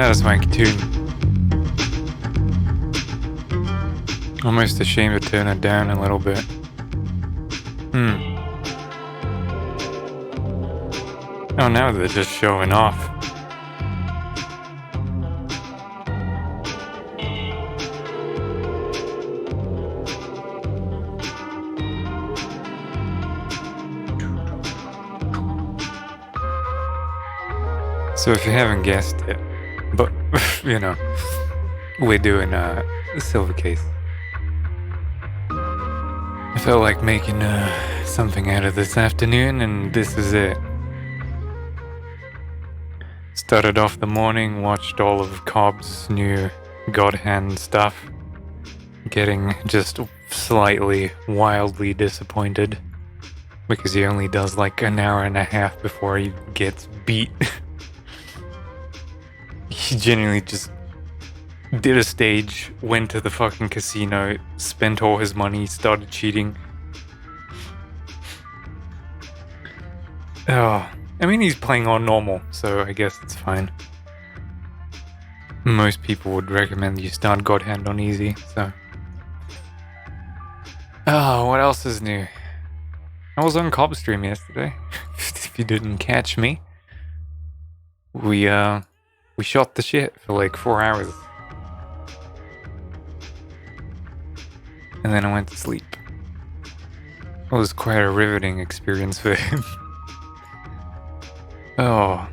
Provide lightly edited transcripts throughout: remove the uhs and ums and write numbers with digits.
that a swanky tune? Almost ashamed to turn it down a little bit. Oh, now they're just showing off. So if you haven't guessed it, but you know, we're doing a silver case. I felt like making something out of this afternoon, and this is it. Started off the morning, watched all of Cobb's new God Hand stuff, getting just slightly, wildly disappointed because he only does like an hour and a half before he gets beat. He genuinely just did a stage, went to the fucking casino, spent all his money, started cheating. Oh, I mean, he's playing on normal, so I guess it's fine. Most people would recommend you start God Hand on easy, so. Oh, what else is new? I was on Cobb stream yesterday. If you didn't catch me, we shot the shit for like 4 hours. And then I went to sleep. It was quite a riveting experience for him. Oh.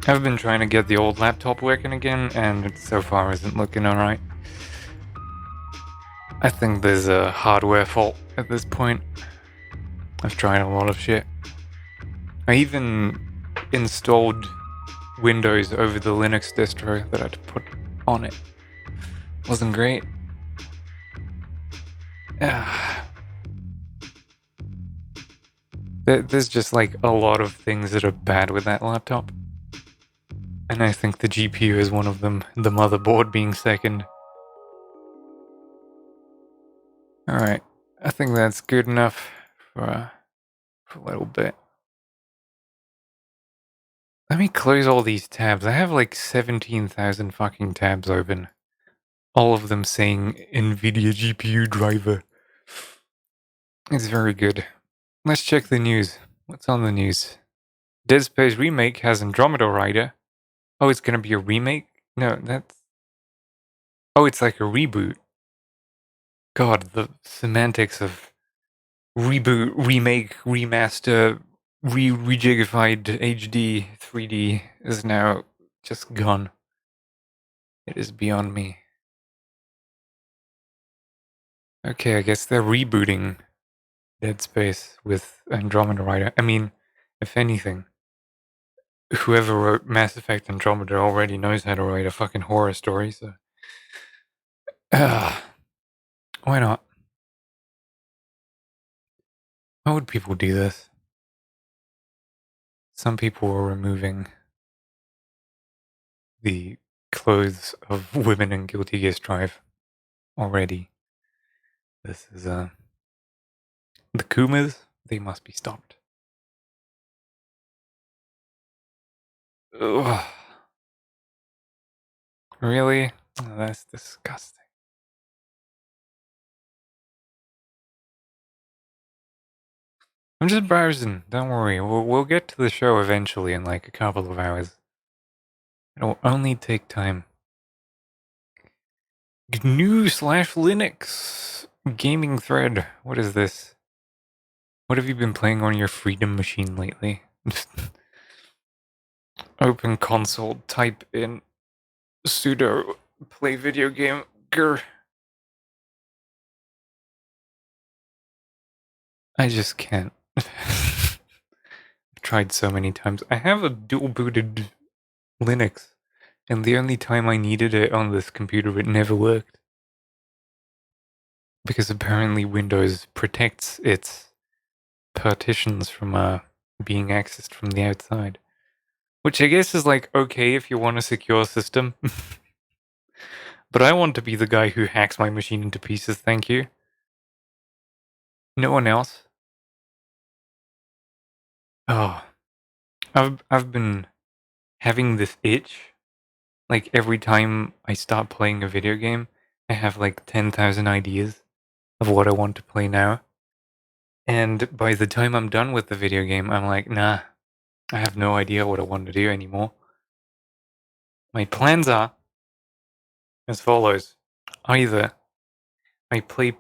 I've been trying to get the old laptop working again, and it so far isn't looking alright. I think there's a hardware fault at this point. I've tried a lot of shit. I even installed Windows over the Linux distro that I had to put on it. Wasn't great. There's just like a lot of things that are bad with that laptop. And I think the GPU is one of them, the motherboard being second. Alright, I think that's good enough for a little bit. Let me close all these tabs. I have like 17,000 fucking tabs open. All of them saying NVIDIA GPU driver. It's very good. Let's check the news. What's on the news? Dead Space Remake has Andromeda Rider. Oh, it's gonna be a remake? No, that's... Oh, it's like a reboot. God, the semantics of reboot, remake, remaster, rejigified HD 3D is now just gone. It is beyond me. Okay, I guess they're rebooting Dead Space with Andromeda Rider. I mean, if anything, whoever wrote Mass Effect Andromeda already knows how to write a fucking horror story, so... why not? Why would people do this? Some people are removing the clothes of women in Guilty Gear Strive already. This is, the Kumas, they must be stopped. Ugh. Really? Oh, that's disgusting. I'm just browsing, don't worry. We'll get to the show eventually in like a couple of hours. It'll only take time. GNU/Linux gaming thread. What is this? What have you been playing on your Freedom machine lately? Open console, type in sudo play video game. Grr. I just can't. I've tried so many times. I have a dual booted Linux, and the only time I needed it on this computer, it never worked. Because apparently Windows protects its partitions from being accessed from the outside. Which I guess is like okay if you want a secure system. But I want to be the guy who hacks my machine into pieces, thank you. No one else. Oh. I've been having this itch Like, every time I start playing a video game, I have like 10,000 ideas of what I want to play now. And by the time I'm done with the video game, I'm like, nah, I have no idea what I want to do anymore. My plans are as follows. Either I play...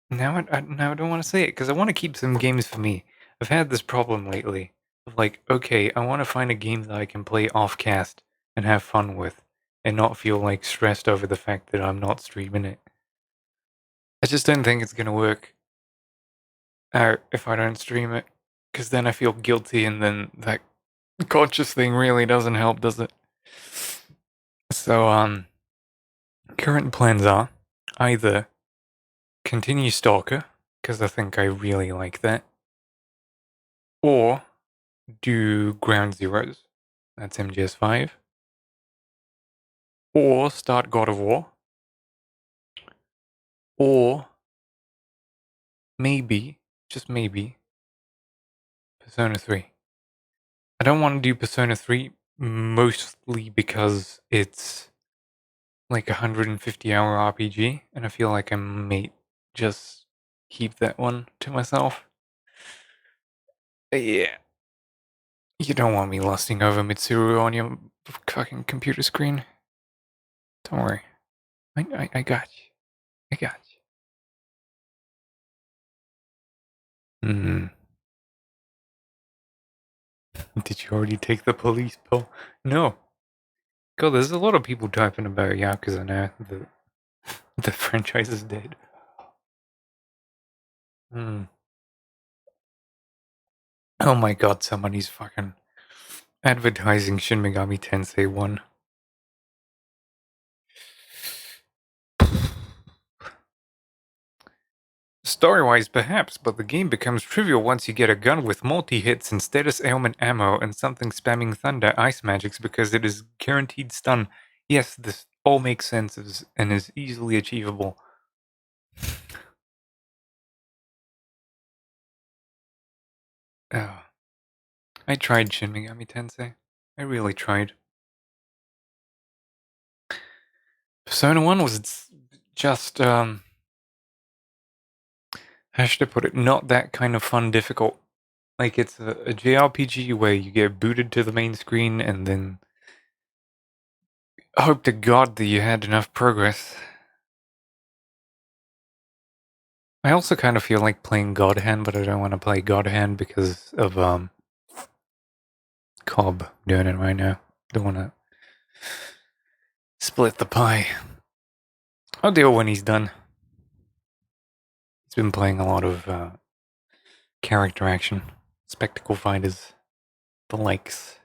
Now I don't want to say it, because I want to keep some games for me. I've had this problem lately. Of like, okay, I want to find a game that I can play off-cast and have fun with, and not feel like stressed over the fact that I'm not streaming it. I just don't think it's gonna work out if I don't stream it, because then I feel guilty, and then that conscious thing really doesn't help, does it? So, current plans are either continue Stalker, because I think I really like that, or do Ground Zeroes, that's MGS5, or start God of War, or maybe, just maybe, Persona 3. I don't want to do Persona 3 mostly because it's like a 150-hour RPG, and I feel like I may just keep that one to myself. Yeah. You don't want me lusting over Mitsuru on your fucking computer screen. Don't worry. I got you. I got you. Did you already take the police pill? No. God, there's a lot of people typing about Yakuza now. The franchise is dead. Oh my god, somebody's fucking advertising Shin Megami Tensei 1. Story-wise, perhaps, but the game becomes trivial once you get a gun with multi-hits and status ailment ammo and something spamming thunder ice magics because it is guaranteed stun. Yes, this all makes sense and is easily achievable. Oh. I tried Shin Megami Tensei. I really tried. Persona 1 was just, how should I put it, not that kind of fun difficult. Like, it's a JRPG where you get booted to the main screen and then hope to God that you had enough progress. I also kind of feel like playing God Hand, but I don't want to play God Hand because of, Cobb doing it right now. Don't want to split the pie. I'll deal when he's done. He's been playing a lot of, character action, spectacle fighters, the likes.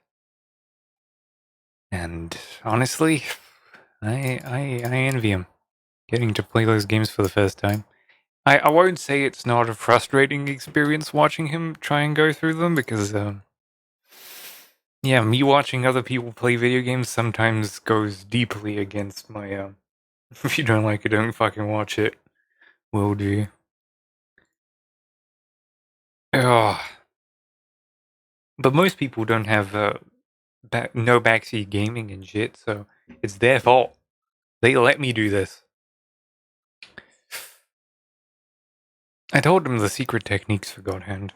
And honestly, I envy him getting to play those games for the first time. I won't say it's not a frustrating experience watching him try and go through them because, yeah, me watching other people play video games sometimes goes deeply against my, if you don't like it, don't fucking watch it. Will do. Ugh. But most people don't have, no backseat gaming and shit, so it's their fault. They let me do this. I told them the secret techniques for God Hand.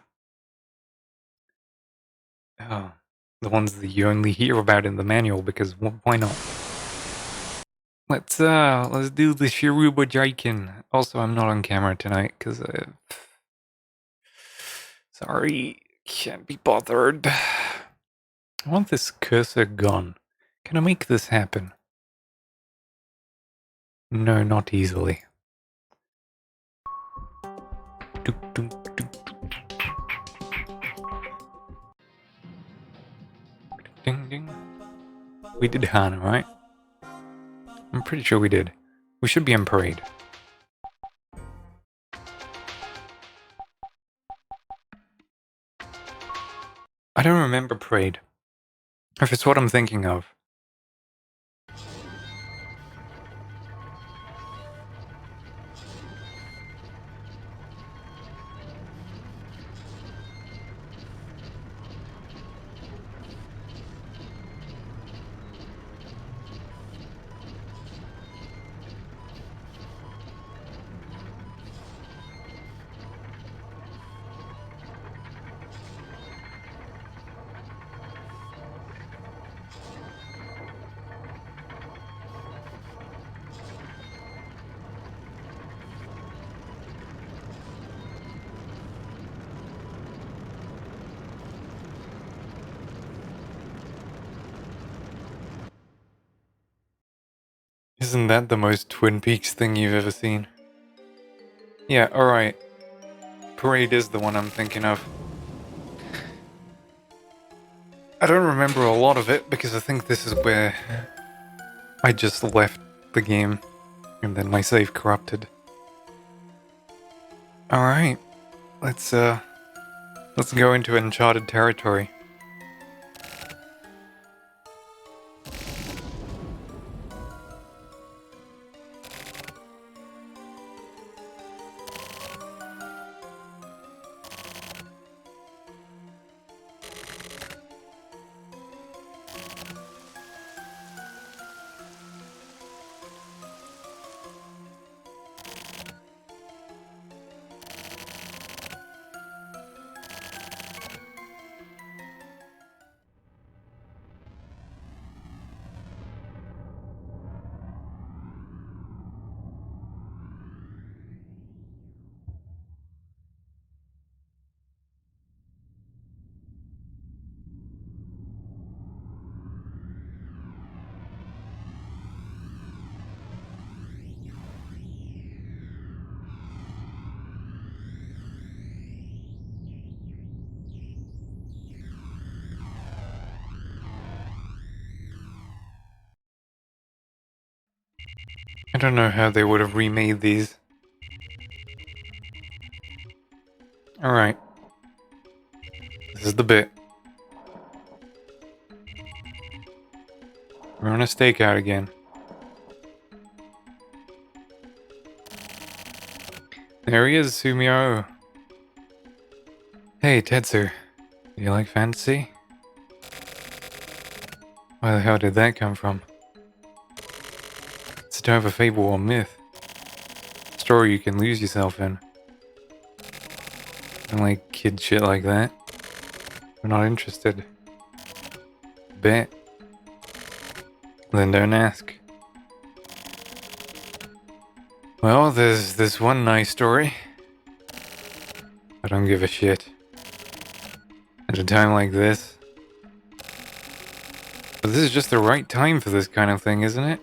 Oh, the ones that you only hear about in the manual, because why not? Let's do the Shirubā Jiken. Also, I'm not on camera tonight, because, sorry, can't be bothered. I want this cursor gone. Can I make this happen? No, not easily. Ding ding. We did Hana, right? I'm pretty sure we did. We should be on parade. I don't remember parade. If it's what I'm thinking of. Isn't that the most Twin Peaks thing you've ever seen? Yeah, alright. Parade is the one I'm thinking of. I don't remember a lot of it because I think this is where I just left the game and then my save corrupted. Alright, let's go into uncharted territory. I don't know how they would have remade these. Alright. This is the bit. We're on a stakeout again. There he is, Sumio. Hey, Tetsu. Do you like fantasy? Where the hell did that come from? It's a type of fable or myth. Story you can lose yourself in. I like kid shit like that. We're not interested. Bet. Then don't ask. Well, there's this one nice story. I don't give a shit. At a time like this. But this is just the right time for this kind of thing, isn't it?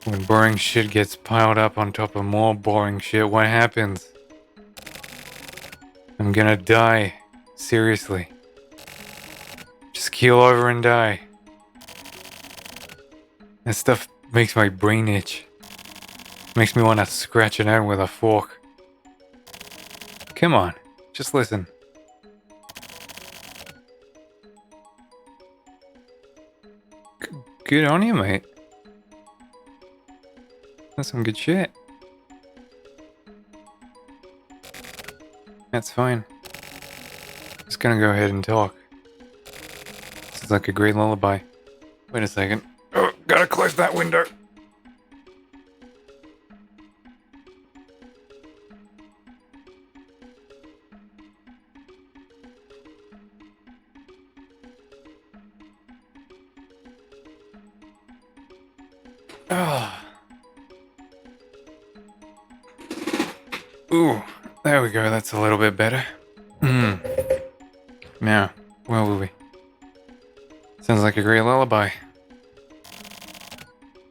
When boring shit gets piled up on top of more boring shit, what happens? I'm gonna die. Seriously. Just keel over and die. That stuff makes my brain itch. Makes me want to scratch it out with a fork. Come on, just listen. Good on you, mate. That's some good shit. That's fine. Just gonna go ahead and talk. This is like a great lullaby. Wait a second. Oh, gotta close that window. Ah. Ooh, there we go. That's a little bit better. Now, where were we? Sounds like a great lullaby.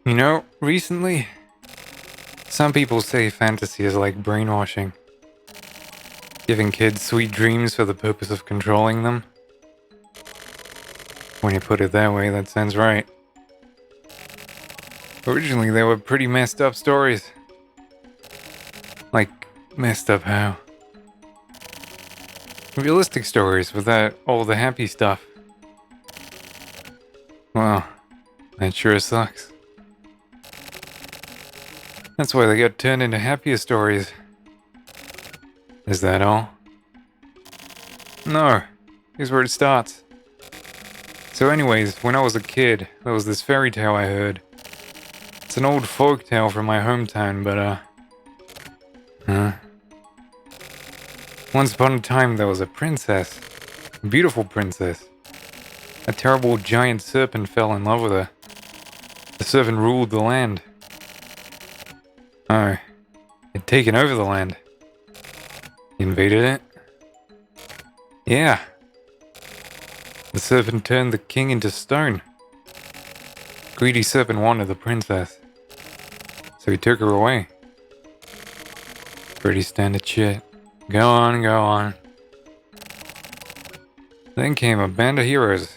You know, recently, some people say fantasy is like brainwashing. Giving kids sweet dreams for the purpose of controlling them. When you put it that way, that sounds right. Originally, they were pretty messed up stories. Like, messed up how? Realistic stories without all the happy stuff. Well, that sure sucks. That's why they got turned into happier stories. Is that all? No. Here's where it starts. So anyways, when I was a kid, there was this fairy tale I heard. It's an old folk tale from my hometown, but once upon a time there was a princess. A beautiful princess. A terrible giant serpent fell in love with her. The serpent ruled the land. Oh, had taken over the land. Invaded it? Yeah. The serpent turned the king into stone. Greedy serpent wanted the princess, so he took her away. Pretty standard shit. Go on, go on. Then came a band of heroes.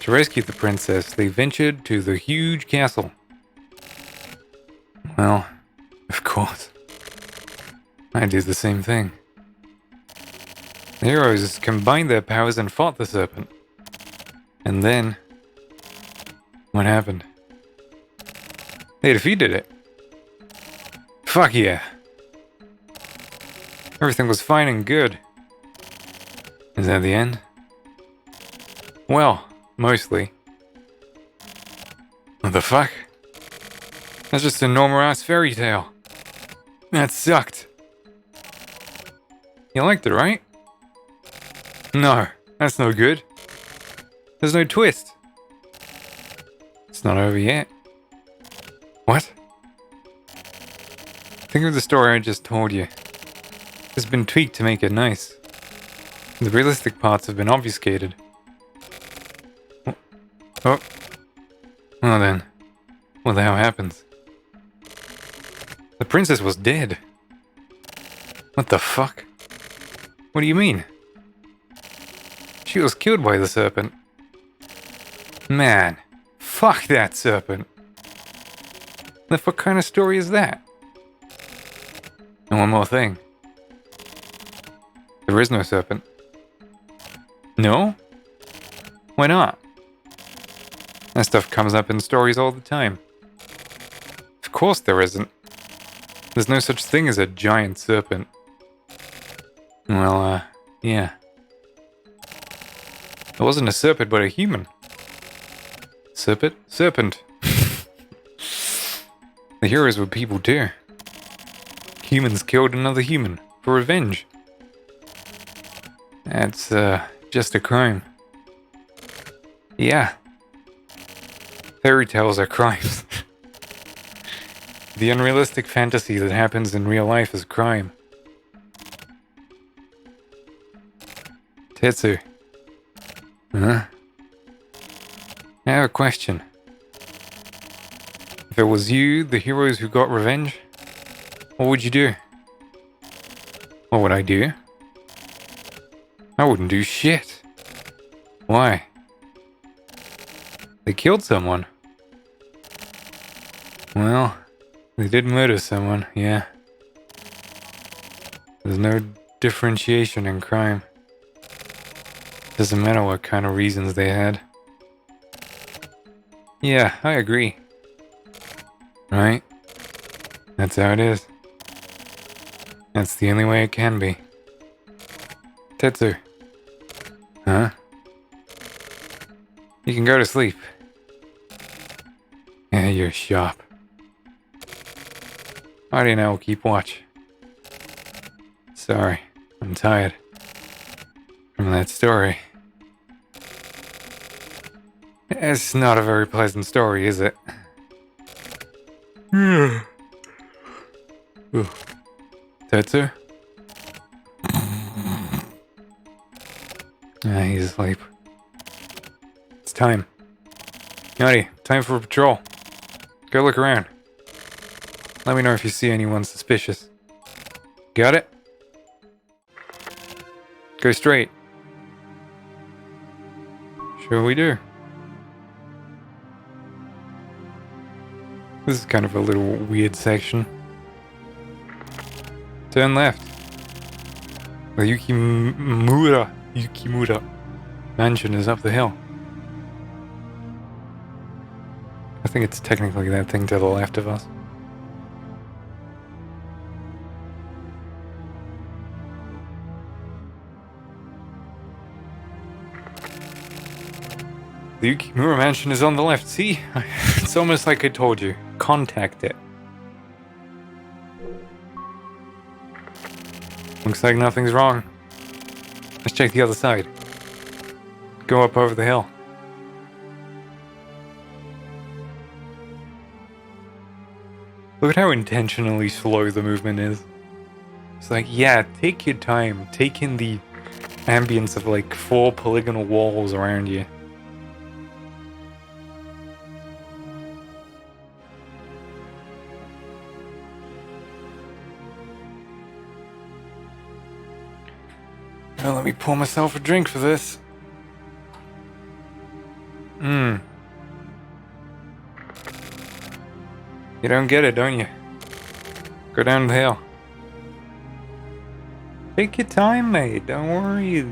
To rescue the princess, they ventured to the huge castle. Well, of course. I did the same thing. The heroes combined their powers and fought the serpent. And then... what happened? They defeated it. Fuck yeah. Everything was fine and good. Is that the end? Well, mostly. What the fuck? That's just a normal ass fairy tale. That sucked. You liked it, right? No, that's no good. There's no twist. It's not over yet. What? Think of the story I just told you. It's been tweaked to make it nice. The realistic parts have been obfuscated. Oh. Well then. What the hell happens? The princess was dead. What the fuck? What do you mean? She was killed by the serpent. Man. Fuck that serpent. The fuck kind of story is that? And one more thing. There is no serpent. No? Why not? That stuff comes up in stories all the time. Of course there isn't. There's no such thing as a giant serpent. Well, yeah. It wasn't a serpent, but a human. Serpent? Serpent. The heroes were people too. Humans killed another human for revenge. That's, just a crime. Yeah. Fairy tales are crimes. The unrealistic fantasy that happens in real life is crime. Tetsu. Huh? I have a question. If it was you, the heroes who got revenge, what would you do? What would I do? I wouldn't do shit. Why? They killed someone. Well, they did murder someone, yeah. There's no differentiation in crime. Doesn't matter what kind of reasons they had. Yeah, I agree. Right? That's how it is. That's the only way it can be. Tetsu. Huh? You can go to sleep. Yeah, you're sharp. Alrighty, now we'll keep watch. Sorry, I'm tired. From that story. It's not a very pleasant story, is it? Ooh. Tetsu? He's asleep. It's time. Yadi, time for a patrol. Go look around. Let me know if you see anyone suspicious. Got it? Go straight. Sure we do. This is kind of a little weird section. Turn left. The Yukimura mansion is up the hill. I think it's technically that thing to the left of us. The Yukimura mansion is on the left. See? It's almost like I told you. Contact it. Looks like nothing's wrong. Let's check the other side. Go up over the hill. Look at how intentionally slow the movement is. It's like, yeah, take your time. Take in the ambience of like 4 polygonal walls around you. Now let me pour myself a drink for this. You don't get it, don't you? Go down the hill. Take your time, mate. Don't worry.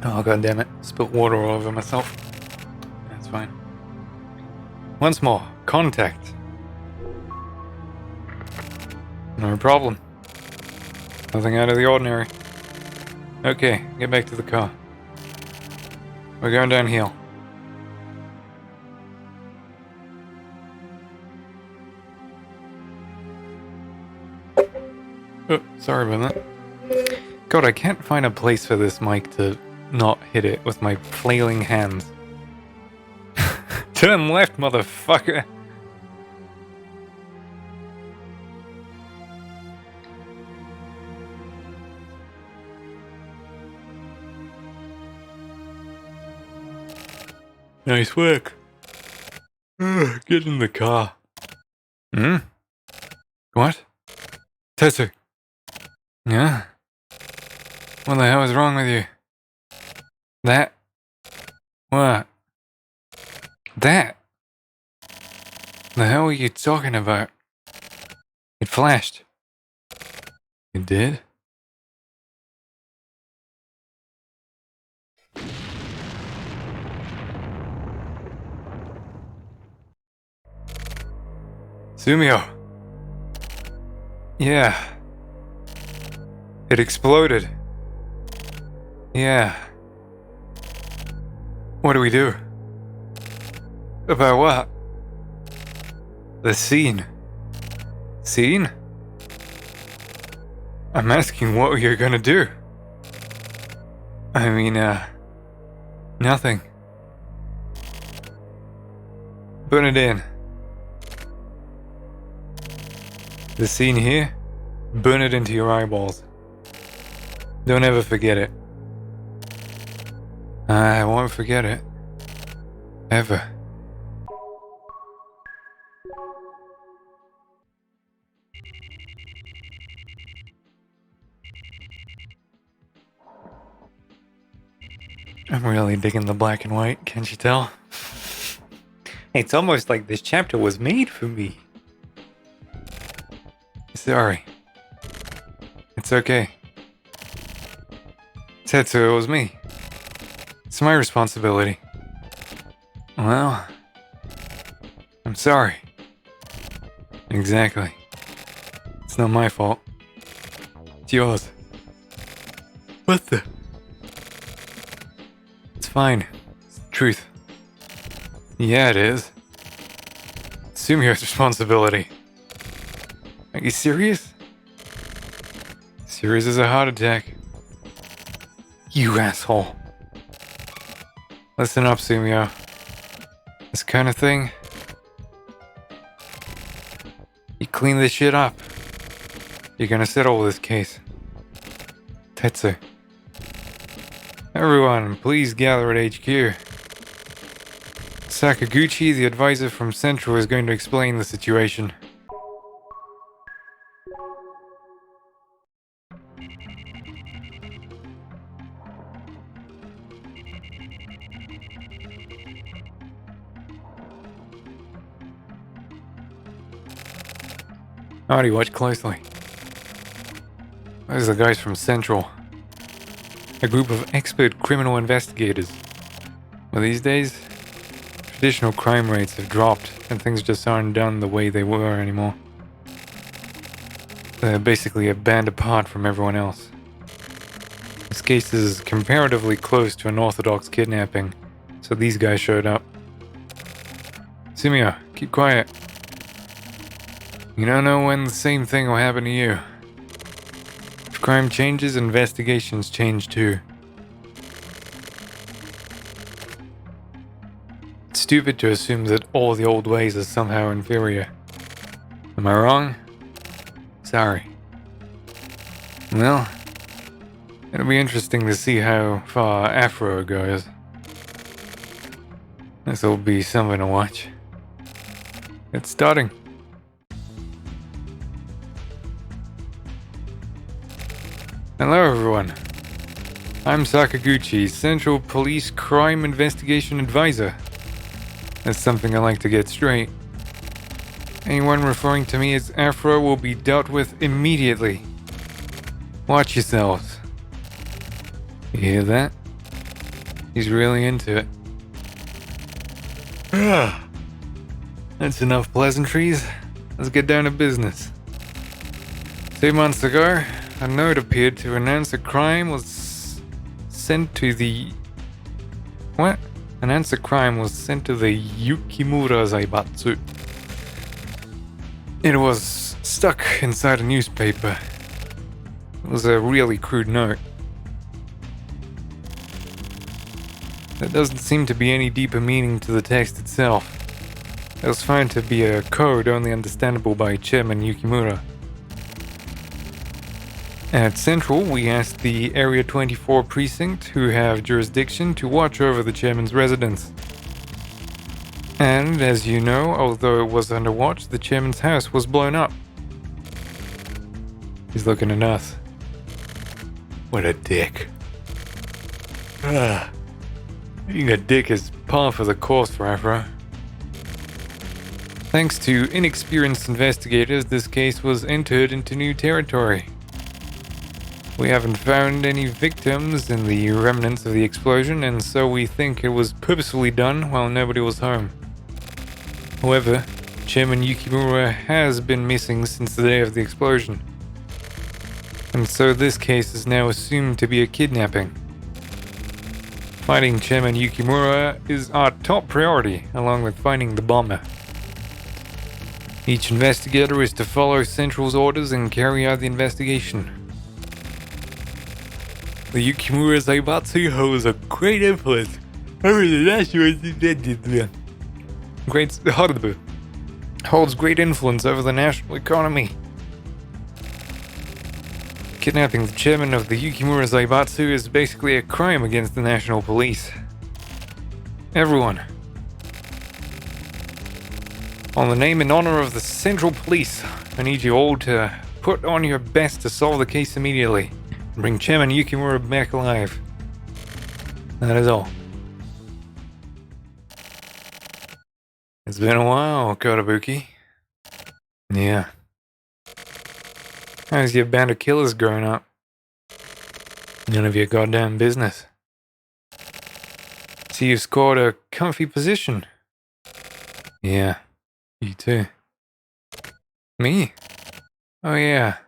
Oh, god damn it. Spilt water all over myself. That's fine. Once more. Contact. No problem. Nothing out of the ordinary. Okay, get back to the car. We're going downhill. Oh, sorry about that. God, I can't find a place for this mic to not hit it with my flailing hands. Turn left, motherfucker! Nice work. Get in the car. What? Tetsu. Yeah? What the hell is wrong with you? That? What? That? The hell are you talking about? It flashed. It did? Sumio. Yeah. It exploded. Yeah. What do we do? About what? The scene. Scene? I'm asking what you're gonna do. I mean, nothing. Put it in. The scene here? Burn it into your eyeballs. Don't ever forget it. I won't forget it. Ever. I'm really digging the black and white, can't you tell? It's almost like this chapter was made for me. Sorry. It's okay. Tetsu, it was me. It's my responsibility. Well, I'm sorry. Exactly. It's not my fault. It's yours. What the? It's fine. It's the truth. Yeah, it is. It's Sumio's responsibility. Are you serious? Serious as a heart attack. You asshole. Listen up, Sumio. This kind of thing... You clean this shit up. You're gonna settle this case. Tetsu. Everyone, please gather at HQ. Sakaguchi, the advisor from Central, is going to explain the situation. Alrighty, watch closely. Those are the guys from Central. A group of expert criminal investigators. Well, these days, traditional crime rates have dropped and things just aren't done the way they were anymore. They're basically a band apart from everyone else. This case is comparatively close to an orthodox kidnapping, so these guys showed up. Sumio, keep quiet. You don't know when the same thing will happen to you. If crime changes, investigations change too. It's stupid to assume that all the old ways are somehow inferior. Am I wrong? Sorry. Well, it'll be interesting to see how far Afro goes. This'll be something to watch. It's starting. everyone. I'm Sakaguchi, Central Police Crime Investigation Advisor. That's something I like to get straight. Anyone referring to me as Afro will be dealt with immediately. Watch yourselves. You hear that? He's really into it. That's enough pleasantries. Let's get down to business. 2 months ago, a note appeared to announce a crime was sent to the... What? Announce a crime was sent to the Yukimura Zaibatsu. It was stuck inside a newspaper. It was a really crude note. There doesn't seem to be any deeper meaning to the text itself. It was found to be a code only understandable by Chairman Yukimura. At Central, we asked the Area 24 precinct, who have jurisdiction, to watch over the chairman's residence. And, as you know, although it was under watch, the chairman's house was blown up. He's looking at us. What a dick. Being a dick is par for the course for Afro. Thanks to inexperienced investigators, this case was entered into new territory. We haven't found any victims in the remnants of the explosion, and so we think it was purposefully done while nobody was home. However, Chairman Yukimura has been missing since the day of the explosion. And so this case is now assumed to be a kidnapping. Finding Chairman Yukimura is our top priority, along with finding the bomber. Each investigator is to follow Central's orders and carry out the investigation. The Yukimura Zaibatsu holds a great influence over the national economy. Kidnapping the chairman of the Yukimura Zaibatsu is basically a crime against the national police. Everyone, on the name and honor of the Central Police, I need you all to put on your best to solve the case immediately. Bring Chairman Yukimura back alive. That is all. It's been a while, Kotobuki. Yeah. How's your band of killers growing up? None of your goddamn business. See, you've scored a comfy position. Yeah, you too. Me? Oh yeah.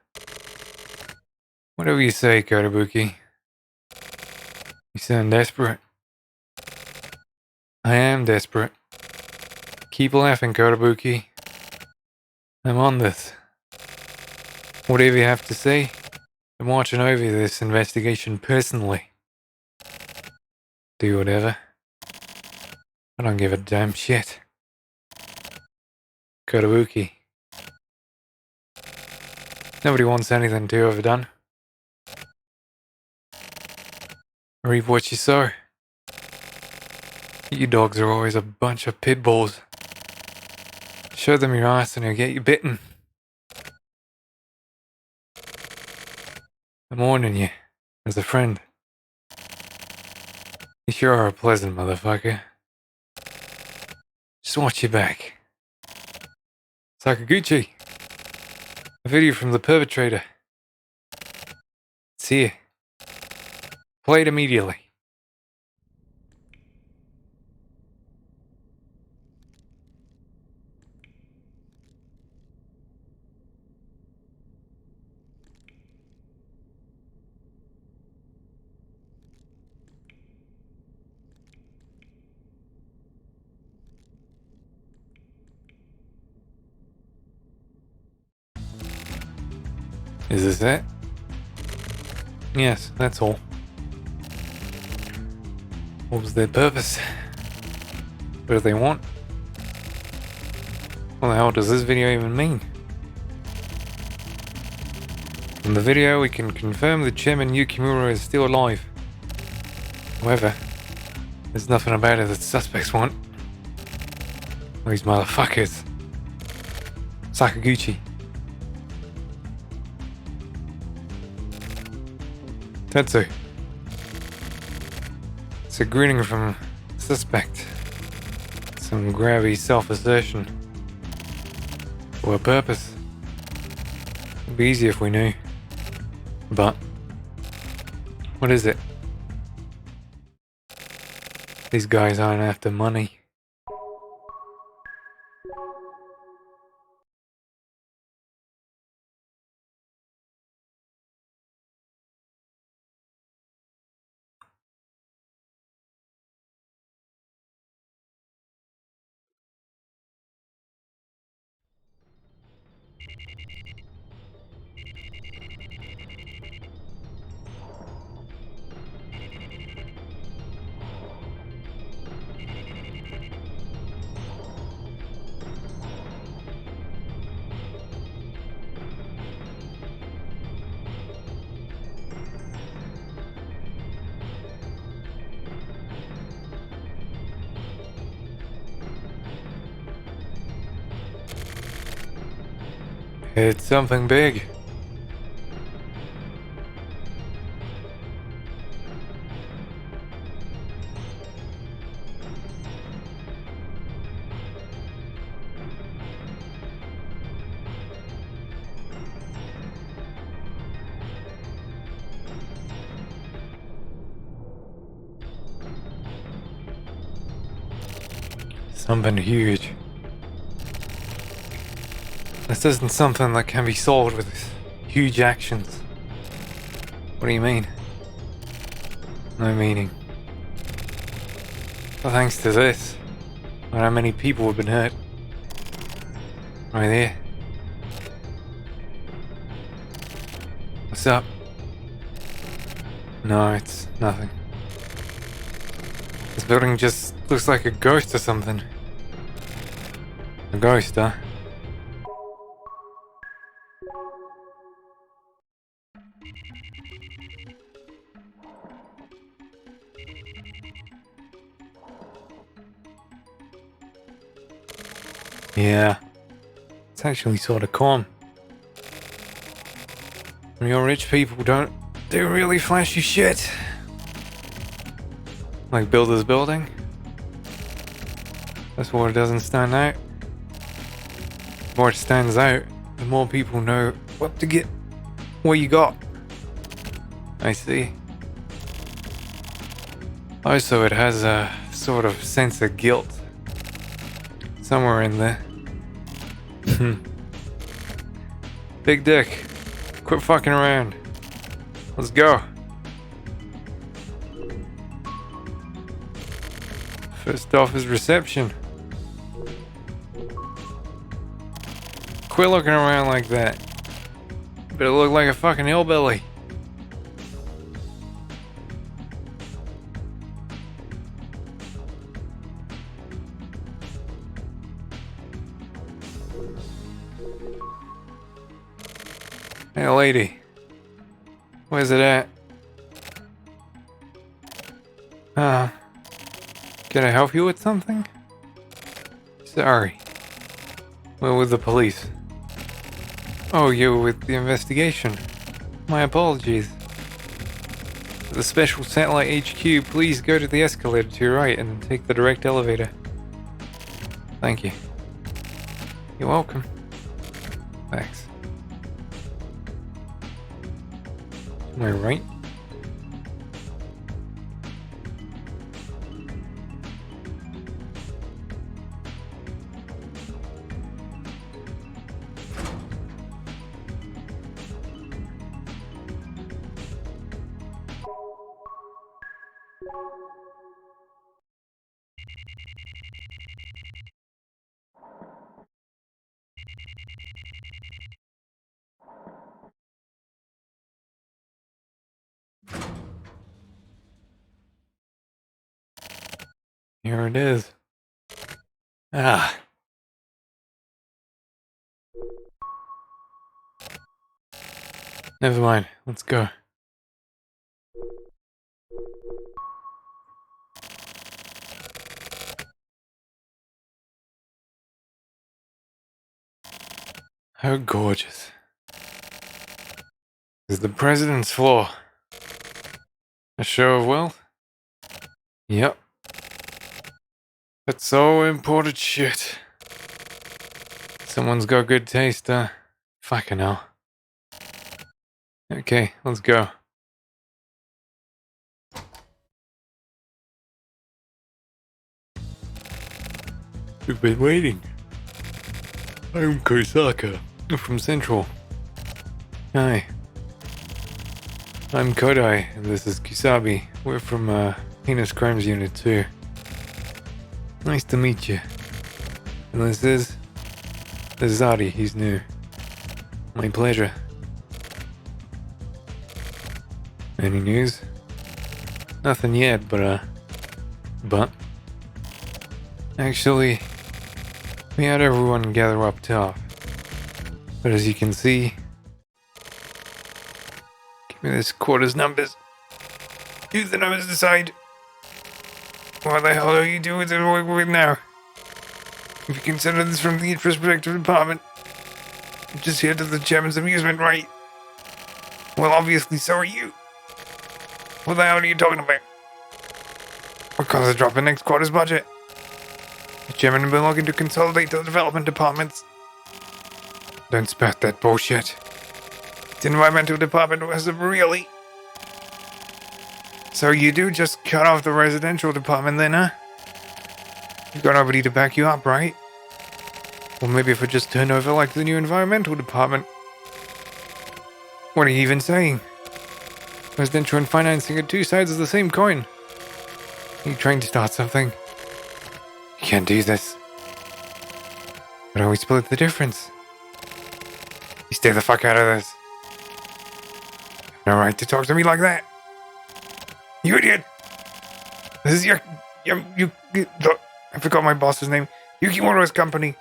Whatever you say, Kotobuki. You sound desperate. I am desperate. Keep laughing, Kotobuki. I'm on this. Whatever you have to say, I'm watching over this investigation personally. Do whatever. I don't give a damn shit. Kotobuki. Nobody wants anything too overdone. Reap what you sow. You dogs are always a bunch of pit bulls. Show them your ass and you'll get you bitten. I'm warning you, as a friend. You sure are a pleasant motherfucker. Just watch your back. Sakaguchi. A video from the perpetrator. It's here. Play it immediately. Is this it? Yes, that's all. What was their purpose? What do they want? What the hell does this video even mean? From the video, we can confirm that Chairman Yukimura is still alive. However, there's nothing about it that suspects want. These motherfuckers. Sakaguchi. Tetsu. It's a greeting from suspect. Some grabby self-assertion. For a purpose. It'd be easy if we knew. But what is it? These guys aren't after money. It's something big. Something huge. This isn't something that can be solved with huge actions. What do you mean? No meaning. Well, thanks to this, not how many people have been hurt. Right there. What's up? No, it's nothing. This building just looks like a ghost or something. A ghost, huh? Yeah. It's actually sort of calm. Real rich people don't do really flashy shit. Like build this building. That's why it doesn't stand out. The more it stands out, the more people know what to get. What you got. I see. Also, it has a sort of sense of guilt. Somewhere in there. Big dick. Quit fucking around. Let's go. First off is reception. Quit looking around like that. Better look like a fucking hillbilly. Hey lady. Where's it at? Can I help you with something? Sorry. We're with the police. Oh, you're with the investigation. My apologies. The Special Satellite HQ, please go to the escalator to your right and take the direct elevator. Thank you. You're welcome. Thanks. Am I right? Here it is. Ah. Never mind. Let's go. How gorgeous. This is the president's floor. A show of wealth? Yep. That's so imported shit. Someone's got good taste, fucking hell. Okay, let's go. You've been waiting. I'm Kosaka. From Central. Hi. I'm Kodai, and this is Kisabi. We're from, Heinous Crimes Unit 2. Nice to meet you. And this is Zadi, he's new. My pleasure. Any news? Nothing yet, but actually, we had everyone gather up top. But as you can see, give me this quarters numbers. Use the numbers to decide. What the hell are you doing with it now? If you consider this from the perspective department, I'm just here to the chairman's amusement, right? Well, obviously, so are you. What the hell are you talking about? What caused a drop in next quarter's budget? The chairman has been looking to consolidate the development departments. Don't spout that bullshit. The environmental department wasn't really. So you do just cut off the residential department then, huh? You've got nobody to back you up, right? Well, maybe if it just turned over like the new environmental department. What are you even saying? Residential and financing are two sides of the same coin. Are you trying to start something? You can't do this. But we split the difference. You stay the fuck out of this. No right to talk to me like that. You idiot! This is your I forgot my boss's name. Yukimura's company.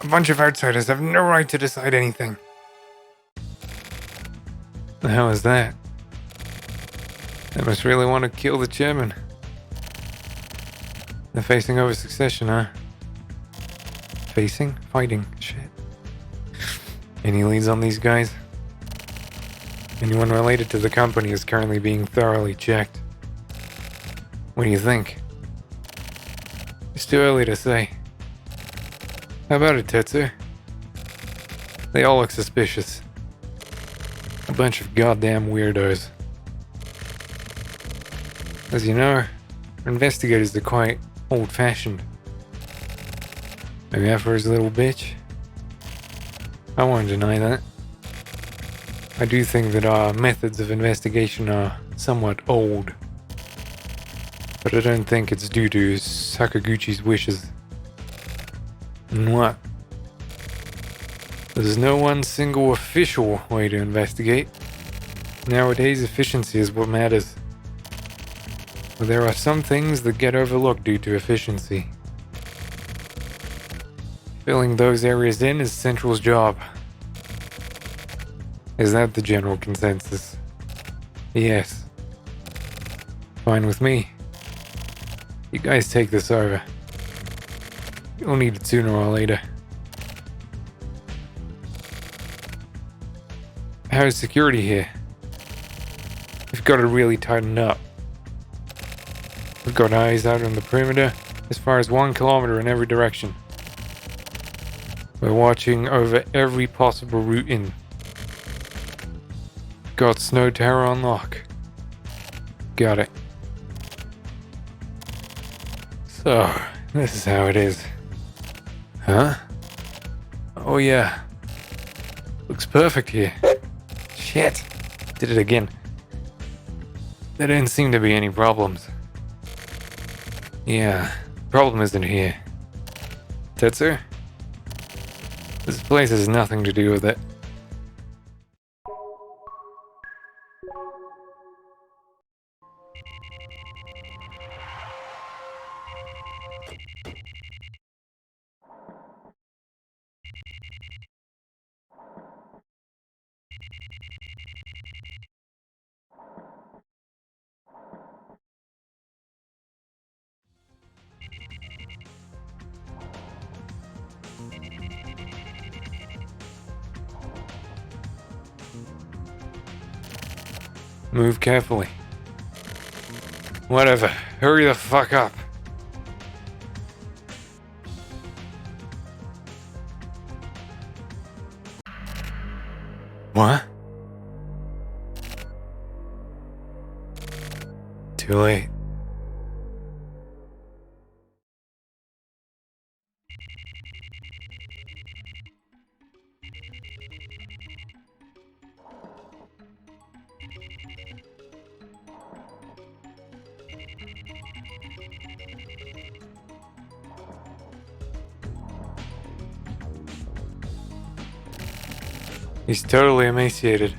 A bunch of outsiders have no right to decide anything. The hell is that? They must really want to kill the chairman. They're facing over succession, huh? Facing? Fighting. Shit. Any leads on these guys? Anyone related to the company is currently being thoroughly checked. What do you think? It's too early to say. How about it, Tetsu? They all look suspicious. A bunch of goddamn weirdos. As you know, investigators are quite old-fashioned. Maybe Afro's a little bitch. I won't deny that. I do think that our methods of investigation are somewhat old. But I don't think it's due to Sakaguchi's wishes. And what? There's no one single official way to investigate. Nowadays, efficiency is what matters. But there are some things that get overlooked due to efficiency. Filling those areas in is Central's job. Is that the general consensus? Yes. Fine with me. You guys take this over. You'll need it sooner or later. How's security here? We've got to really tighten up. We've got eyes out on the perimeter as far as 1 kilometer in every direction. We're watching over every possible route in. Got Snow Tower on lock. Got it. So, this is how it is. Huh? Oh yeah. Looks perfect here. Shit. Did it again. There didn't seem to be any problems. Yeah, problem isn't here. Tetsu? This place has nothing to do with it. Move carefully. Whatever. Hurry the fuck up. What? Too late. He's totally emaciated.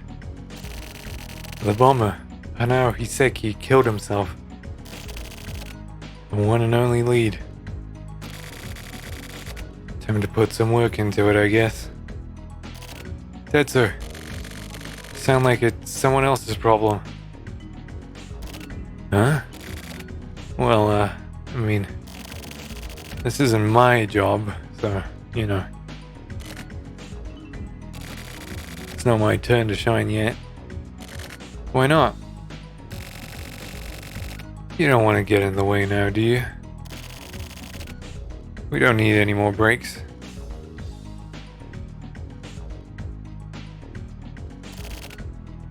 The bomber, Hanao Hiseki, killed himself. The one and only lead. Time to put some work into it, I guess. Tetsu, sound like it's someone else's problem. Huh? Well, I mean, this isn't my job, so, you know. It's not my turn to shine yet. Why not? You don't want to get in the way now, do you? We don't need any more breaks.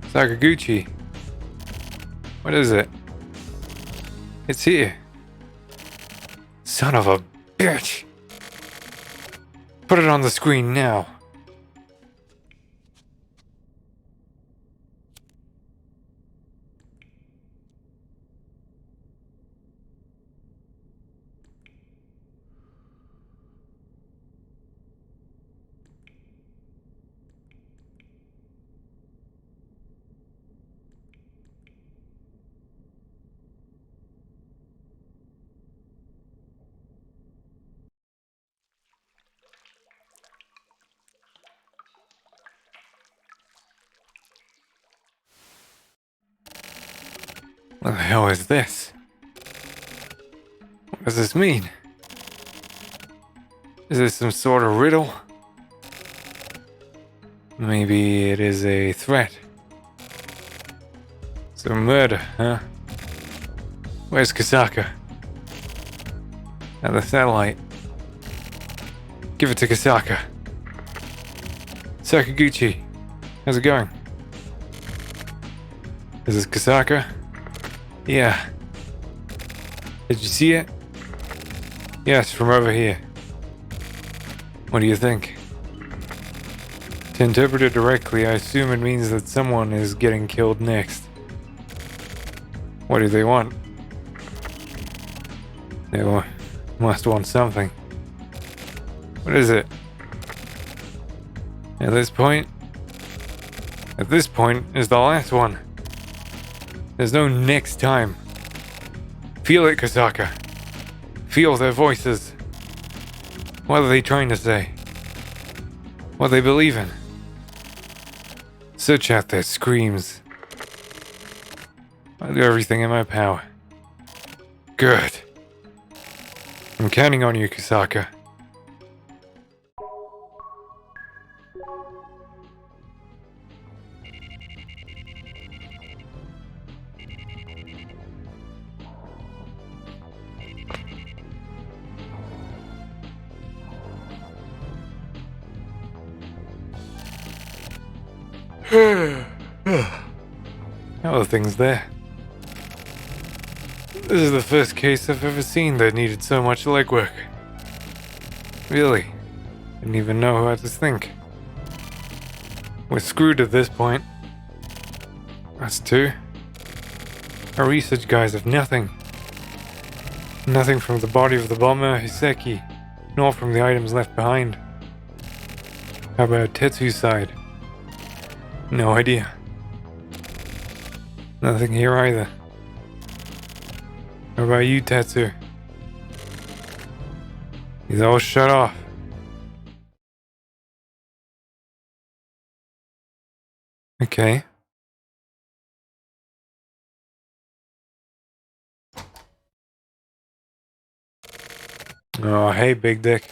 Sakaguchi. What is it? It's here. Son of a bitch. Put it on the screen now. What the hell is this? What does this mean? Is this some sort of riddle? Maybe it is a threat. Some murder, huh? Where's Kasaka? At the satellite. Give it to Kasaka. Sakaguchi, how's it going? Is this Kasaka? Yeah. Did you see it? Yes, from over here. What do you think? To interpret it directly, I assume it means that someone is getting killed next. What do they want? They must want something. What is it? At this point is the last one. There's no next time. Feel it, Kasaka. Feel their voices. What are they trying to say? What they believe in? Search out their screams. I'll do everything in my power. Good. I'm counting on you, Kasaka. How are things there? This is the first case I've ever seen that needed so much legwork. Really, didn't even know how to think. We're screwed at this point. Us too. Our research guys have nothing. Nothing from the body of the bomber Hiseki, nor from the items left behind. How about Tetsu's side? No idea. Nothing here either. How about you, Tetsu? He's all shut off. Okay. Oh, hey, Big Dick.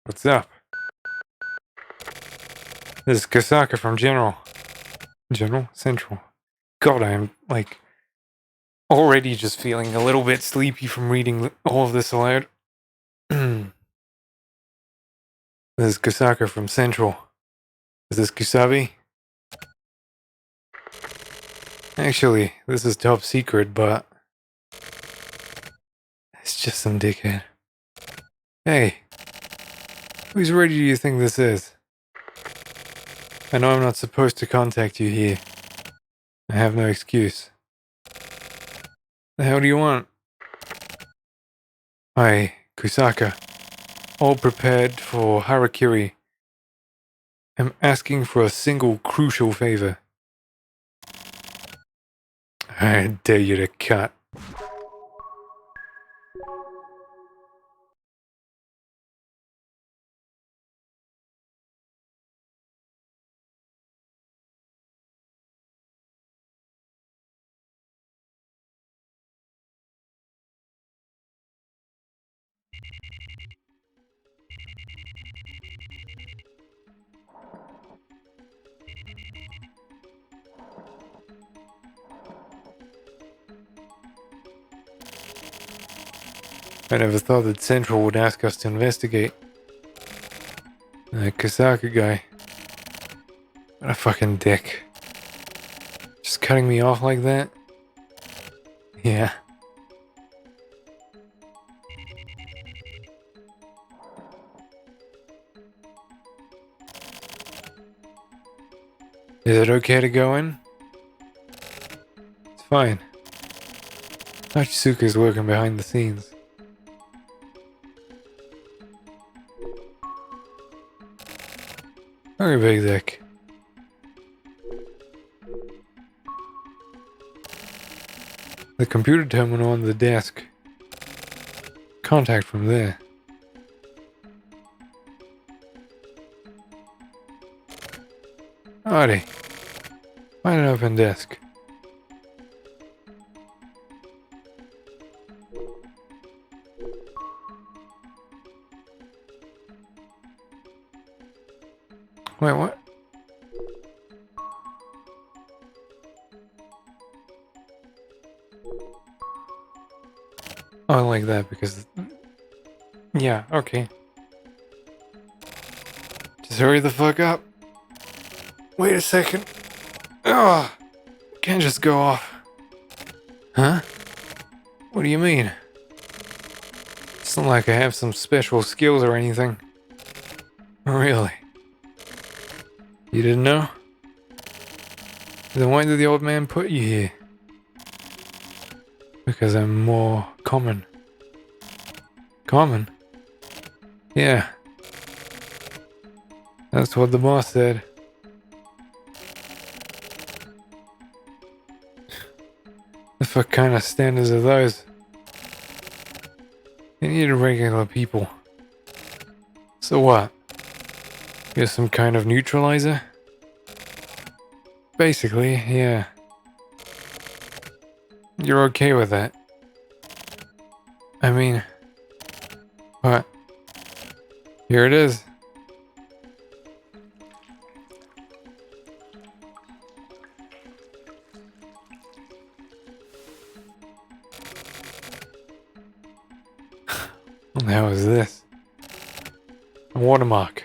What's up? This is Kasaka from General Central. God, I am, like, Already just feeling a little bit sleepy from reading all of this aloud. This is Kusaka from Central. Is this Kusabi? Actually, this is top secret, but it's just some dickhead. Hey, whose radio do you think this is? I know I'm not supposed to contact you here. I have no excuse. The hell do you want? Hi, Kusaka. All prepared for Harakiri. I'm asking for a single crucial favor. I dare you to cut. I never thought that Central would ask us to investigate. The Kusaka guy. What a fucking dick. Just cutting me off like that? Yeah. Is it okay to go in? It's fine. Hachisuka's working behind the scenes. Okay, big dick. The computer terminal on the desk. Contact from there. Alrighty. Find an open desk. Wait, what? Oh, I like that because... Yeah, okay. Just hurry the fuck up. Wait a second. Ugh! Can't just go off. Huh? What do you mean? It's not like I have some special skills or anything. Really? You didn't know? Then why did the old man put you here? Because I'm more common. Common? Yeah. That's what the boss said. What kind of standards are those? They need regular people. So what? You're some kind of neutralizer? Basically, yeah. You're okay with that? I mean... What? Here it is. What the hell is this? A watermark.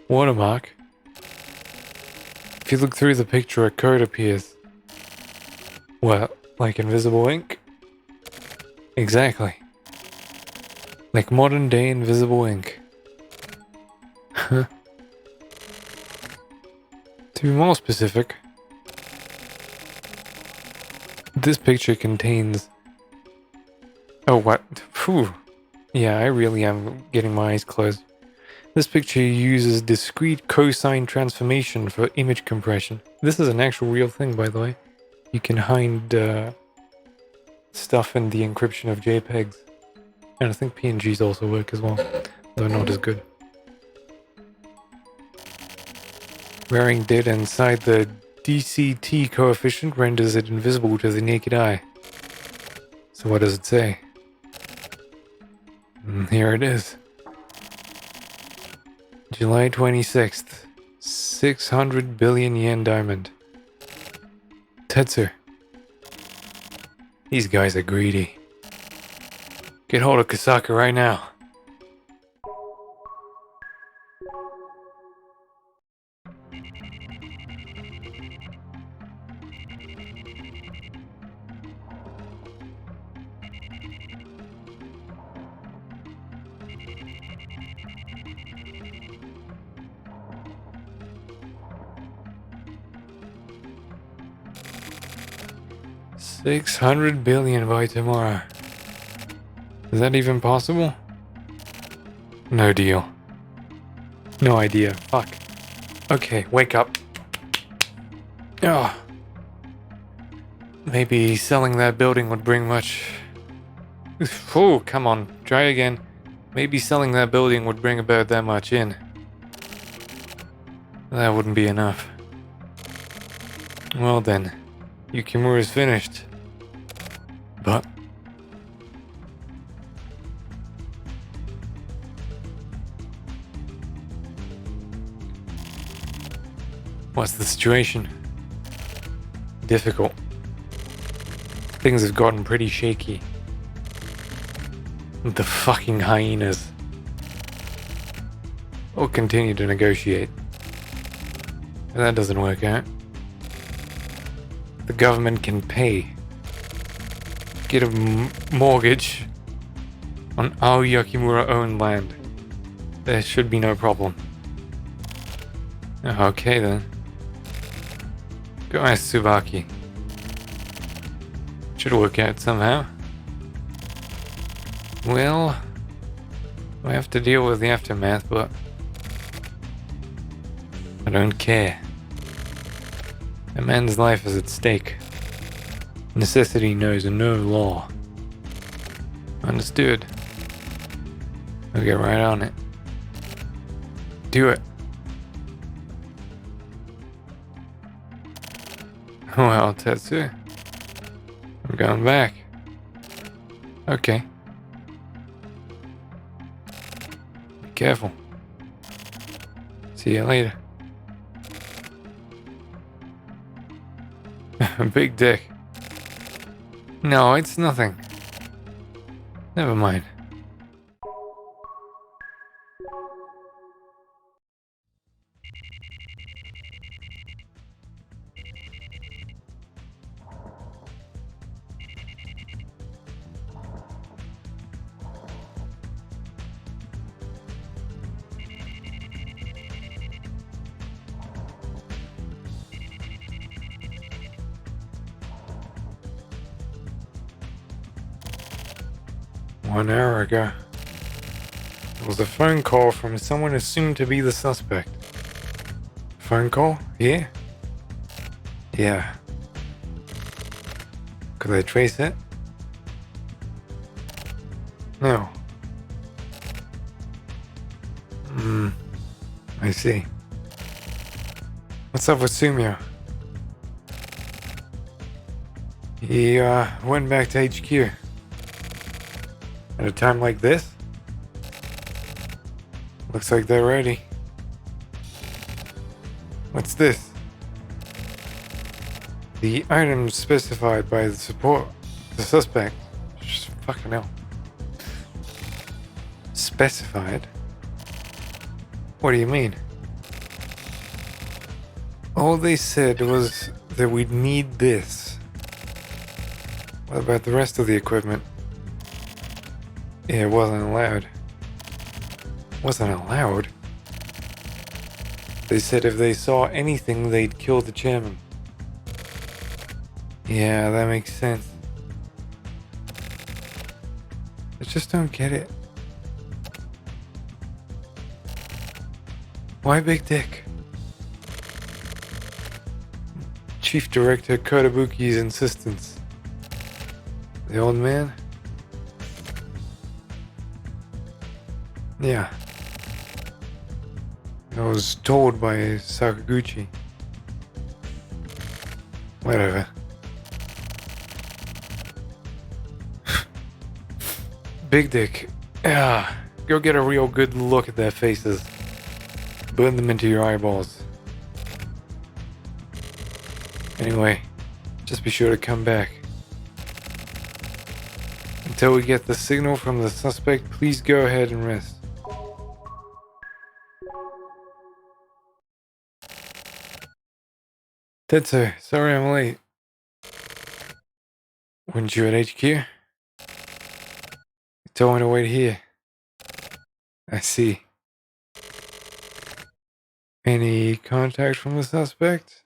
Watermark? If you look through the picture, a code appears. What, like invisible ink? Exactly. Like modern day invisible ink. Huh. To be more specific, this picture contains... Oh, what? Phew. Yeah, I really am getting my eyes closed. This picture uses discrete cosine transformation for image compression. This is an actual real thing, by the way. You can hide stuff in the encryption of JPEGs. And I think PNGs also work as well, though not as good. Wearing data inside the DCT coefficient renders it invisible to the naked eye. So what does it say? Here it is. July 26th. 600 billion yen diamond. Tetsu. These guys are greedy. Get hold of Kasaka right now. $600 billion by tomorrow. Is that even possible? No deal. No idea. Fuck. Okay, wake up. Oh. Maybe selling that building would bring much... Oh, come on. Try again. Maybe selling that building would bring about that much in. That wouldn't be enough. Well then, Yukimura's finished. But... what's the situation? Difficult. Things have gotten pretty shaky. The fucking hyenas. We'll continue to negotiate. If that doesn't work out, the government can pay. Get a mortgage on our Yakimura-owned land. There should be no problem. Okay then. Go ask Tsubaki. Should work out somehow. Well, we have to deal with the aftermath, but I don't care. A man's life is at stake. Necessity knows no law. Understood. I'll get right on it. Do it. Well, Tetsu, I'm going back. Okay. Be careful. See you later. Big dick. No, it's nothing. Never mind. One hour ago, it was a phone call from someone assumed to be the suspect. Phone call? Yeah? Yeah. Could they trace it? No. I see. What's up with Sumio? He went back to HQ. At a time like this? Looks like they're ready. What's this? The item specified by the suspect. Just fucking hell. Specified? What do you mean? All they said was that we'd need this. What about the rest of the equipment? Yeah, it wasn't allowed. Wasn't allowed? They said if they saw anything, they'd kill the chairman. Yeah, that makes sense. I just don't get it. Why Big Dick? Chief Director Kotobuki's insistence. The old man? Yeah. I was told by Sakaguchi. Whatever. Big Dick. Yeah. Go get a real good look at their faces. Burn them into your eyeballs. Anyway, just be sure to come back. Until we get the signal from the suspect, please go ahead and rest. Tetsu, sorry I'm late. Weren't you at HQ? You told me to wait here. I see. Any contact from the suspect?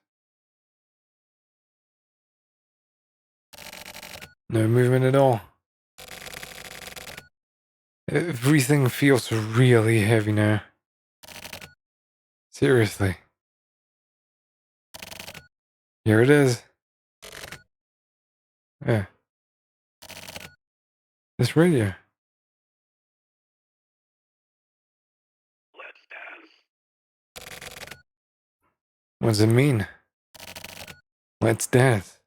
No movement at all. Everything feels really heavy now. Seriously. Here it is. Yeah. This radio. What does it mean? Let's dance.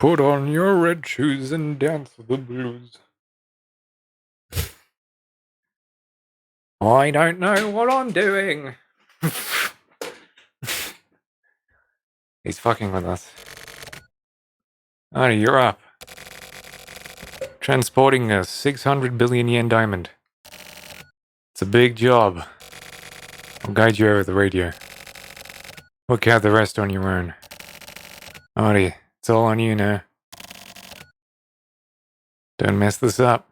Put on your red shoes and dance the blues. I don't know what I'm doing. He's fucking with us. Alright, you're up. Transporting a 600 billion yen diamond. It's a big job. I'll guide you over the radio. Work out the rest on your own. Alrighty, it's all on you now. Don't mess this up.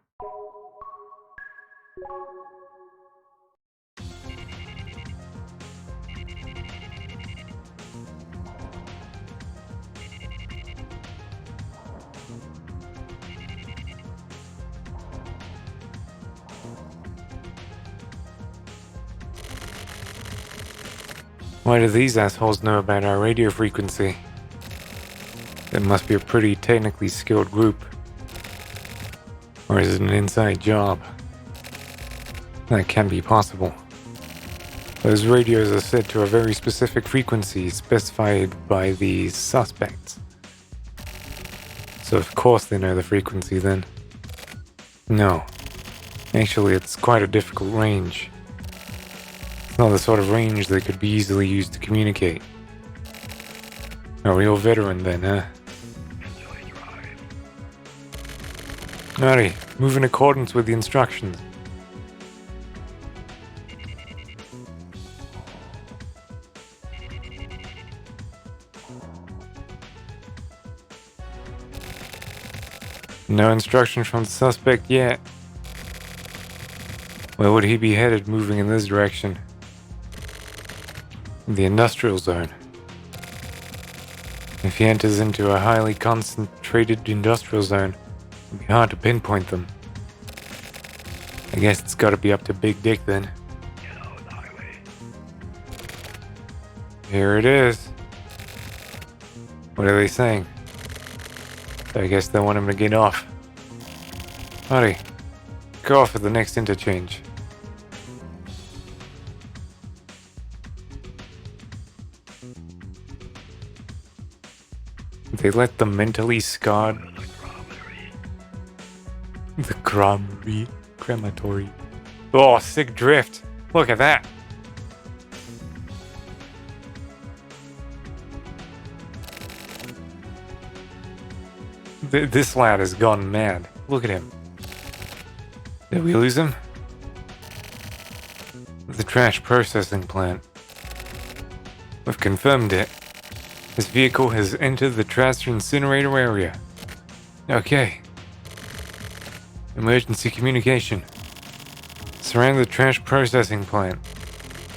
Why do these assholes know about our radio frequency? It must be a pretty technically skilled group. Or is it an inside job? That can be possible. Those radios are set to a very specific frequency specified by the suspects. So of course they know the frequency then. No. Actually, it's quite a difficult range. It's not the sort of range that could be easily used to communicate. A real veteran then, huh? Alright, move in accordance with the instructions. No instruction from the suspect yet. Where would he be headed moving in this direction? The industrial zone. If he enters into a highly concentrated industrial zone, it'll be hard to pinpoint them. I guess it's gotta be up to Big Dick then. Here it is. What are they saying? I guess they want him to get off. Howdy. Go off at the next interchange. They let the mentally scarred... The crematory. Oh, sick drift. Look at that. This lad has gone mad. Look at him. Did we lose him? The trash processing plant. We've confirmed it. This vehicle has entered the trash incinerator area. Okay. Emergency communication. Surround the trash processing plant.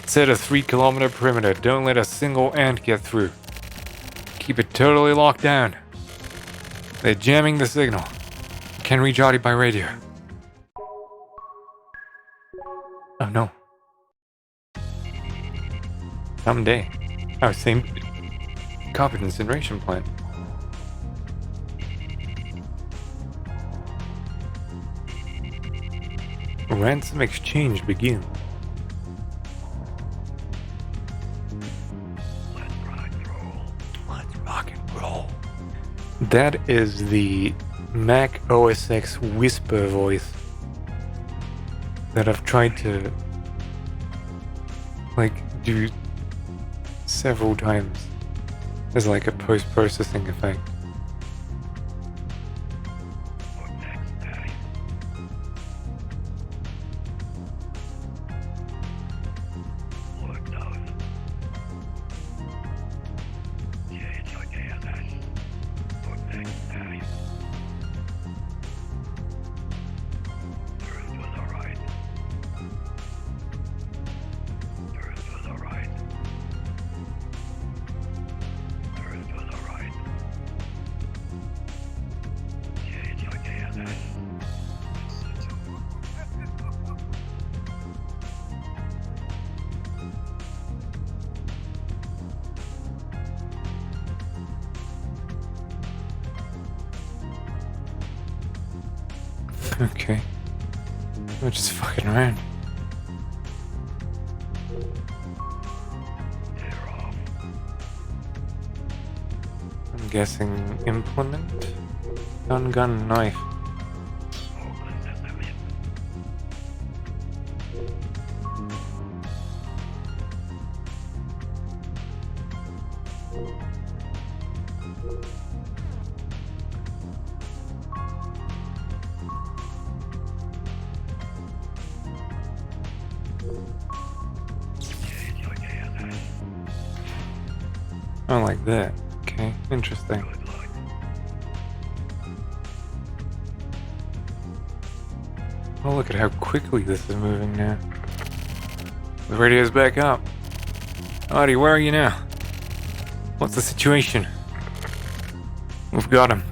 Set a 3-kilometer perimeter. Don't let a single ant get through. Keep it totally locked down. They're jamming the signal. Can reach Artie by radio. Oh no. Someday. Oh, same carpet incineration plant. Ransom exchange begins. Let's rock and roll. That is the Mac OS X whisper voice that I've tried to do several times as like a post-processing effect. Okay. We're just fucking around. I'm guessing implement? Gun, knife. Oh, like that. Okay, interesting. Oh, look at how quickly this is moving now. The radio's back up. Artie, where are you now? What's the situation? We've got him.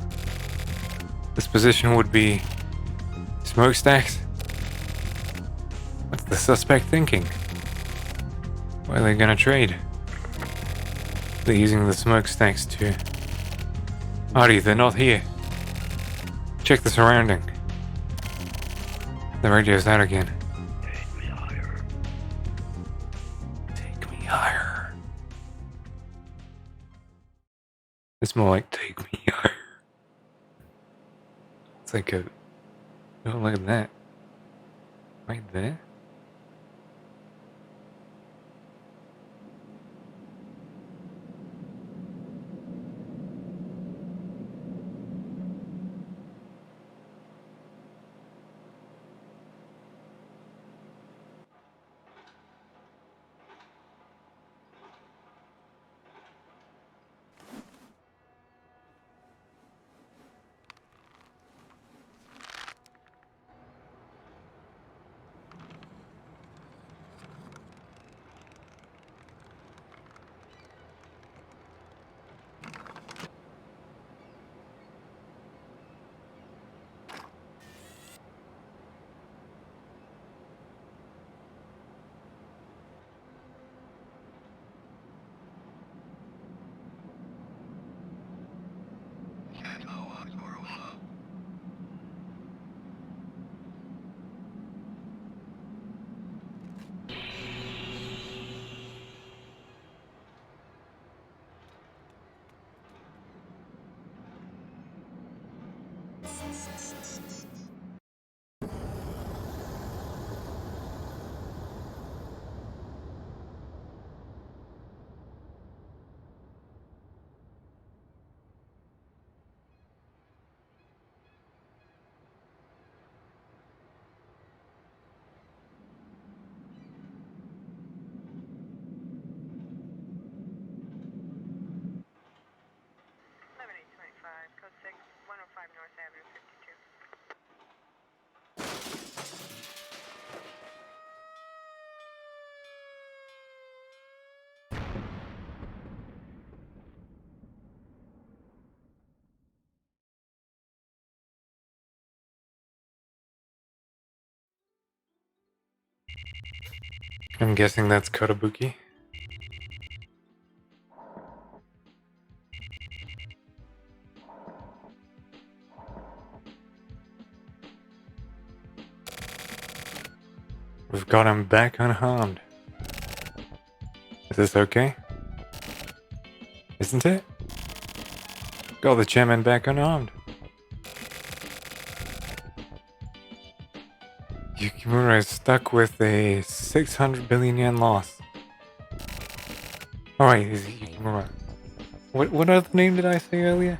This position would be smokestacks? What's the suspect thinking? Why are they gonna trade? They're using the smokestacks to... Artie, they're not here. Check the surrounding. The radio's out again. Take me higher. Take me higher. It's more like take me higher. It's like a... Oh, look at that. Right there. I'm guessing that's Kotobuki. We've got him back unharmed. Is this okay? Isn't it? Got the chairman back unarmed. Yukimura is stuck with a 600 billion yen loss. Alright, is Yukimura. What other name did I say earlier?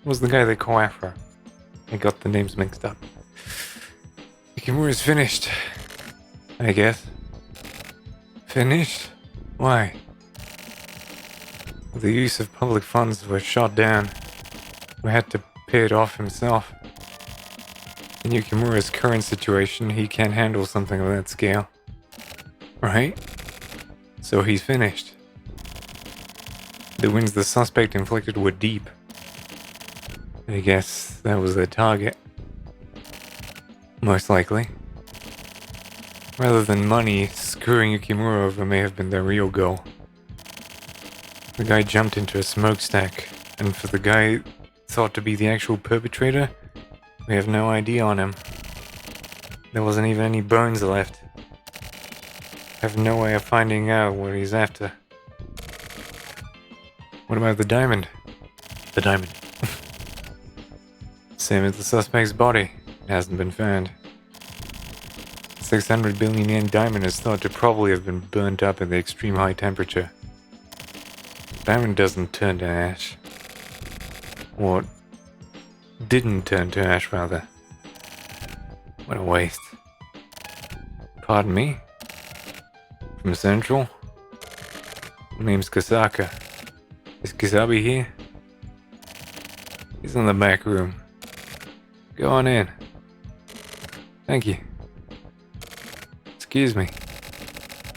Was the guy they call after? I got the names mixed up. Yukimura's finished. I guess. Finished? Why? The use of public funds was shot down. We had to pay it off himself. In Yukimura's current situation, he can't handle something of that scale. Right? So he's finished. The wounds the suspect inflicted were deep. I guess that was the target. Most likely. Rather than money, screwing Yukimura over may have been their real goal. The guy jumped into a smokestack, and for the guy thought to be the actual perpetrator, We have no ID on him. There wasn't even any bones left. I have no way of finding out what he's after. What about the diamond? The diamond. Same as the suspect's body. It hasn't been found. 600 billion yen diamond is thought to probably have been burnt up in the extreme high temperature. Diamond doesn't turn to ash. Or didn't turn to ash, rather. What a waste. Pardon me? From Central? My name's Kasaka. Is Kizabi here? He's in the back room. Go on in. Thank you. Excuse me.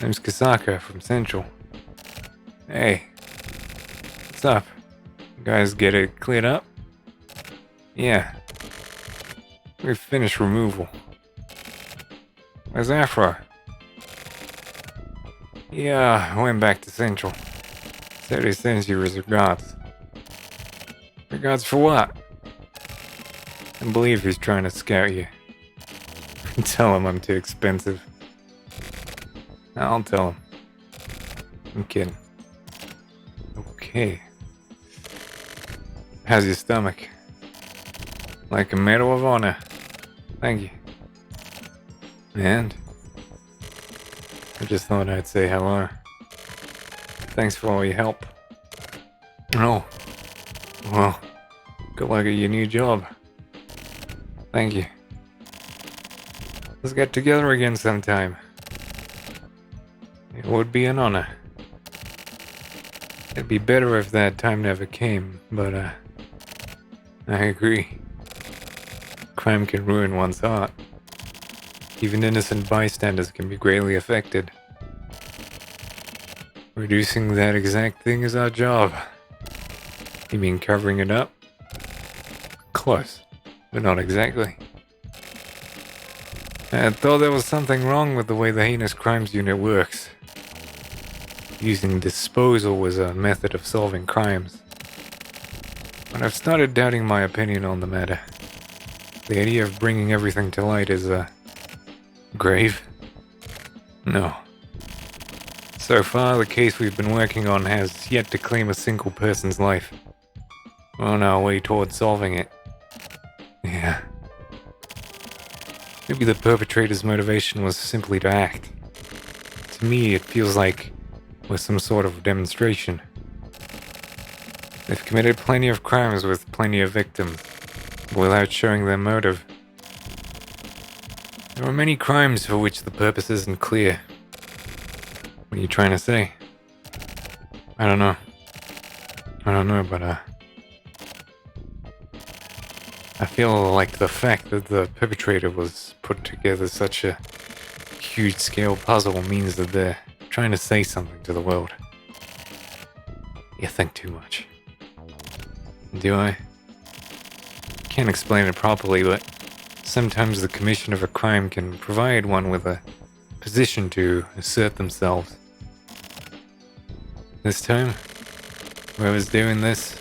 Name's Kasaka from Central. Hey. What's up? You guys get it cleared up? Yeah. We finished removal. Where's Afro? Yeah, I went back to Central. Said he sends you his regards. Regards for what? I believe he's trying to scout you. Tell him I'm too expensive. I'll tell him. I'm kidding. Okay. How's your stomach? Like a medal of honor. Thank you. And I just thought I'd say hello. Thanks for all your help. Oh. Well, good luck at your new job. Thank you. Let's get together again sometime. It would be an honor. It'd be better if that time never came, but I agree. Crime can ruin one's heart. Even innocent bystanders can be greatly affected. Reducing that exact thing is our job. You mean covering it up? Close, but not exactly. I thought there was something wrong with the way the Heinous Crimes Unit works. Using disposal was a method of solving crimes. But I've started doubting my opinion on the matter. The idea of bringing everything to light is grave? No. So far, the case we've been working on has yet to claim a single person's life. We're on our way towards solving it. Yeah. Maybe the perpetrator's motivation was simply to act. To me, it feels like we're some sort of demonstration. They've committed plenty of crimes with plenty of victims, without showing their motive. There are many crimes for which the purpose isn't clear. What are you trying to say? I don't know, but I feel like the fact that the perpetrator was put together such a huge-scale puzzle means that they're trying to say something to the world. You think too much. Do I? Can't explain it properly, but sometimes the commission of a crime can provide one with a position to assert themselves. This time, whoever's doing this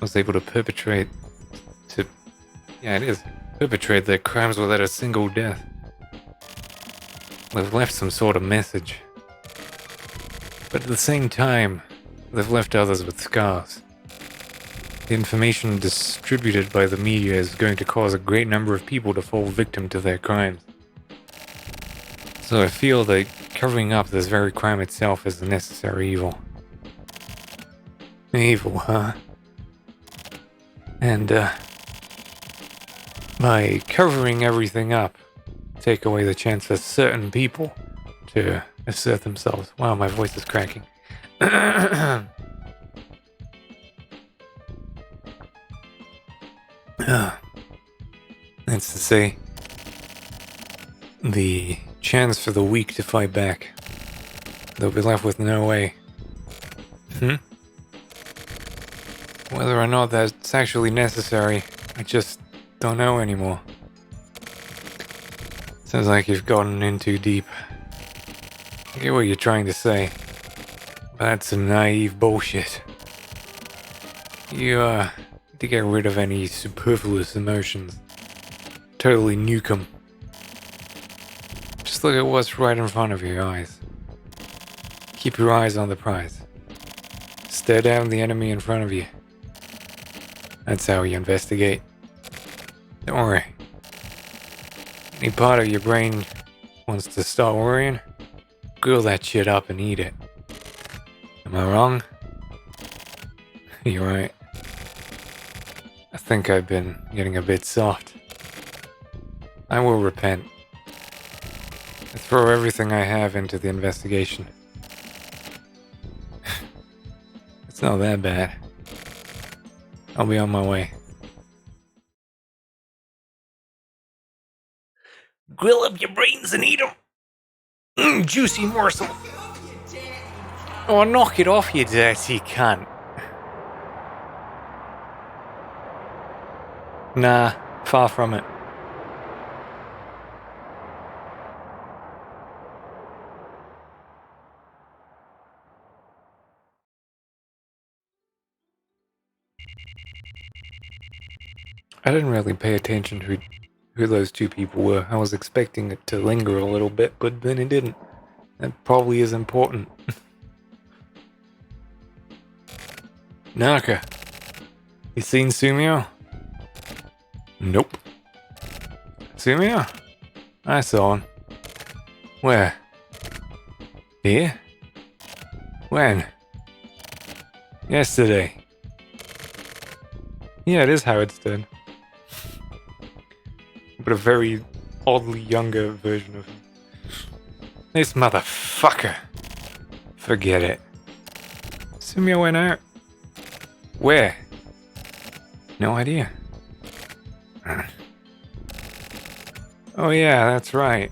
was able to perpetrate their crimes without a single death. They've left some sort of message. But at the same time, they've left others with scars. The information distributed by the media is going to cause a great number of people to fall victim to their crimes. So I feel that covering up this very crime itself is a necessary evil. Evil, huh? And, by covering everything up, take away the chance for certain people to assert themselves. Wow, my voice is cracking. That's to say, the chance for the weak to fight back. They'll be left with no way. Whether or not that's actually necessary, I just don't know anymore. Sounds like you've gotten in too deep. I get what you're trying to say, but that's some naive bullshit. You, need to get rid of any superfluous emotions. Totally nuke them. Just look at what's right in front of your eyes. Keep your eyes on the prize. Stare down the enemy in front of you. That's how you investigate. Don't worry. Any part of your brain wants to start worrying, grill that shit up and eat it. Am I wrong? You're right. I think I've been getting a bit soft. I will repent. I throw everything I have into the investigation. It's not that bad. I'll be on my way. Grill up your brains and eat them. Juicy morsel. Oh, knock it off, you dirty cunt. Nah, far from it. I didn't really pay attention to who those two people were. I was expecting it to linger a little bit, but then it didn't. That probably is important. Naka, you seen Sumio? Nope. Sumio? I saw him. Where? Here? When? Yesterday. Yeah, it is Howard Stern. But a very oddly younger version of him. This motherfucker. Forget it. Sumio went out. Where? No idea. Oh yeah, that's right.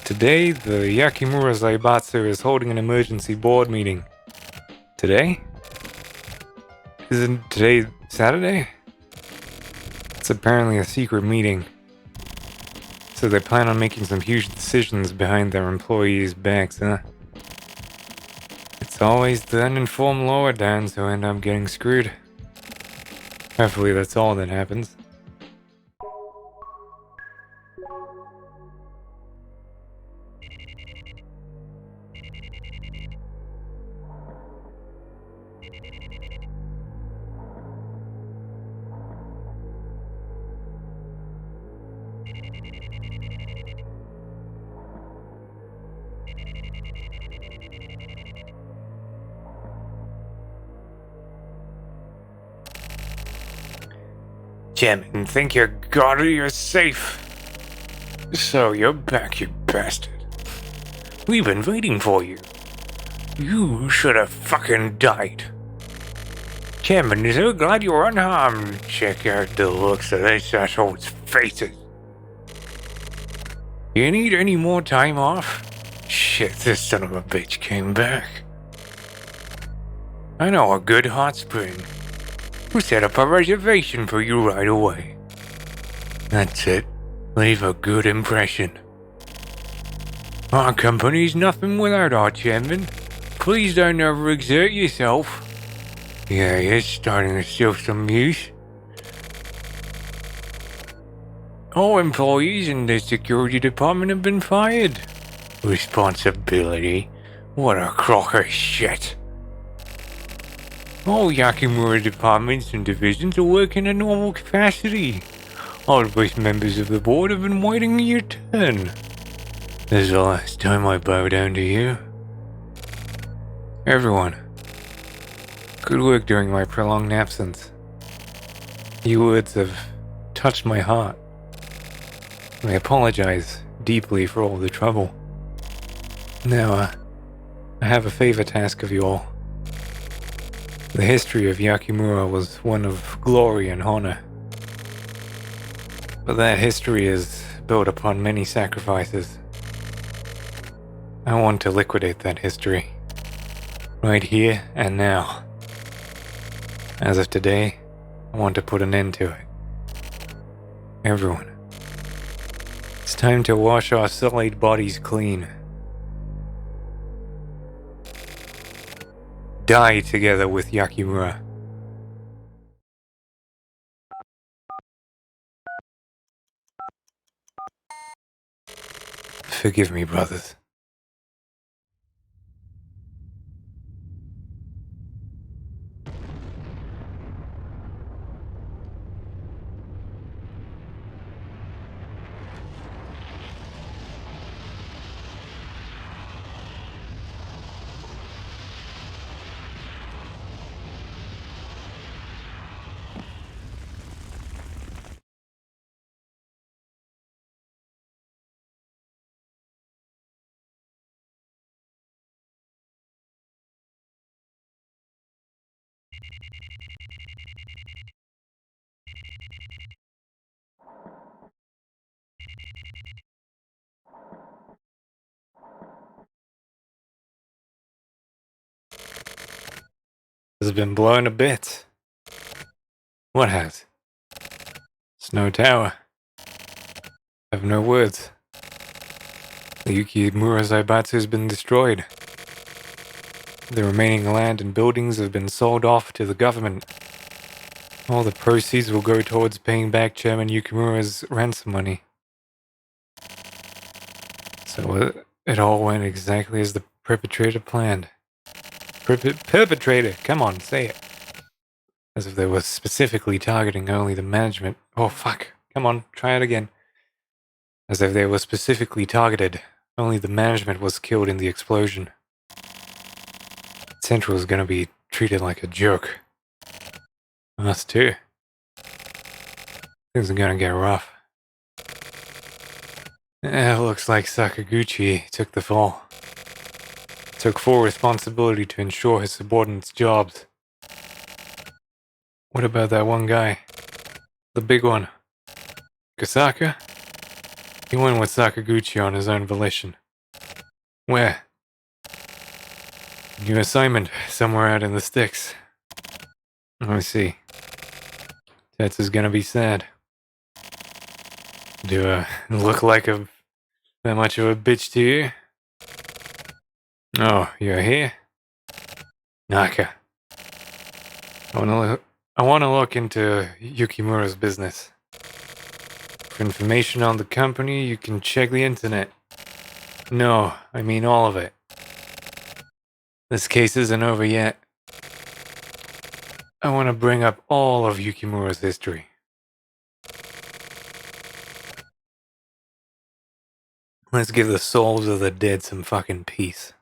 Today, the Yakimura Zaibatsu is holding an emergency board meeting. Today? Isn't today Saturday? It's apparently a secret meeting. So they plan on making some huge decisions behind their employees' backs, huh? It's always the uninformed lower downs who end up getting screwed. Hopefully that's all that happens. Chairman, think you got it, you're safe. So you're back, you bastard. We've been waiting for you. You should have fucking died. Chairman, so glad you're unharmed. Check out the looks of this asshole's faces. You need any more time off? Shit, this son of a bitch came back. I know a good hot spring. We'll set up a reservation for you right away. That's it. Leave a good impression. Our company's nothing without our chairman. Please don't overexert yourself. Yeah, you're starting to show some use. All employees in the security department have been fired. Responsibility? What a crock of shit. All Yakimura departments and divisions are working at normal capacity. All vice members of the board have been waiting your turn. This is the last time I bow down to you. Everyone, good work during my prolonged absence. Your words have touched my heart. I apologize deeply for all the trouble. Now, I have a favor to ask of you all. The history of Yakimura was one of glory and honor. But that history is built upon many sacrifices. I want to liquidate that history. Right here and now. As of today, I want to put an end to it. Everyone. It's time to wash our sullied bodies clean. Die together with Yakimura. Forgive me, brothers. Has been blown a bit. What has? Snow Tower. I have no words. The Yukimura Zaibatsu has been destroyed. The remaining land and buildings have been sold off to the government. All the proceeds will go towards paying back Chairman Yukimura's ransom money. So it all went exactly as the perpetrator planned. Perpetrator! Come on, say it. As if they were specifically targeting only the management. Oh, fuck. Come on, try it again. As if they were specifically targeted. Only the management was killed in the explosion. Central is gonna be treated like a joke. Us too. Things are gonna get rough. It looks like Sakaguchi took the fall. Took full responsibility to ensure his subordinates' jobs. What about that one guy? The big one? Kasaka? He went with Sakaguchi on his own volition. Where? New assignment, somewhere out in the sticks. I see. Tetsu's gonna be sad. Do I look like that much of a bitch to you? Oh, you're here? Naka. I wanna look into Yukimura's business. For information on the company, you can check the internet. No, I mean all of it. This case isn't over yet. I want to bring up all of Yukimura's history. Let's give the souls of the dead some fucking peace.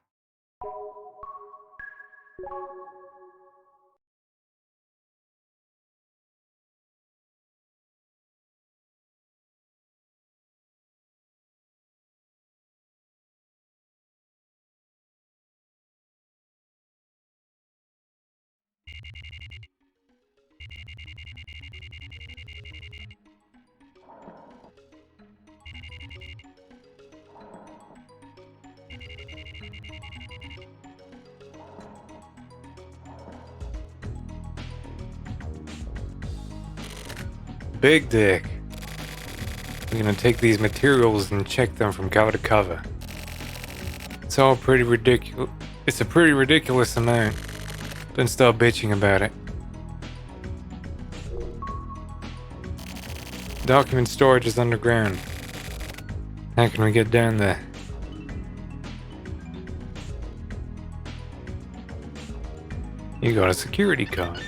Big dick. I'm gonna take these materials and check them from cover to cover. It's all pretty ridiculous. It's a pretty ridiculous amount. Don't stop bitching about it. Document storage is underground. How can we get down there? You got a security card.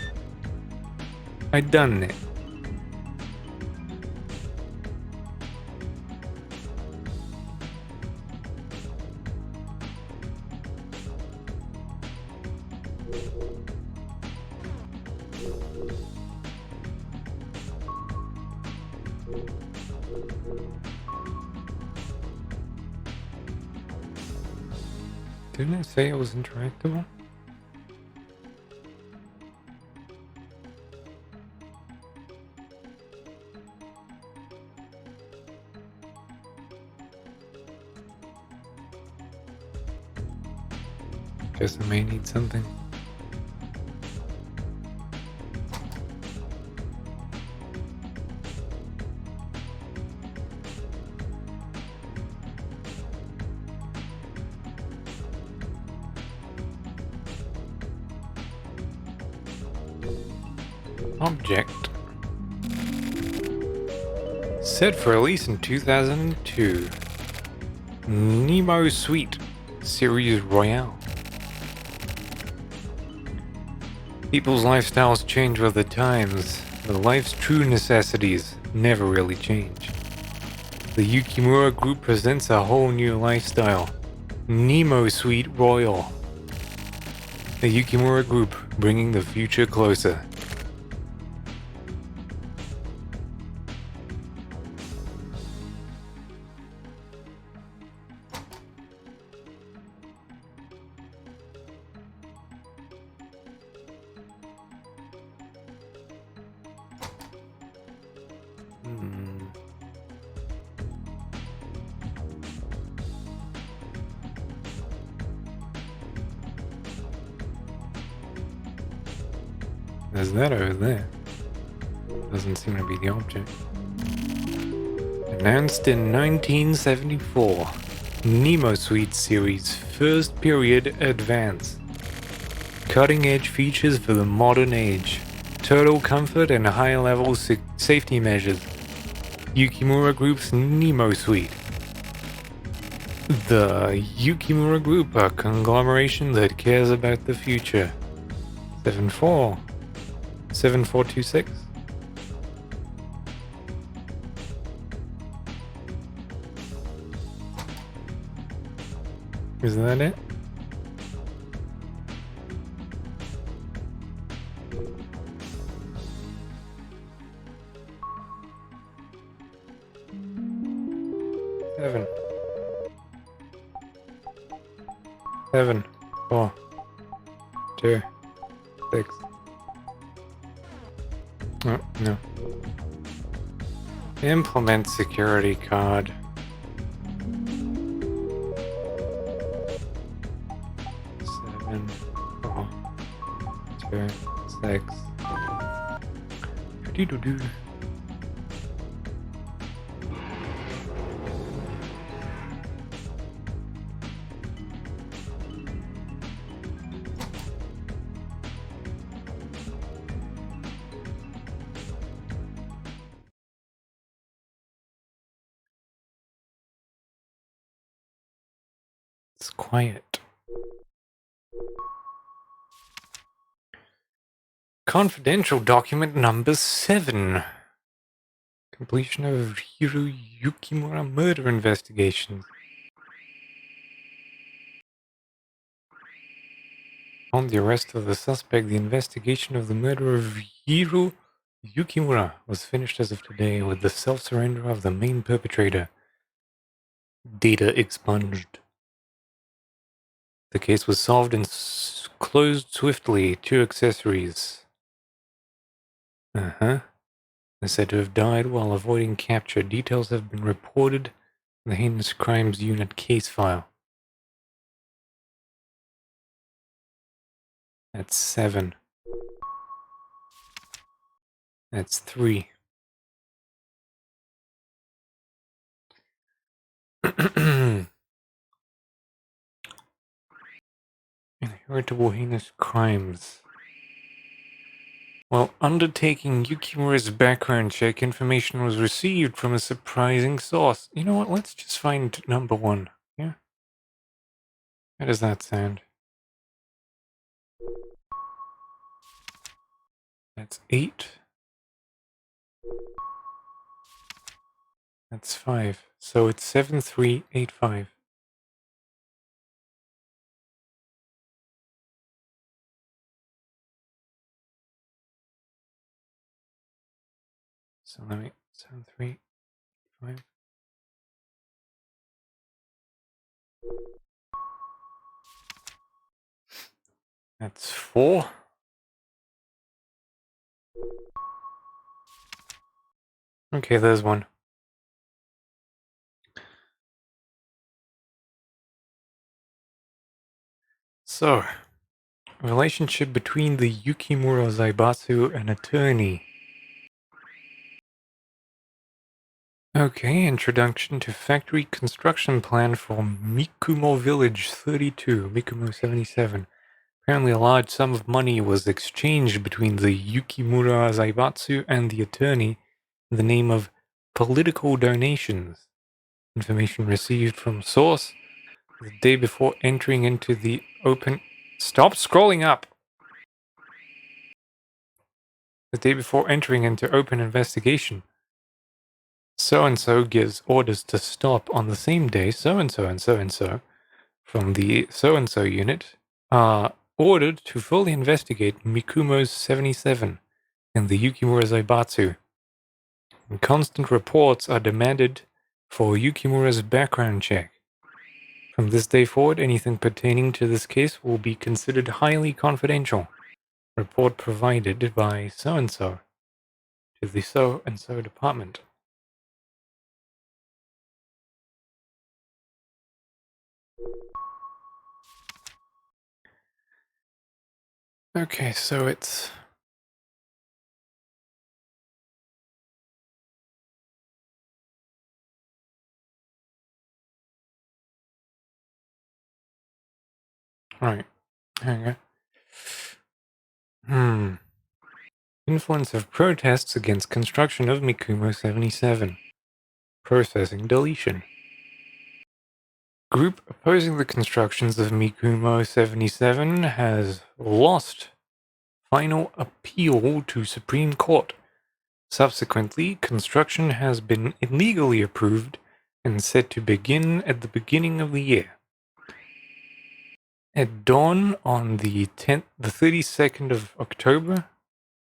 I done it. Didn't it say it was interactable? Guess I may need something. Object. Set for release in 2002. Nemo Suite Series Royale. People's lifestyles change with the times, but life's true necessities never really change. The Yukimura Group presents a whole new lifestyle. Nemo Suite Royal. The Yukimura Group, bringing the future closer. There's that over there. Doesn't seem to be the object. Announced in 1974. Nemo Suite Series First Period Advance. Cutting edge features for the modern age. Total comfort and high level safety measures. Yukimura Group's Nemo Suite. The Yukimura Group, a conglomeration that cares about the future. 7426. Is that it? Seven, 4, 2, 6. Oh, no. Implement security card. 7, 4, 2, 6. Doo-doo-doo. It's quiet. Confidential document number 7. Completion of Yukimura murder investigation. On the arrest of the suspect, the investigation of the murder of Yukimura was finished as of today with the self-surrender of the main perpetrator. Data expunged. The case was solved and closed swiftly. 2 accessories. Are said to have died while avoiding capture. Details have been reported in the Heinous Crimes Unit case file. That's 7. That's 3. Inheritable heinous crimes. While undertaking Yukimura's background check, information was received from a surprising source. You know what? Let's just find number 1. Yeah? How does that sound? That's 8. That's 5. So it's 7385. So let me 7385. That's 4. Okay, there's 1. So, relationship between the Yukimura Zaibatsu and attorney. Okay, introduction to factory construction plan for Mikumo Village 32, Mikumo 77. Apparently a large sum of money was exchanged between the Yukimura Zaibatsu and the attorney in the name of political donations. Information received from source the day before entering into the open... Stop scrolling up! The day before entering into open investigation. So-and-so gives orders to stop on the same day. So-and-so and so-and-so from the so-and-so unit are ordered to fully investigate Mikumo's 77 in the Yukimura Zaibatsu. And constant reports are demanded for Yukimura's background check. From this day forward, anything pertaining to this case will be considered highly confidential. Report provided by so-and-so to the so-and-so department. Okay, so it's... Right. Hang on. Influence of protests against construction of Mikumo 77. Processing deletion. Group opposing the constructions of Mikumo 77 has lost final appeal to Supreme Court. Subsequently, construction has been illegally approved and set to begin at the beginning of the year. At dawn on the 32nd of October,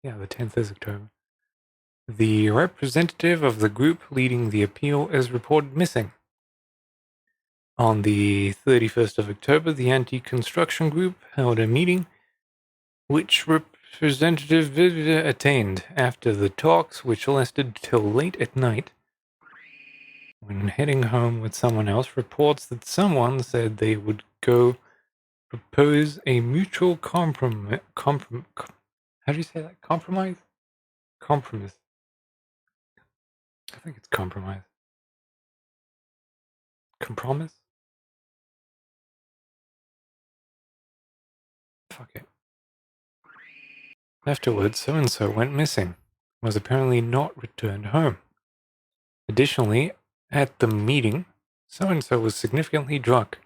the 10th is October, the representative of the group leading the appeal is reported missing. On the 31st of October, the anti-construction group held a meeting which representative attained after the talks, which lasted till late at night. When heading home with someone else, reports that someone said they would go propose a mutual compromise. How do you say that? Compromise? Compromise. I think it's compromise. Compromise? Fuck it. Afterwards, so-and-so went missing, was apparently not returned home. Additionally, at the meeting, so-and-so was significantly drunk,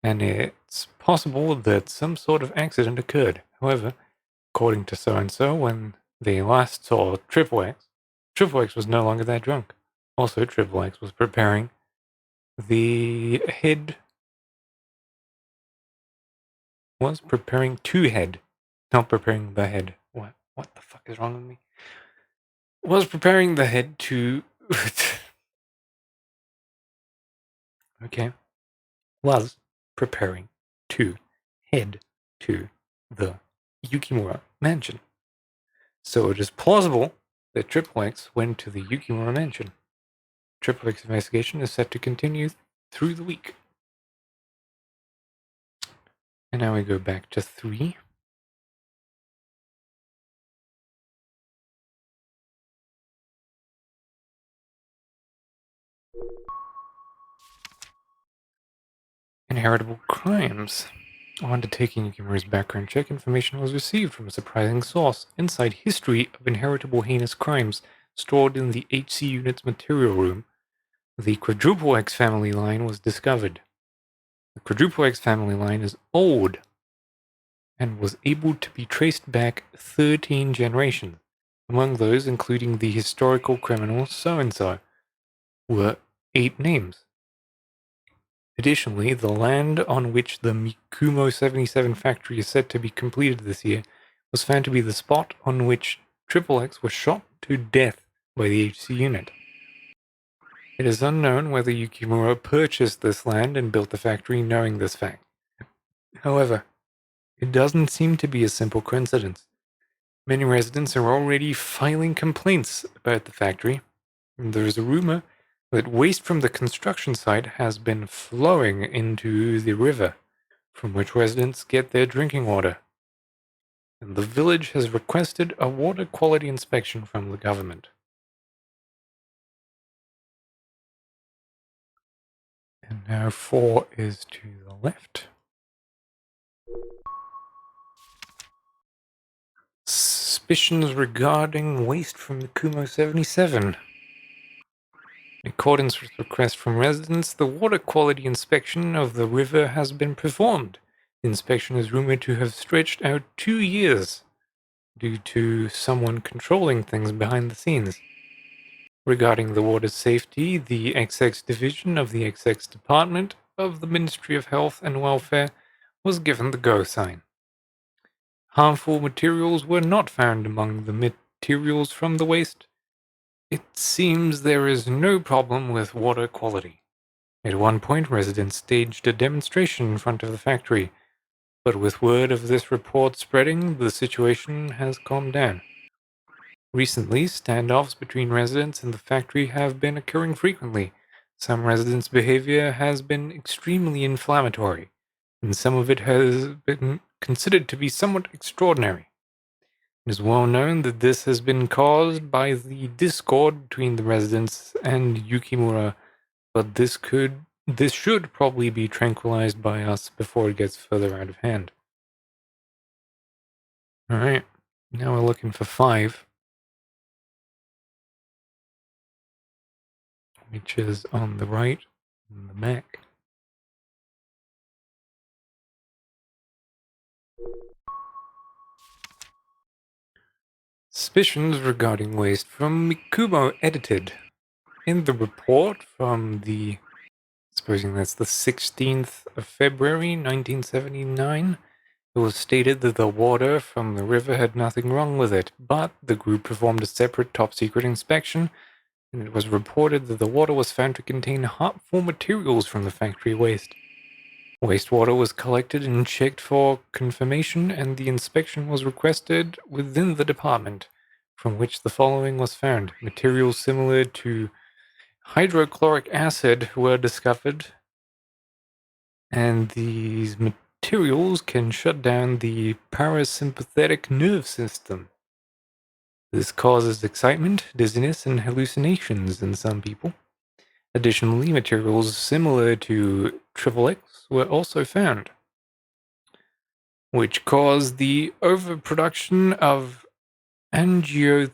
and it's possible that some sort of accident occurred. However, according to so-and-so, when they last saw Triple X was no longer that drunk. Also, Triple X was preparing the head... was preparing to head, not preparing the head. What the fuck is wrong with me? Was preparing the head to... okay. Was preparing to head to the Yukimura mansion. So it is plausible that Triple X went to the Yukimura mansion. Triple X investigation is set to continue through the week. And now we go back to 3. Inheritable crimes. On undertaking Yukimura's background check, information was received from a surprising source. Inside history of inheritable heinous crimes stored in the HC unit's material room, the Quadruple X family line was discovered. The Quadruple X family line is old and was able to be traced back 13 generations. Among those, including the historical criminal so-and-so, were 8 names. Additionally, the land on which the Mikumo 77 factory is said to be completed this year was found to be the spot on which Triple X was shot to death by the HC unit. It is unknown whether Yukimura purchased this land and built the factory knowing this fact. However, it doesn't seem to be a simple coincidence. Many residents are already filing complaints about the factory, and there is a rumor that waste from the construction site has been flowing into the river, from which residents get their drinking water. And the village has requested a water quality inspection from the government. And now 4 is to the left. Suspicions regarding waste from the Kumo 77. In accordance with requests from residents, the water quality inspection of the river has been performed. The inspection is rumored to have stretched out 2 years due to someone controlling things behind the scenes. Regarding the water safety, the XX division of the XX Department of the Ministry of Health and Welfare was given the go sign. Harmful materials were not found among the materials from the waste. It seems there is no problem with water quality. At one point, residents staged a demonstration in front of the factory, but with word of this report spreading, the situation has calmed down. Recently, standoffs between residents and the factory have been occurring frequently. Some residents' behavior has been extremely inflammatory, and some of it has been considered to be somewhat extraordinary. It is well known that this has been caused by the discord between the residents and Yukimura, but this should probably be tranquilized by us before it gets further out of hand. Alright, now we're looking for 5. Which is on the right, on the Mac. Suspicions regarding waste from Mikumo edited. In the report from the, supposing that's the 16th of February 1979, it was stated that the water from the river had nothing wrong with it, but the group performed a separate top-secret inspection, and it was reported that the water was found to contain harmful materials from the factory waste. Wastewater was collected and checked for confirmation, and the inspection was requested within the department, from which the following was found. Materials similar to hydrochloric acid were discovered, and these materials can shut down the parasympathetic nerve system. This causes excitement, dizziness, and hallucinations in some people. Additionally, materials similar to Triple X were also found, which caused the overproduction of angiotensin,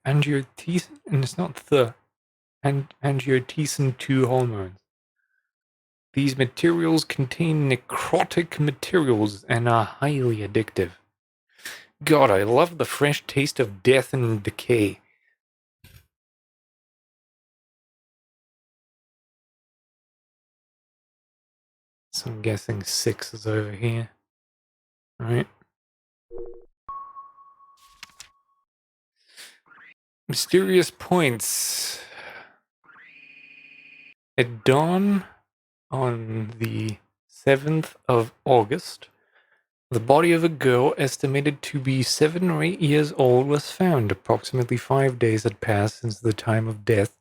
and it's not angiotensin 2 hormones. These materials contain necrotic materials and are highly addictive. God, I love the fresh taste of death and decay. So I'm guessing 6 is over here. Alright. Mysterious points. At dawn on the 7th of August, the body of a girl estimated to be 7 or 8 years old was found. Approximately 5 days had passed since the time of death,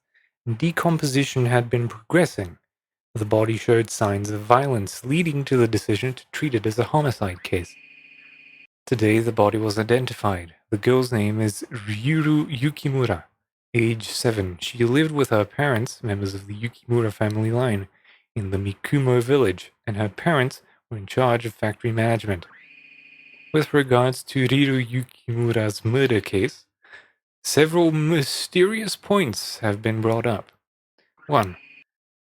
and decomposition had been progressing. The body showed signs of violence, leading to the decision to treat it as a homicide case. Today, the body was identified. The girl's name is Ryuru Yukimura, age 7. She lived with her parents, members of the Yukimura family line, in the Mikumo village, and her parents were in charge of factory management. With regards to Riru Yukimura's murder case, several mysterious points have been brought up. 1.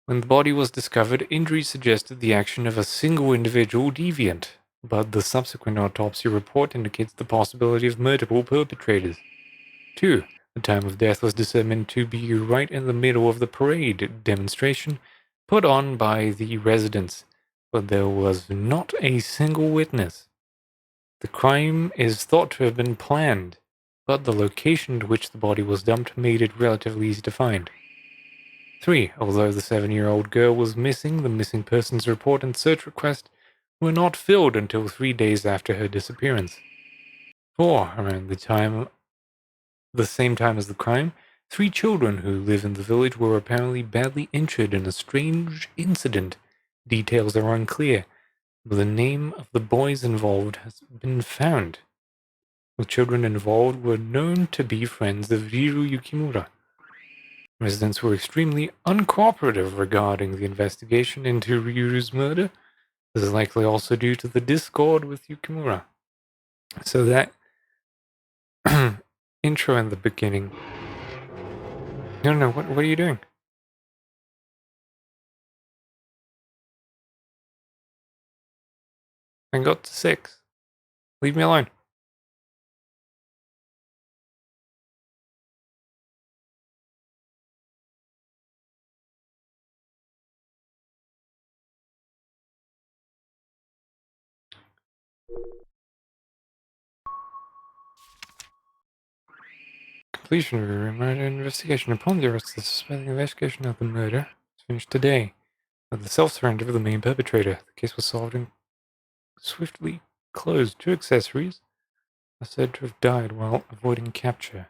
When the body was discovered, injuries suggested the action of a single individual deviant, but the subsequent autopsy report indicates the possibility of multiple perpetrators. 2. The time of death was determined to be right in the middle of the parade demonstration put on by the residents, but there was not a single witness. The crime is thought to have been planned, but the location to which the body was dumped made it relatively easy to find. 3. Although the 7-year-old girl was missing, the missing persons report and search request were not filled until 3 days after her disappearance. 4. Around the same time as the crime, 3 children who live in the village were apparently badly injured in a strange incident. Details are unclear, but the name of the boys involved has been found. The children involved were known to be friends of Riru Yukimura. Residents were extremely uncooperative regarding the investigation into Ryuru's murder. This is likely also due to the discord with Yukimura. So that intro in the beginning No, what are you doing? I got to 6. Leave me alone. Completion of a murder investigation. Upon the arrest of the suspected investigation of the murder was finished today. With the self-surrender of the main perpetrator, the case was solved and swiftly closed. 2 accessories are said to have died while avoiding capture.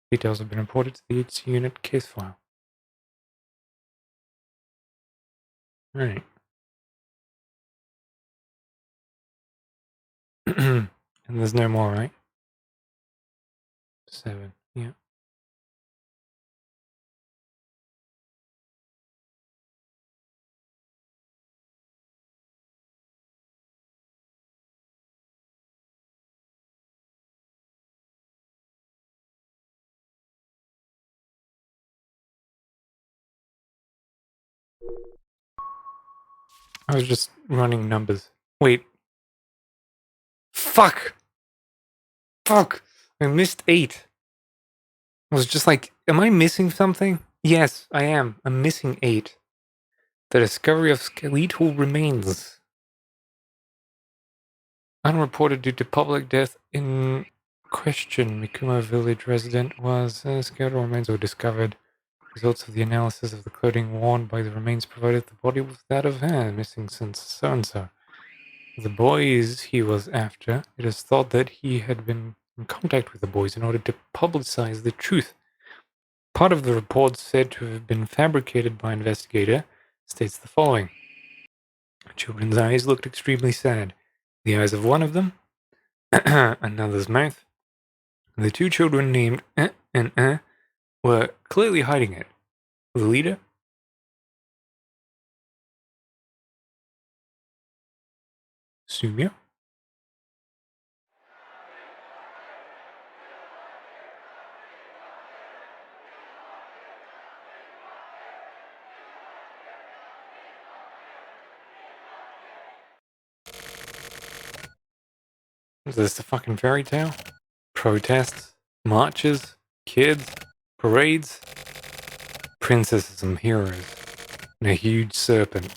Details have been reported to the HC unit case file. Right. And there's no more, right? 7. Yeah. I was just running numbers. Wait. Fuck! Fuck! I missed 8. I was just like, am I missing something? Yes, I am. I'm missing 8. The discovery of skeletal remains. Unreported due to public death in question. Mikuma village resident was skeletal remains were discovered. Results of the analysis of the clothing worn by the remains provided the body with that of her, missing since so-and-so. The boys he was after, it is thought that he had been in contact with the boys in order to publicize the truth. Part of the report said to have been fabricated by investigator states the following. Children's eyes looked extremely sad. The eyes of one of them, another's mouth. The 2 children named and were clearly hiding it. The leader? Sumio? Is this the fucking fairy tale? Protests, marches, kids, parades, princesses and heroes, and a huge serpent.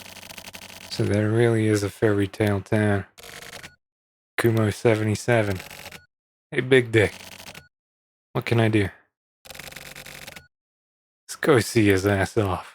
So there really is a fairy tale town. Kumo 77. Hey, big dick. What can I do? Let's go see his ass off.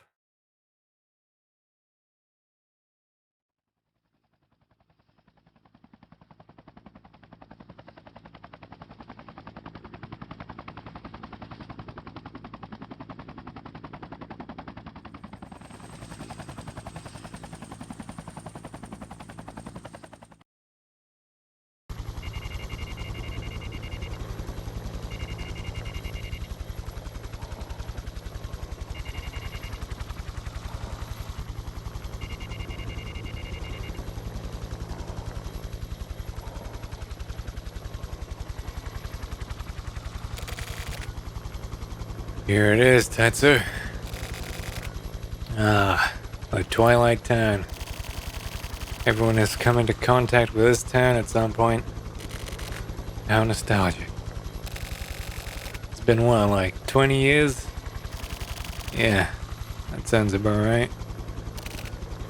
Here it is, Tetsu. Ah, the Twilight Town. Everyone has come into contact with this town at some point. How nostalgic. It's been what, like 20 years? Yeah, that sounds about right.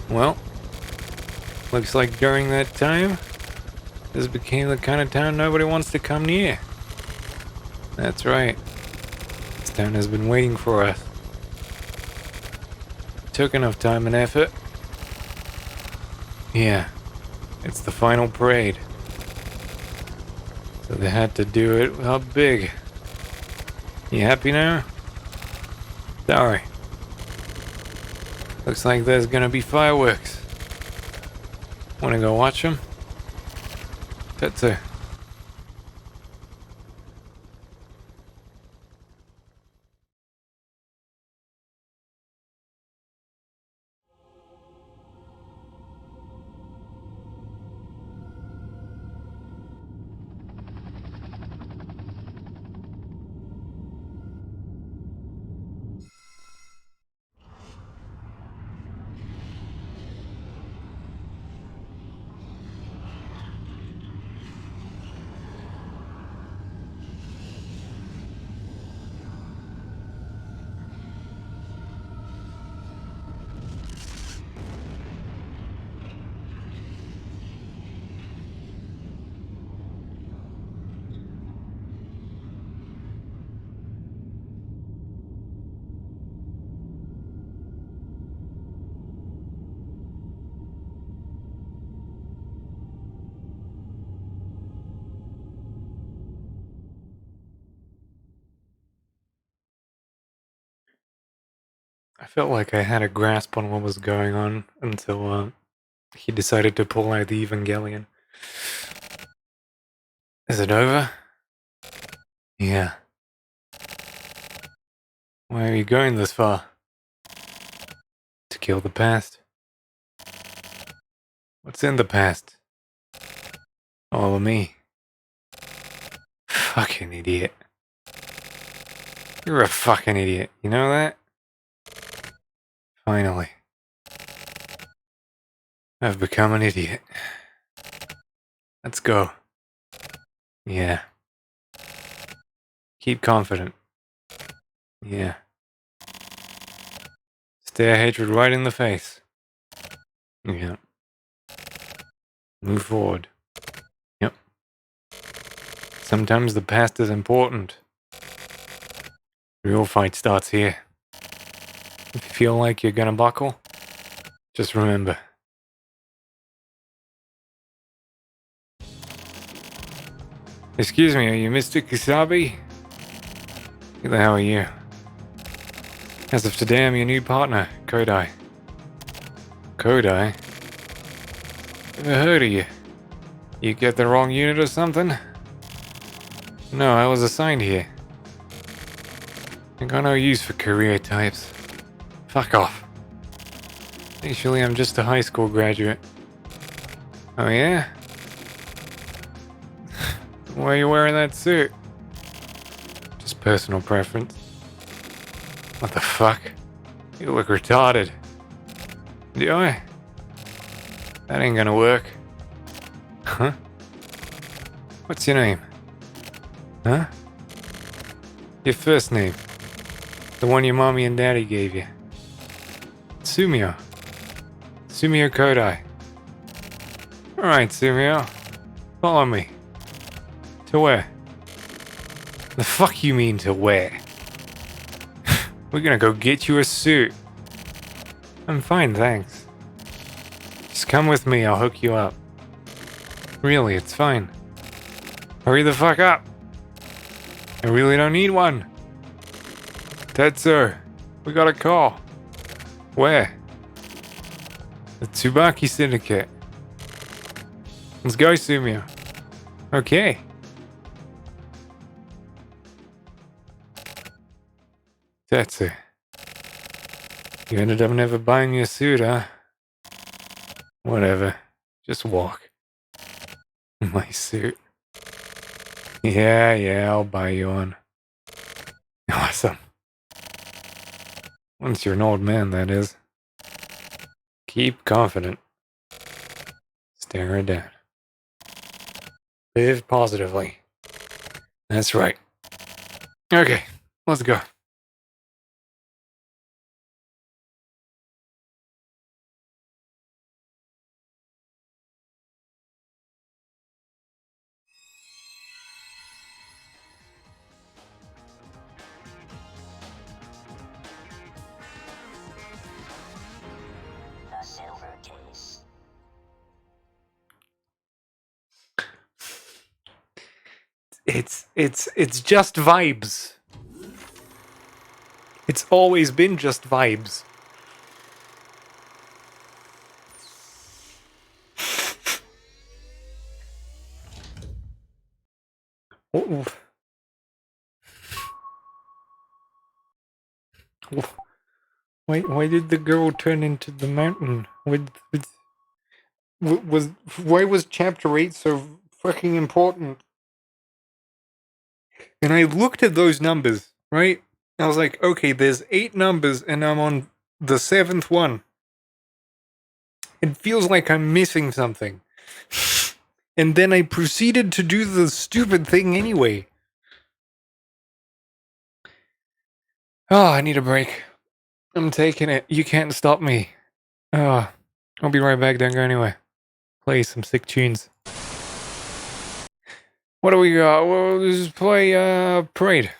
Well, looks like during that time, this became the kind of town nobody wants to come near. That's right. This town has been waiting for us. Took enough time and effort. Yeah, it's the final parade. So they had to do it up big. You happy now? Sorry. Looks like there's gonna be fireworks. Wanna go watch them? Tetsu. I felt like I had a grasp on what was going on until he decided to pull out the Evangelion. Is it over? Yeah. Why are you going this far? To kill the past. What's in the past? All of me. Fucking idiot. You're a fucking idiot. You know that? Finally. I've become an idiot. Let's go. Yeah. Keep confident. Yeah. Stare hatred right in the face. Yeah. Move forward. Yep. Sometimes the past is important. Real fight starts here. If you feel like you're gonna buckle, just remember. Excuse me, are you Mr. Kusabi? Who the hell are you? As of today, I'm your new partner, Kodai. Kodai? Never heard of you. You get the wrong unit or something? No, I was assigned here. I got no use for career types. Fuck off. Actually, I'm just a high school graduate. Oh yeah? Why are you wearing that suit? Just personal preference. What the fuck? You look retarded. Do I? That ain't gonna work. Huh? What's your name? Huh? Your first name. The one your mommy and daddy gave you. Sumio. Sumio Kodai. Alright, Sumio. Follow me. To where? The fuck you mean to where? We're gonna go get you a suit. I'm fine, thanks. Just come with me, I'll hook you up. Really, it's fine. Hurry the fuck up. I really don't need one. Tetsu, we got a call. Where? The Tsubaki Syndicate. Let's go, Sumio. Okay. Tetsu. You ended up never buying your suit, huh? Whatever. Just walk. My suit. Yeah, I'll buy you one. Awesome. Once you're an old man, that is. Keep confident. Stare her down. Live positively. That's right. Okay, let's go. The silver case. It's just vibes. It's always been just vibes. Oh, oh. Why did the girl turn into the mountain? Why was chapter 8 so fucking important? And I looked at those numbers, right? I was like, okay, there's 8 numbers and I'm on the 7th one. It feels like I'm missing something. And then I proceeded to do the stupid thing anyway. Oh, I need a break. I'm taking it. You can't stop me. Oh, I'll be right back. Don't go anywhere. Play some sick tunes. What do we got? We'll just play Parade.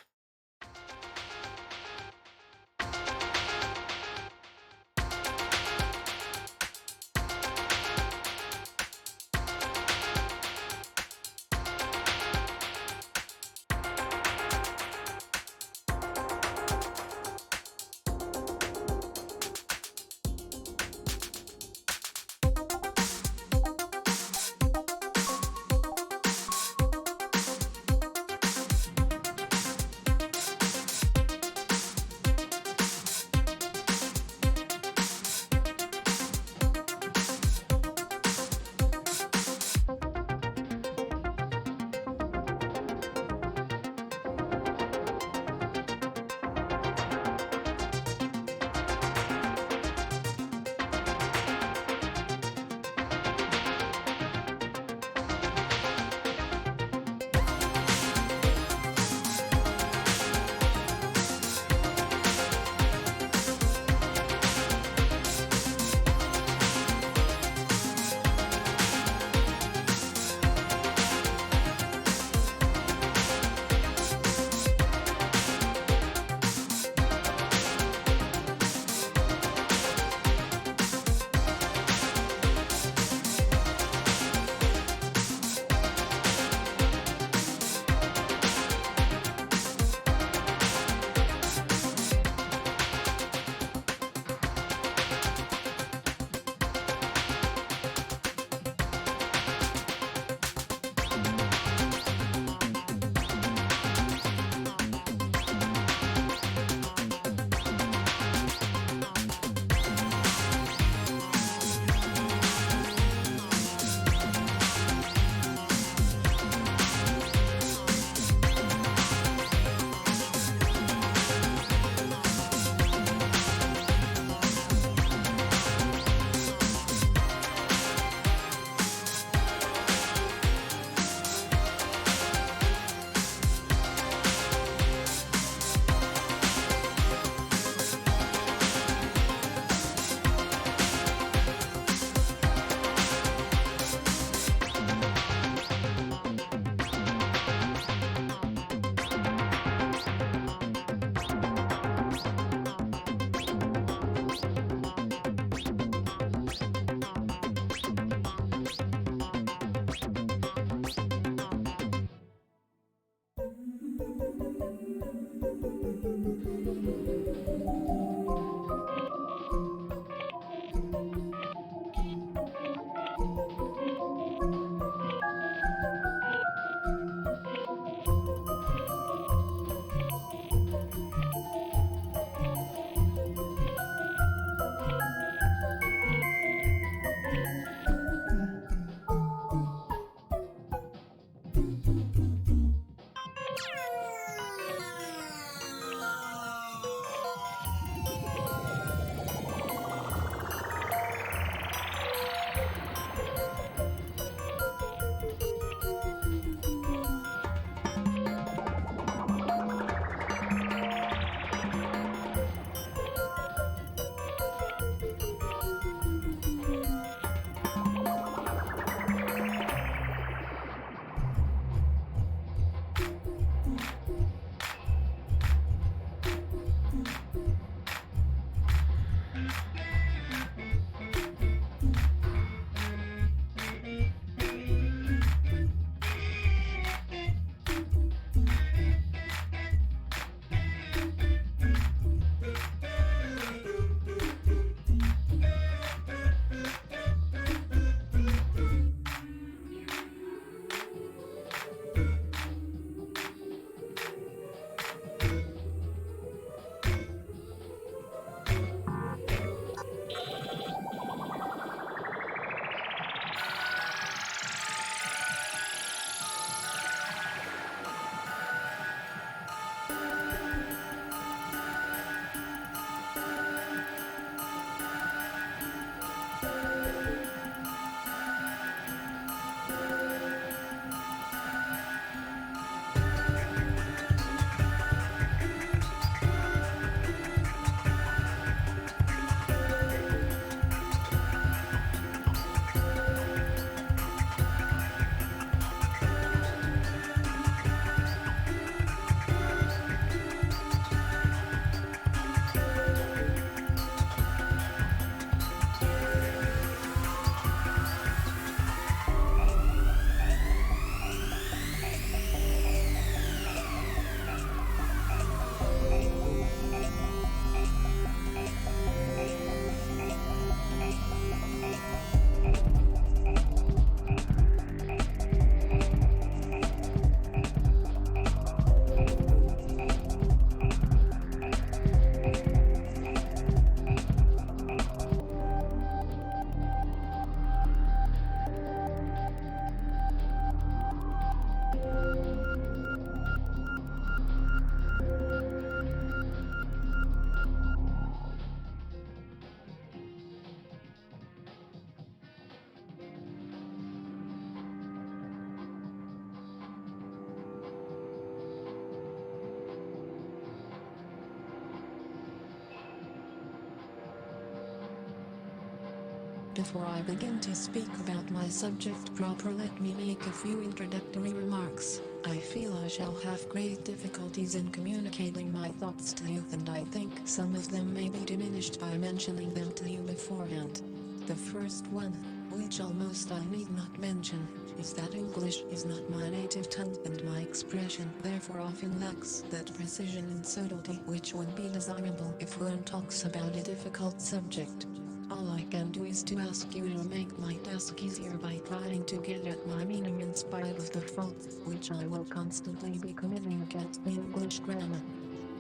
Before I begin to speak about my subject proper, let me make a few introductory remarks. I feel I shall have great difficulties in communicating my thoughts to you, and I think some of them may be diminished by mentioning them to you beforehand. The first one, which almost I need not mention, is that English is not my native tongue, and my expression therefore often lacks that precision and subtlety which would be desirable if one talks about a difficult subject. All I can do is to ask you to make my task easier by trying to get at my meaning in spite of the faults which I will constantly be committing against the English grammar.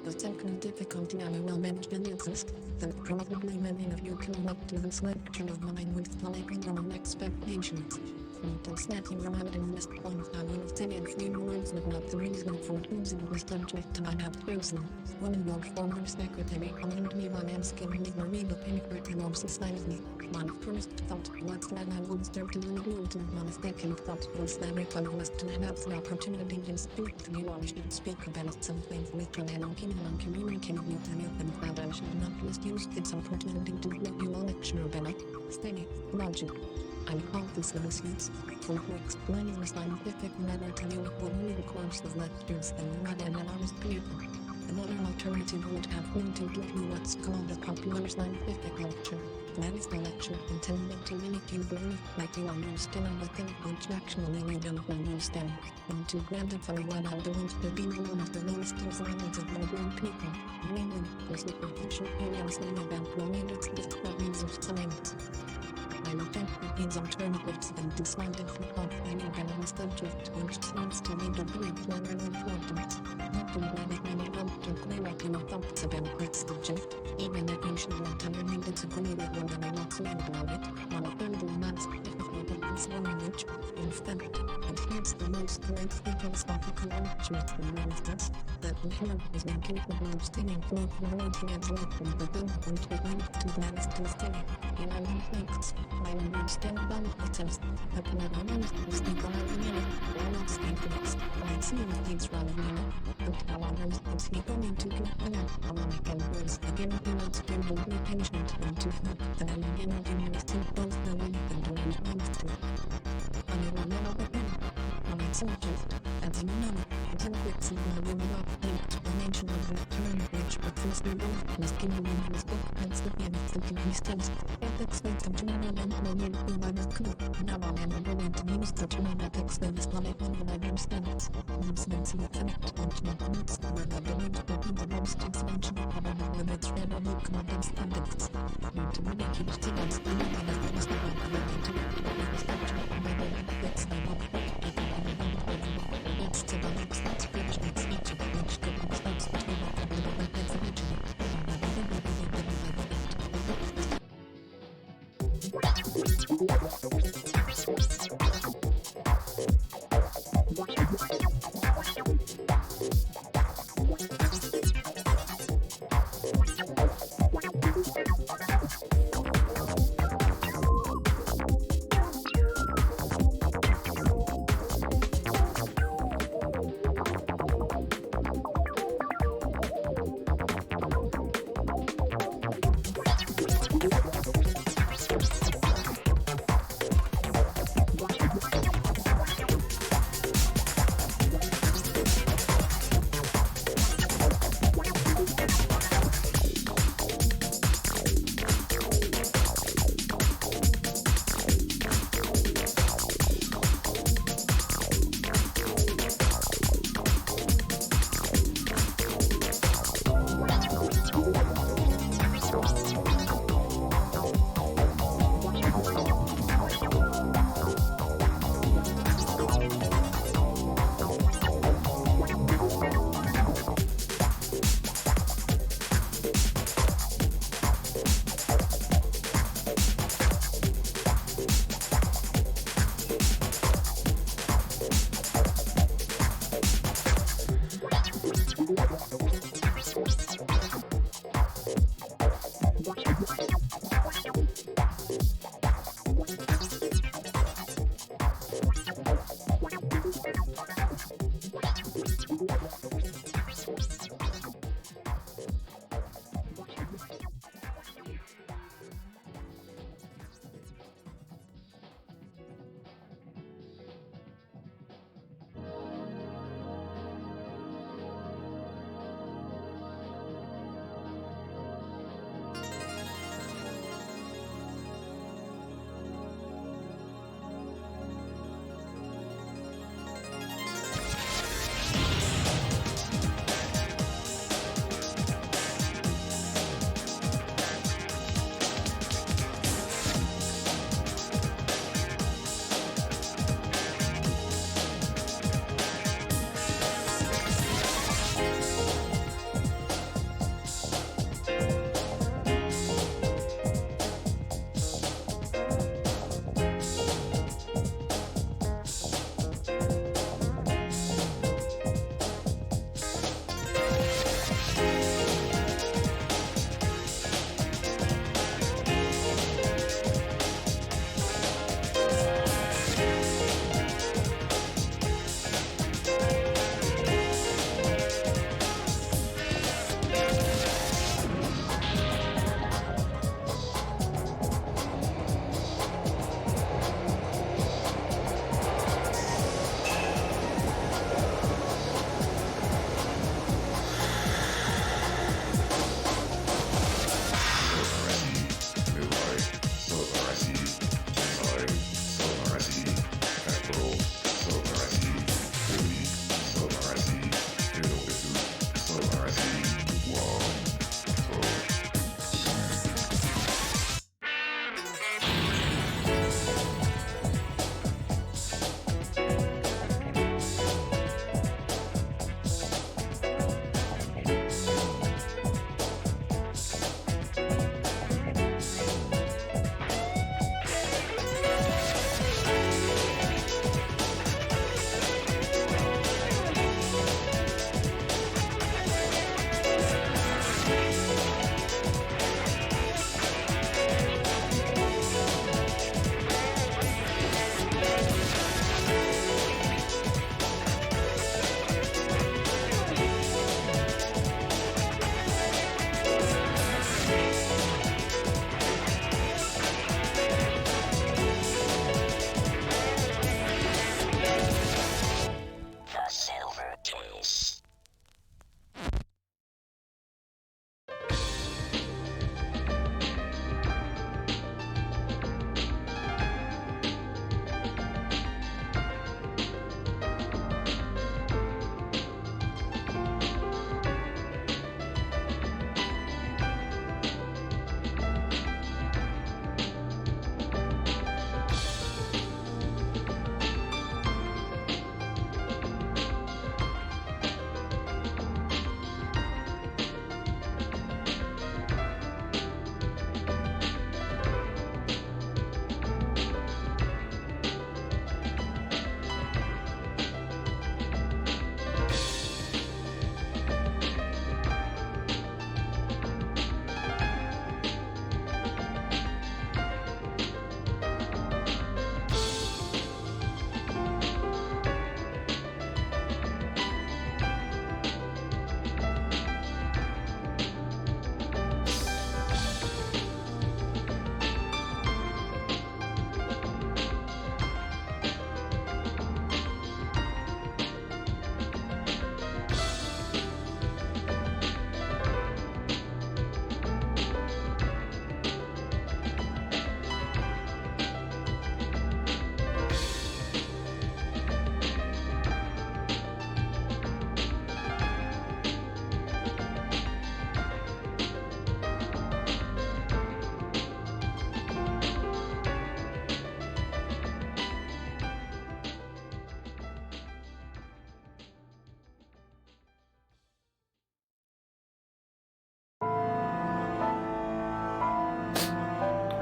The second difficulty I will mention is this, that probably many of you come up to this lecture of mine with slightly wrong expectations. And to set you right in this point, I will say a few words about the reason for choosing the subject I have chosen. When your former secretary commended me by asking me to read the paper to society, my first thought was that I would certainly do it, and my second thought was that if I was to have the opportunity to speak to you, I should speak about something which I am keen on communicating to you, and that I should not misuse this opportunity to give you a lecture about, say, logic. I call this nonsense, for explaining a scientific matter to you would need a course of lectures and not an honest paper. Another alternative would have been to give you what's called a popular scientific lecture. That is the lecture intended to make you believe like you understand a thing which actually you don't understand, and to gratify what I believe to be one of the lowest desires of modern people, namely the superficial curiosity about the latest discoveries of science. I rejected these alternatives and decided to continue on a subject which seems to me to be of general importance. Not to let many to clear up your thoughts about that subject, even if you should entirely disagree with what I will say about it. On a further mass difficult of this language, in fact, it here's the most greatly philosophical truth reminds us that the human is incapable of staying for reality as life from the thing which it needs to last to stay. In other thinks, I understand about myself, but when I use this environment, all else happens. I see what he's running in, but how on earth is he going to get there? How I can voice again, he wants to be patient and to hope that I'm going to use to both the way and do what he wants to. I will never begin on a subject, as you know, templates and I will not the explanation of that term which Professor Wolf has given in his book Principiums of Existence, ethics with the general employee who I was cool. Now I am going to use the term ethics that is not a fundamental stance, since the effect which includes what I believe to be the most essential problem with its revolutionary standards. And to make you see us the way that I was not going to the subject whether ethics are not it's to the next scripture speech which could be substituted for the definition.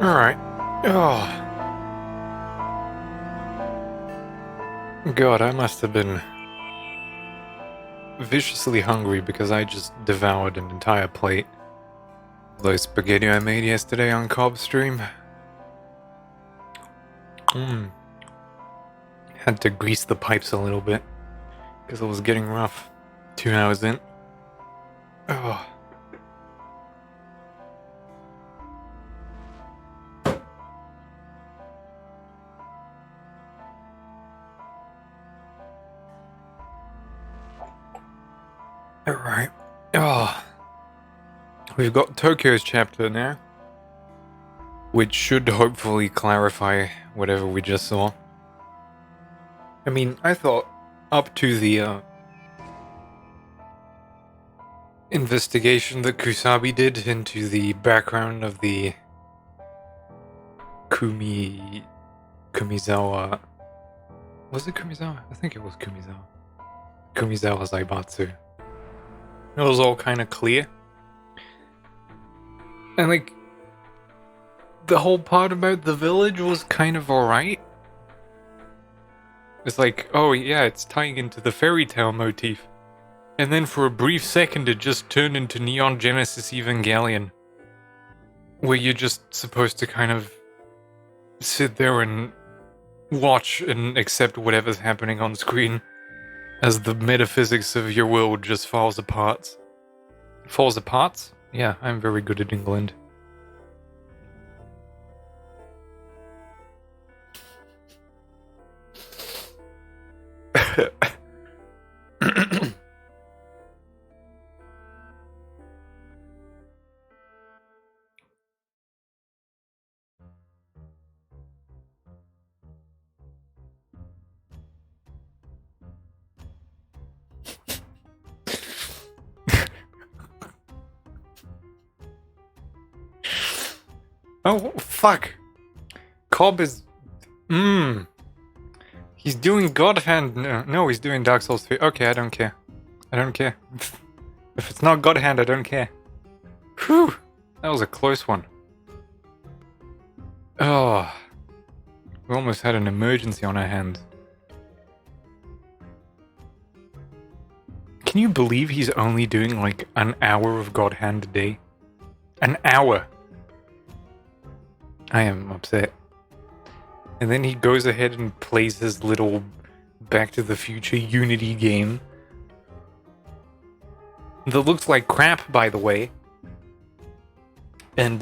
Alright. Oh. God, I must have been viciously hungry because I just devoured an entire plate of those spaghetti I made yesterday on Cobb Stream. Had to grease the pipes a little bit because it was getting rough 2 hours in. Oh. Alright. Oh. We've got Tokyo's chapter now, which should hopefully clarify whatever we just saw. I mean, I thought up to the investigation that Kusabi did into the background of the Kumizawa. Was it Kumizawa? I think it was Kumizawa. Kumizawa Zaibatsu. It was all kind of clear. And like, the whole part about the village was kind of alright. It's like, oh yeah, it's tying into the fairy tale motif. And then for a brief second it just turned into Neon Genesis Evangelion. Where you're just supposed to kind of sit there and watch and accept whatever's happening on screen as the metaphysics of your world just falls apart. Falls apart? Yeah, I'm very good at England. Oh, fuck. Cobb is... He's doing God Hand. No, he's doing Dark Souls 3. Okay, I don't care. I don't care. If it's not God Hand, I don't care. Whew. That was a close one. Oh. We almost had an emergency on our hands. Can you believe he's only doing like an hour of God Hand a day? An hour! I am upset. And then he goes ahead and plays his little Back to the Future Unity game. That looks like crap, by the way. And,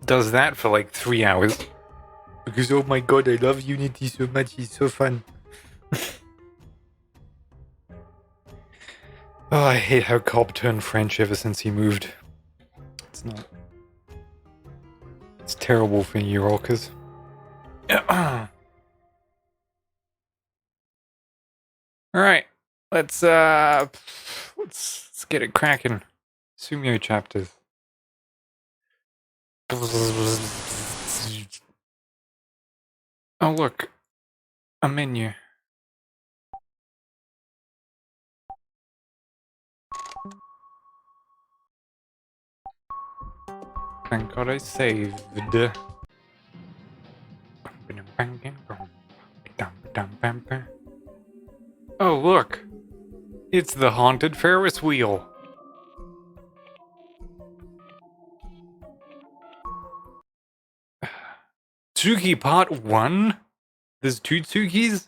does that for like 3 hours. Because, oh my god, I love Unity so much, it's so fun. Oh, I hate how Cobb turned French ever since he moved. It's not... It's terrible for New Yorkers. Alright, let's get it cracking. Sumio chapters. Oh look, a menu. Thank God I saved. Oh look, it's the haunted Ferris wheel. Tsuki Part 1? There's 2 Tsukis?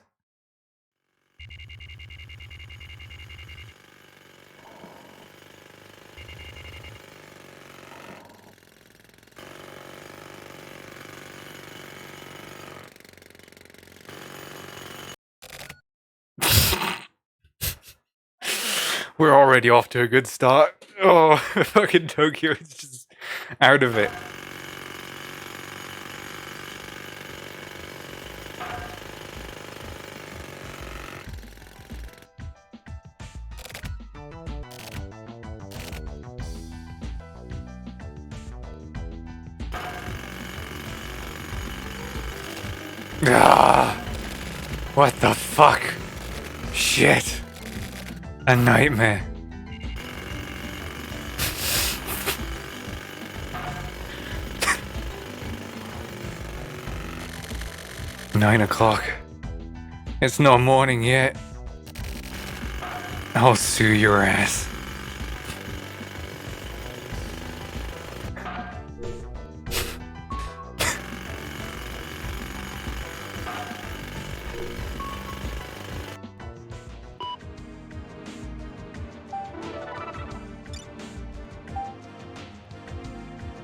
We're already off to a good start. Oh, fucking Tokyo is just out of it. Ah, what the fuck? Shit. A nightmare. 9 o'clock. It's not morning yet. I'll sue your ass.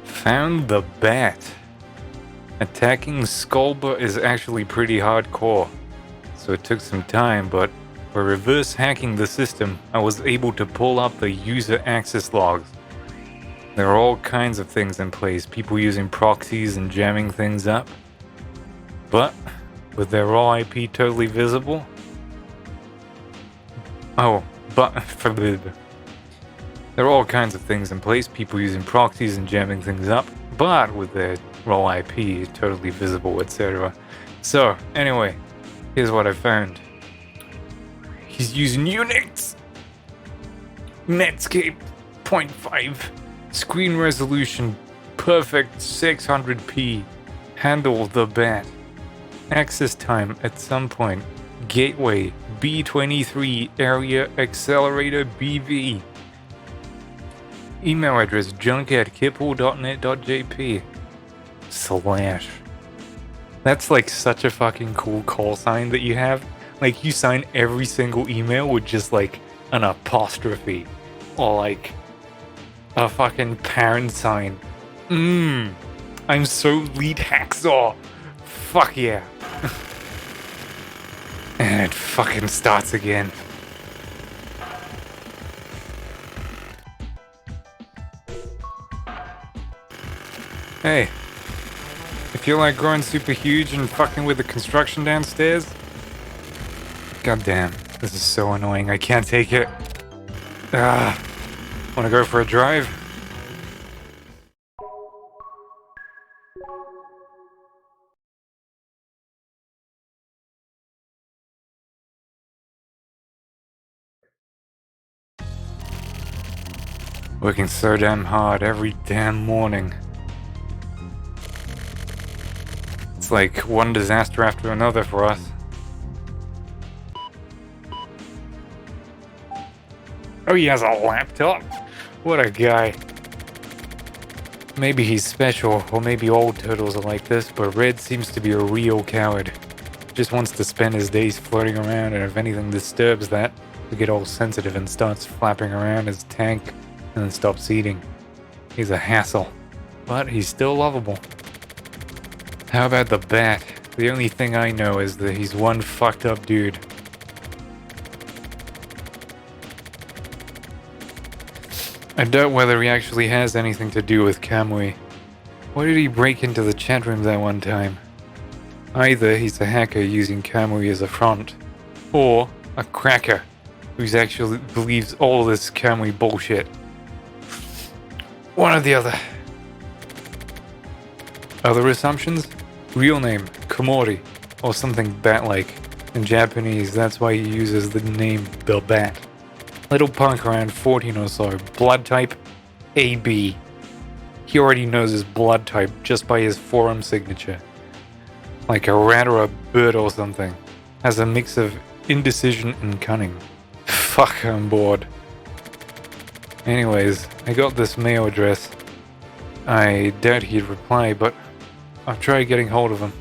Found the bat. Attacking Shirubā is actually pretty hardcore, so it took some time, but by reverse hacking the system, I was able to pull up the user access logs. There are all kinds of things in place, people using proxies and jamming things up. But, with their raw IP totally visible... There are all kinds of things in place, people using proxies and jamming things up, but with their raw IP totally visible, etc. So, anyway, here's what I found. He's using Unix! Netscape 0.5, screen resolution, perfect 600p, handle the bat, access time at some point, gateway B23, area accelerator BV, email address junk@kipple.net.jp / That's like such a fucking cool call sign that you have. Like you sign every single email with just like an apostrophe or like a fucking pound sign. I'm so lead hacksaw. Fuck yeah. And it fucking starts again. Hey, if you're like growing super huge and fucking with the construction downstairs, goddamn, this is so annoying. I can't take it. Wanna go for a drive? Working so damn hard every damn morning. It's like one disaster after another for us. Oh, he has a laptop? What a guy. Maybe he's special, or maybe all turtles are like this, but Red seems to be a real coward. Just wants to spend his days floating around, and if anything disturbs that, we get all sensitive and starts flapping around his tank, and then stops eating. He's a hassle, but he's still lovable. How about the bat? The only thing I know is that he's one fucked up dude. I doubt whether he actually has anything to do with Kamui. Why did he break into the chat room that one time? Either he's a hacker using Kamui as a front, or a cracker who's actually believes all this Kamui bullshit. One or the other. Other assumptions? Real name, Komori, or something bat-like. In Japanese, that's why he uses the name the Bat. Little punk around 14 or so, blood type AB. He already knows his blood type just by his forum signature. Like a rat or a bird or something. Has a mix of indecision and cunning. Fuck, I'm bored. Anyways, I got this mail address. I doubt he'd reply, but I'll try getting hold of him.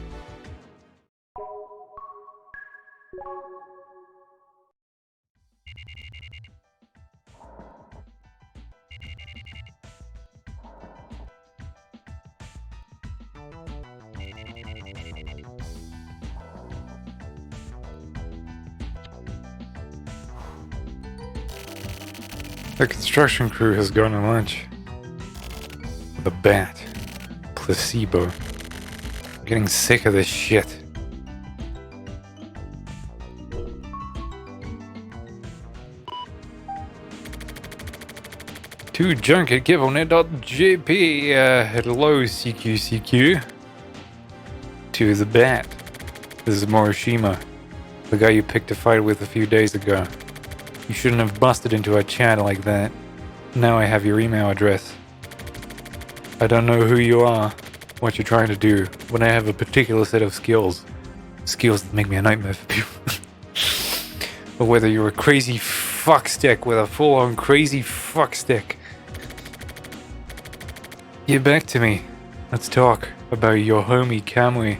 The construction crew has gone to lunch. The bat. Placebo. I'm getting sick of this shit. To junk@giveonet.jp. Hello, CQCQ. To the bat. This is Morishima, the guy you picked a fight with a few days ago. You shouldn't have busted into our chat like that. Now I have your email address. I don't know who you are, what you're trying to do, but I have a particular set of skills. Skills that make me a nightmare for people. Or whether you're a crazy fuckstick with a full-on crazy fuckstick. Get back to me. Let's talk about your homie Kamui.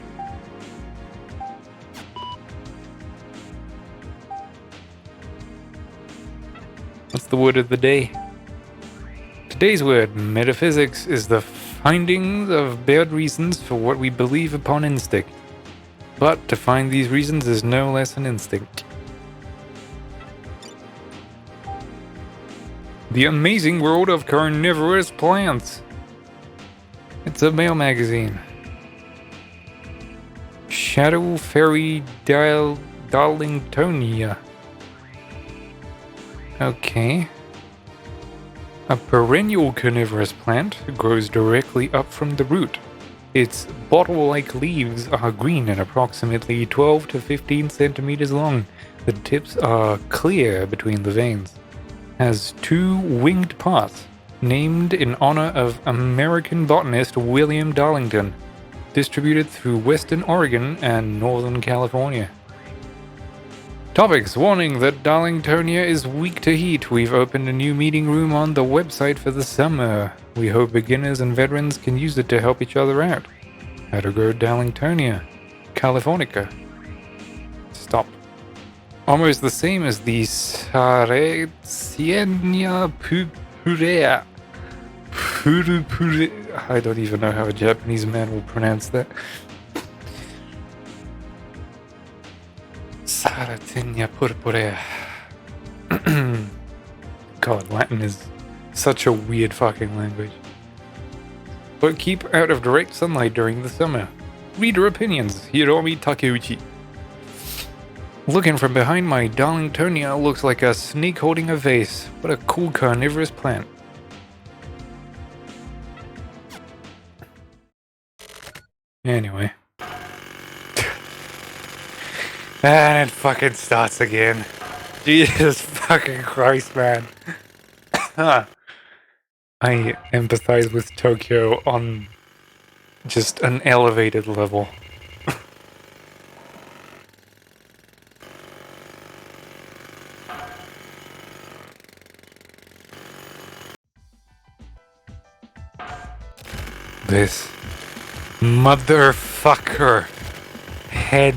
What's the word of the day? Today's word, metaphysics, is the findings of bad reasons for what we believe upon instinct. But to find these reasons is no less an instinct. The Amazing World of Carnivorous Plants. It's a mail magazine. Shadow Fairy Darlingtonia. Okay. A perennial carnivorous plant grows directly up from the root. Its bottle-like leaves are green and approximately 12 to 15 centimeters long. The tips are clear between the veins. Has 2 winged parts, named in honor of American botanist William Darlington. Distributed through Western Oregon and Northern California. Topics. Warning that Darlingtonia is weak to heat. We've opened a new meeting room on the website for the summer. We hope beginners and veterans can use it to help each other out. How to grow Darlingtonia. Californica. Stop. Almost the same as the Sarracenia purea. I don't even know how a Japanese man will pronounce that. Sarracenia purpurea. God, Latin is such a weird fucking language. But keep out of direct sunlight during the summer. Reader opinions, Hiromi Takeuchi. Looking from behind my Darlingtonia looks like a snake holding a vase. What a cool carnivorous plant. Anyway. And it fucking starts again. Jesus fucking Christ, man. I empathize with Tokyo on just an elevated level. This motherfucker head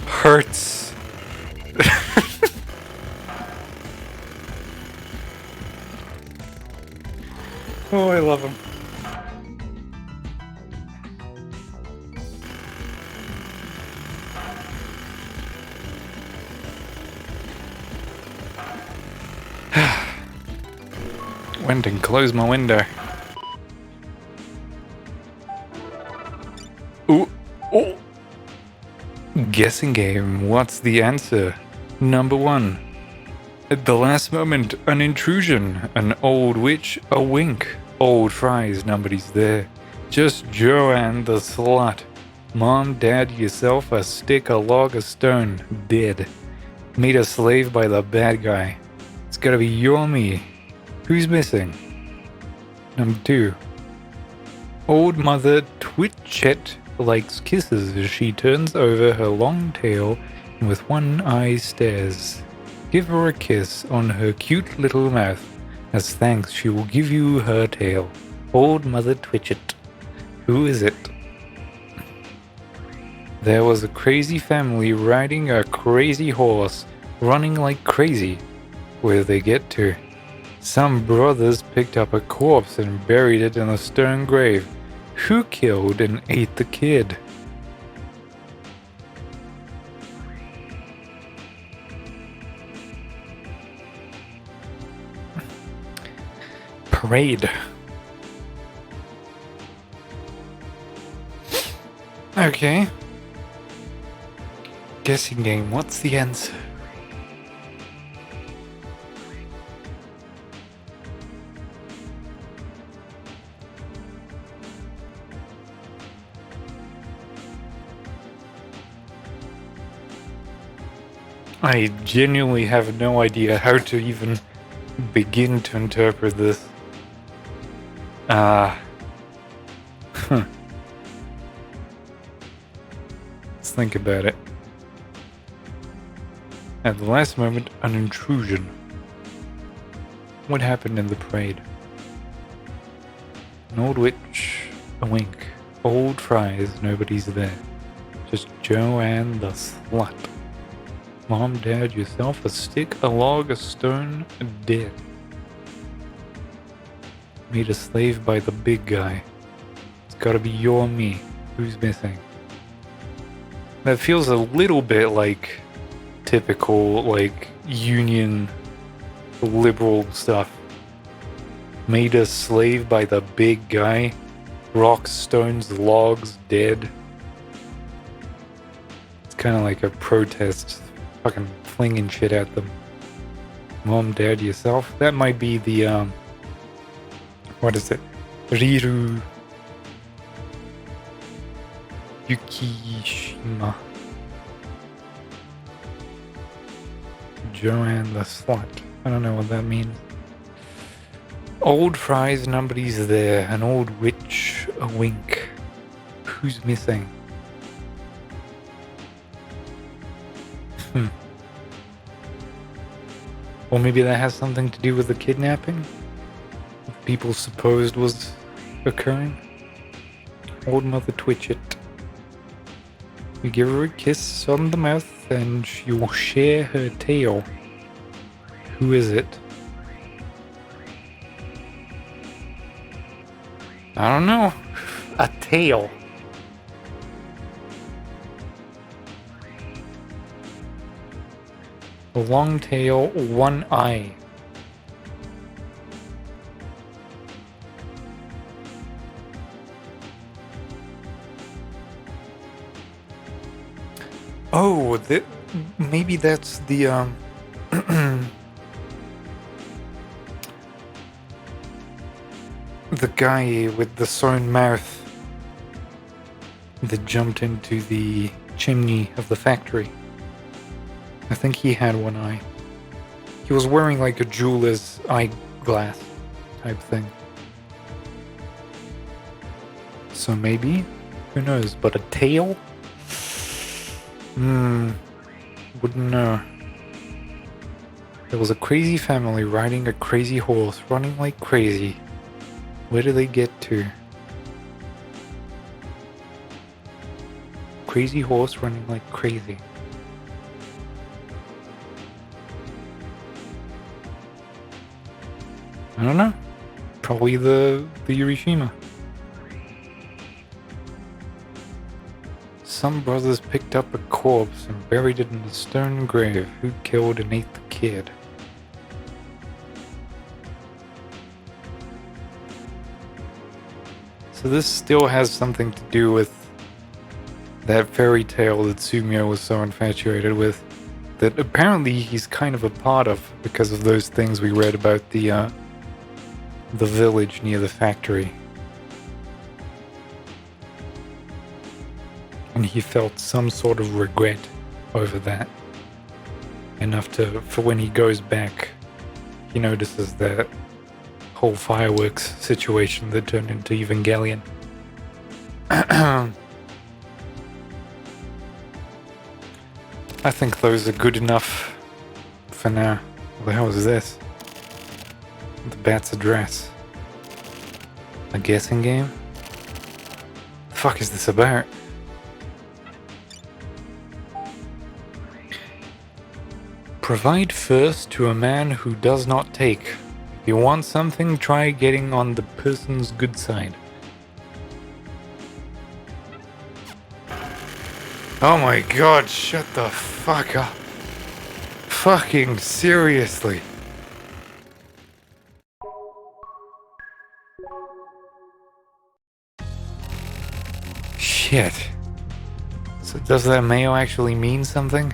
hurts. Oh, I love him. Went and closed my window. Ooh. Oh. Guessing game. What's the answer? Number 1. At the last moment, an intrusion. An old witch, a wink. Old fries, nobody's there. Just Joanne the slut. Mom, dad, yourself, a stick, a log, a stone. Dead. Made a slave by the bad guy. It's gotta be you or me. Who's missing? Number 2. Old mother Twitchett likes kisses as she turns over her long tail and with one eye stares. Give her a kiss on her cute little mouth. As thanks, she will give you her tail. Old Mother Twitchett. Who is it? There was a crazy family riding a crazy horse, running like crazy. Where they get to? Some brothers picked up a corpse and buried it in a stone grave. Who killed and ate the kid? Parade. Okay. Guessing game, what's the answer? I genuinely have no idea how to even begin to interpret this. It's think about it. At the last moment, an intrusion. What happened in the parade? An old witch, a wink. Old fries, nobody's there. Just Joanne the slut. Mom, Dad, yourself, a stick, a log, a stone, dead. Made a slave by the big guy. It's gotta be you or me. Who's missing? That feels a little bit like typical, like, union liberal stuff. Made a slave by the big guy. Rocks, stones, logs, dead. It's kind of like a protest. Fucking flinging shit at them. Mom, Dad, yourself. That might be the, what is it? Riru Yukishima. Joanne the slut. I don't know what that means. Old fries, nobody's there. An old witch, a wink. Who's missing? Or maybe that has something to do with the kidnapping? People supposed was occurring? Old Mother Twitchit. You give her a kiss on the mouth and she will share her tail. Who is it? I don't know. A tail. A long tail, one eye. Oh, maybe that's the the guy with the sewn mouth that jumped into the chimney of the factory. I think he had one eye. He was wearing like a jeweler's eyeglass type thing. So maybe? Who knows? But a tail? Wouldn't know. There was a crazy family riding a crazy horse, running like crazy. Where do they get to? Crazy horse running like crazy. I don't know. Probably the Hiroshima. Some brothers picked up a corpse and buried it in a stone grave. Who killed and ate the kid? So this still has something to do with that fairy tale that Sumio was so infatuated with, that apparently he's kind of a part of because of those things we read about the village near the factory. And he felt some sort of regret over that. Enough for when he goes back, he notices that whole fireworks situation that turned into Evangelion. I think those are good enough for now. What the hell is this? The bat's address. A guessing game? The fuck is this about? Provide first to a man who does not take. If you want something, try getting on the person's good side. Oh my god, shut the fuck up. Fucking seriously. Shit. So does that mayo actually mean something?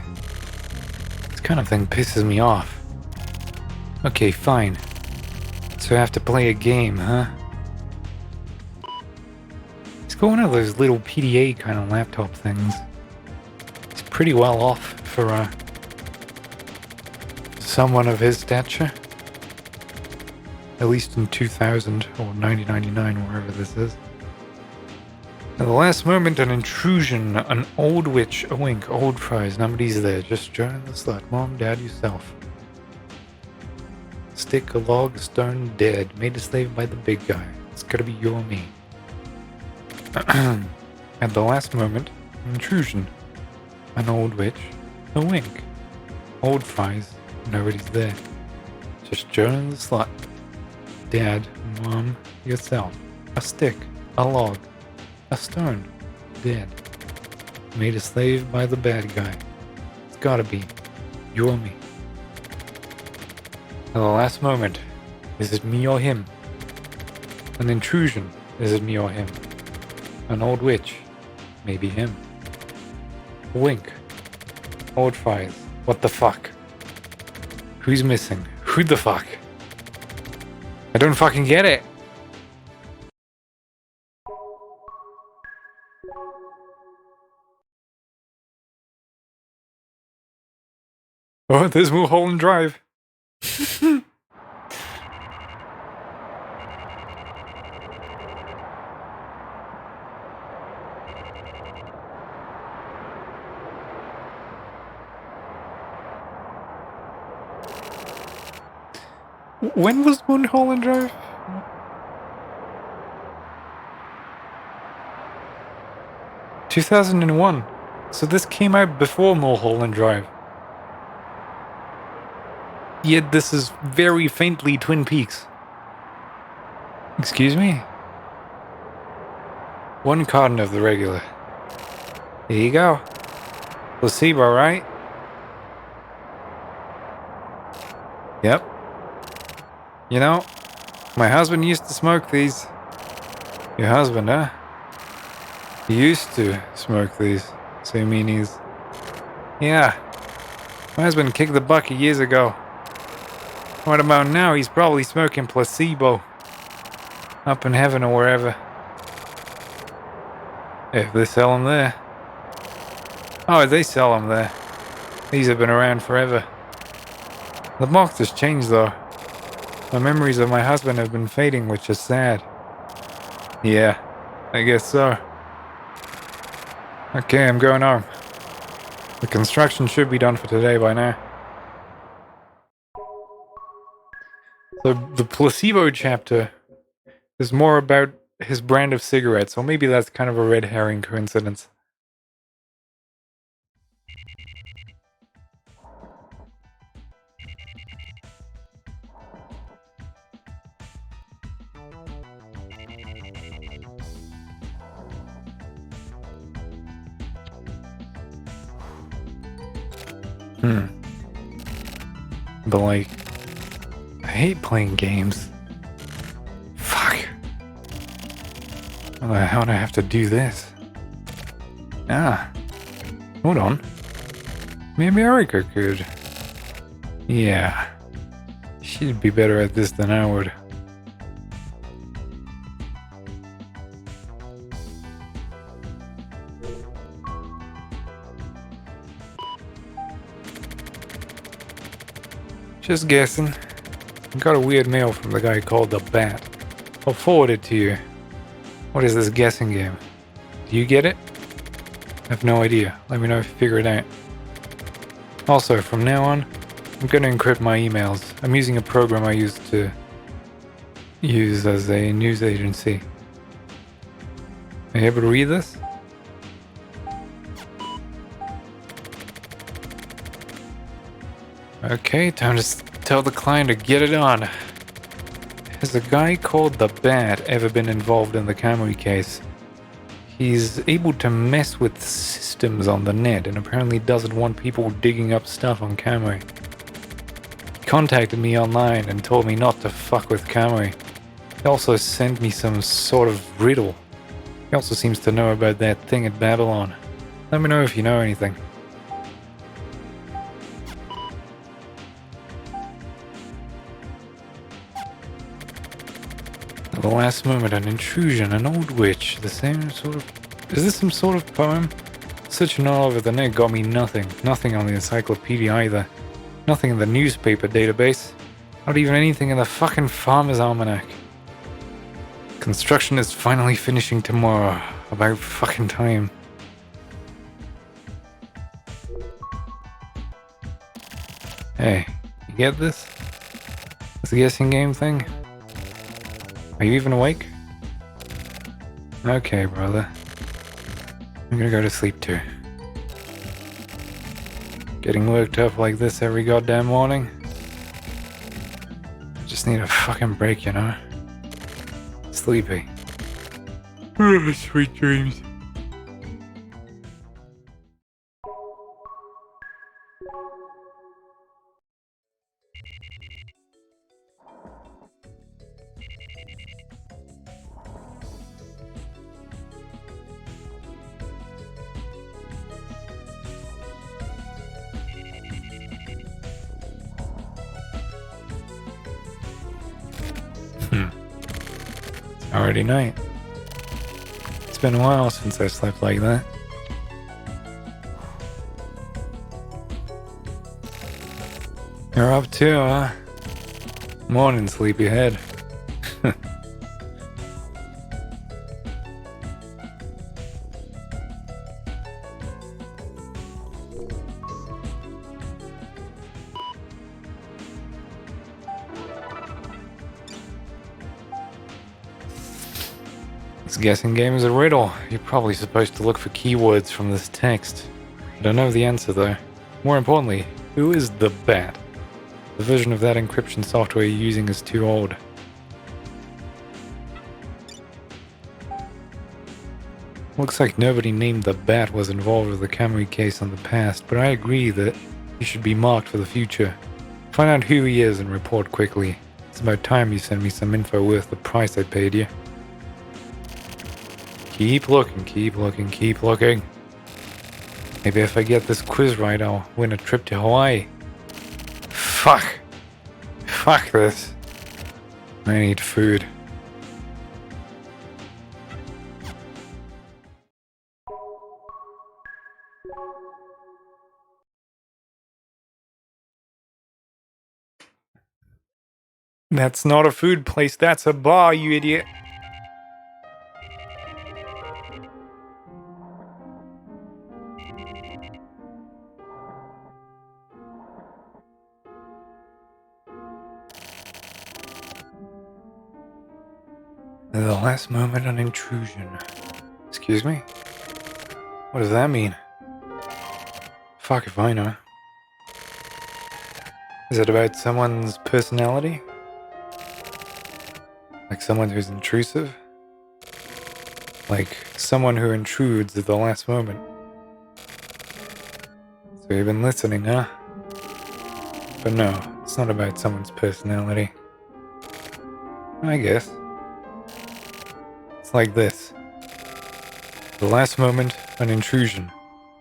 This kind of thing pisses me off. Okay, fine. So I have to play a game, huh? It's got one of those little PDA kind of laptop things. It's pretty well off for someone of his stature. At least in 2000 or 1999, wherever this is. At the last moment, an intrusion, an old witch, a wink, old fries, nobody's there, just join the slut, mom, dad, yourself. Stick, a log, a stone, dead, made a slave by the big guy. It's gotta be you or me. At the last moment, an intrusion, an old witch, a wink, old fries, nobody's there, just join the slut, dad, mom, yourself, a stick, a log, a stone, dead, made a slave by the bad guy. It's gotta be you or me. At the last moment, is it me or him? An intrusion, is it me or him? An old witch, maybe him. A wink, old fries, what the fuck? Who's missing? Who the fuck? I don't fucking get it. Oh, there's Mulholland Drive. When was Mulholland Drive? – 2001. So this came out before Mulholland Drive. Yet this is very faintly Twin Peaks. Excuse me? One carton of the regular. There you go. Placebo, right? Yep. You know, my husband used to smoke these. Your husband, huh? He used to smoke these. So you mean he's... Yeah. My husband kicked the bucket years ago. What about now? He's probably smoking placebo. Up in heaven or wherever. If they sell them there. Oh, they sell them there. These have been around forever. The box has changed though. The memories of my husband have been fading, which is sad. Yeah, I guess so. Okay, I'm going home. The construction should be done for today by now. So the placebo chapter is more about his brand of cigarettes, so maybe that's kind of a red herring coincidence. But like, I hate playing games. Fuck. How do I have to do this? Ah. Hold on. Maybe Erica could. Yeah. She'd be better at this than I would. Just guessing. I got a weird mail from the guy called the Bat. I'll forward it to you. What is this guessing game? Do you get it? I have no idea. Let me know if you figure it out. Also, from now on, I'm going to encrypt my emails. I'm using a program I used to use as a news agency. Are you able to read this? Okay, time to tell the client to get it on. Has a guy called the Bat ever been involved in the Kamui case? He's able to mess with systems on the net and apparently doesn't want people digging up stuff on Kamui. He contacted me online and told me not to fuck with Kamui. He also sent me some sort of riddle. He also seems to know about that thing at Babylon. Let me know if you know anything. At the last moment, an intrusion, an old witch, the same sort of... Is this some sort of poem? Searching all over the net got me nothing. Nothing on the encyclopedia either. Nothing in the newspaper database. Not even anything in the fucking Farmer's Almanac. Construction is finally finishing tomorrow. about fucking time. Hey, you get this? This guessing game thing? Are you even awake? Okay, brother. I'm gonna go to sleep too. Getting worked up like this every goddamn morning. Just need a fucking break, you know? Sleepy. Sweet dreams. It's already night. It's been a while since I slept like that. You're up too, huh? Morning, sleepyhead. This guessing game is a riddle. You're probably supposed to look for keywords from this text. I don't know the answer though. More importantly, who is the bat? The version of that encryption software you're using is too old. Looks like nobody named the bat was involved with the Camry case in the past, but I agree that he should be marked for the future. Find out who he is and report quickly. It's about time you send me some info worth the price I paid you. Keep looking, keep looking, keep looking. Maybe if I get this quiz right, I'll win a trip to Hawaii. Fuck. Fuck this. I need food. That's not a food place, that's a bar, you idiot. The last moment on intrusion. Excuse me? What does that mean? Fuck if I know. Is it about someone's personality? Like someone who's intrusive? Like someone who intrudes at the last moment? So you've been listening, huh? But no, it's not about someone's personality. I guess. It's like this. The last moment, an intrusion.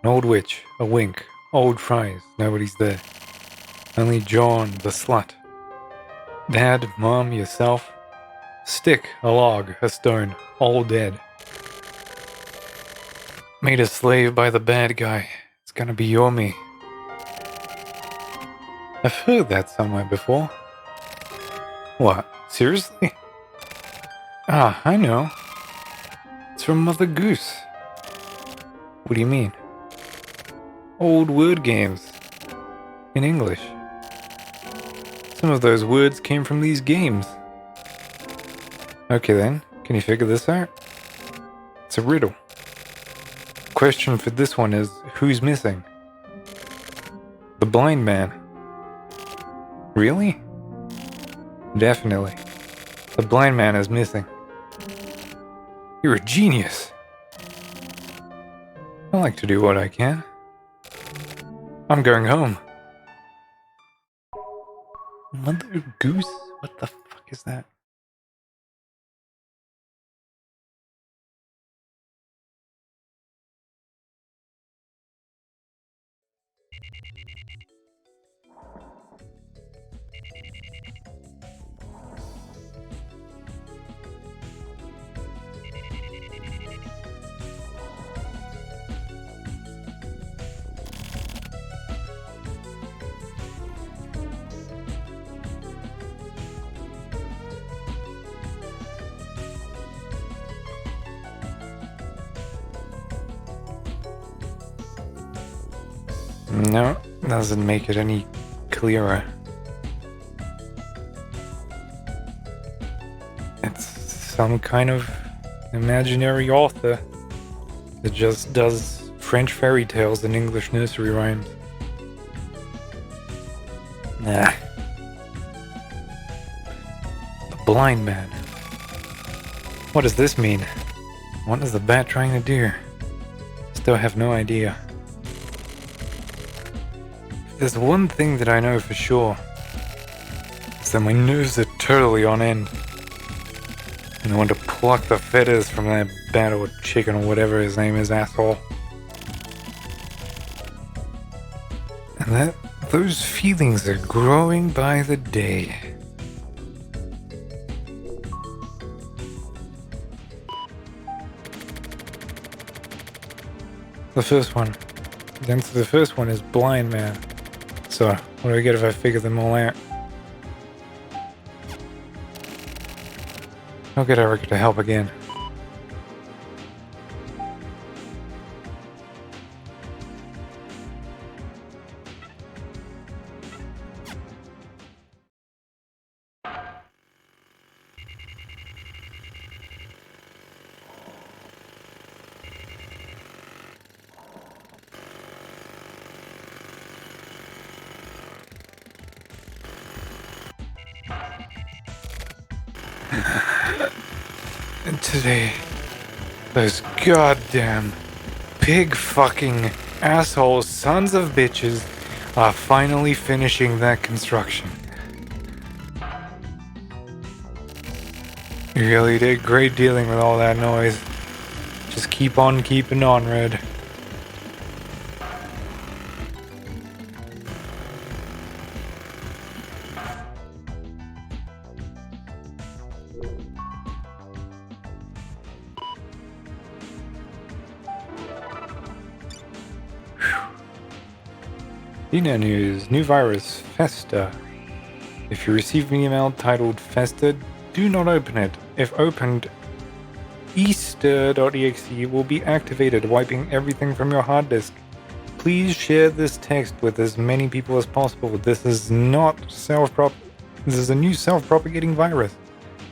An old witch, a wink, old fries, nobody's there. Only John, the slut. Dad, Mom, yourself. Stick, a log, a stone, all dead. Made a slave by the bad guy. It's gonna be your me. I've heard that somewhere before. What? Seriously? Ah, I know. It's from Mother Goose. What do you mean? Old word games. In English. Some of those words came from these games. Okay then, can you figure this out? It's a riddle. Question for this one is, who's missing? The blind man. Really? Definitely. The blind man is missing. You're a genius. I like to do what I can. I'm going home. Mother Goose? What the fuck is that? No, doesn't make it any clearer. It's some kind of imaginary author that just does French fairy tales and English nursery rhymes. Nah. The blind man. What does this mean? What is the bat trying to do? Still have no idea. There's one thing that I know for sure. It's that my nerves are totally on end. And I want to pluck the feathers from that bat or chicken or whatever his name is, asshole. And those feelings are growing by the day. The first one. The answer to the first one is blind man. So, what do I get if I figure them all out? I'll get Erica to help again. And today, those goddamn pig fucking asshole sons of bitches are finally finishing that construction. You really did great dealing with all that noise. Just keep on keeping on, Red. Dina News, new virus, Festa. If you receive an email titled Festa, do not open it. If opened, Easter.exe will be activated, wiping everything from your hard disk. Please share this text with as many people as possible. This is not This is a new self-propagating virus.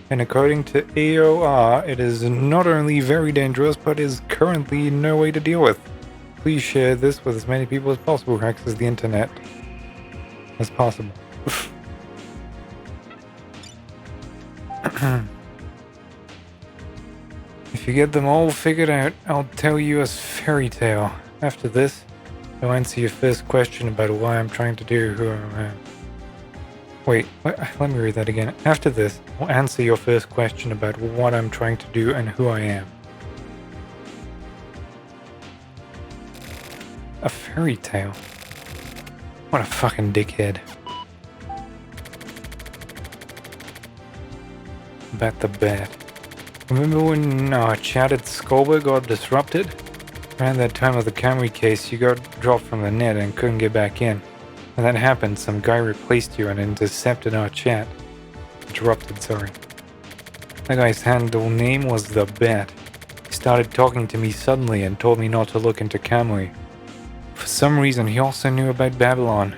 And according to AOR, it is not only very dangerous, but is currently no way to deal with. Please share this with as many people as possible who access the internet as possible. If you get them all figured out, I'll tell you a fairy tale. After this, I'll answer your first question about why I'm trying to do who I am. Wait, let me read that again. After this, I'll answer your first question about what I'm trying to do and who I am. A fairy tale? What a fucking dickhead. About the bat. Remember when our chat at Skullberg got disrupted? Around that time of the Camry case, you got dropped from the net and couldn't get back in. When that happened, some guy replaced you and intercepted our chat. Interrupted, sorry. That guy's handle name was the Bat. He started talking to me suddenly and told me not to look into Camry. For some reason, he also knew about Babylon.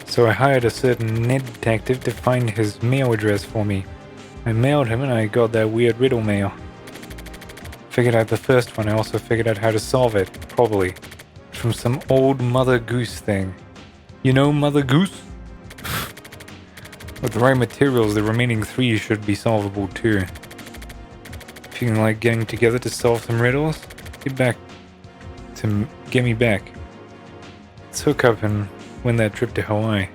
So I hired a certain net detective to find his mail address for me. I mailed him and I got that weird riddle mail. Figured out the first one, I also figured out how to solve it, probably. From some old Mother Goose thing. You know Mother Goose? With the right materials, the remaining 3 should be solvable too. Feeling like getting together to solve some riddles? Get me back. Let's hook up and win that trip to Hawaii.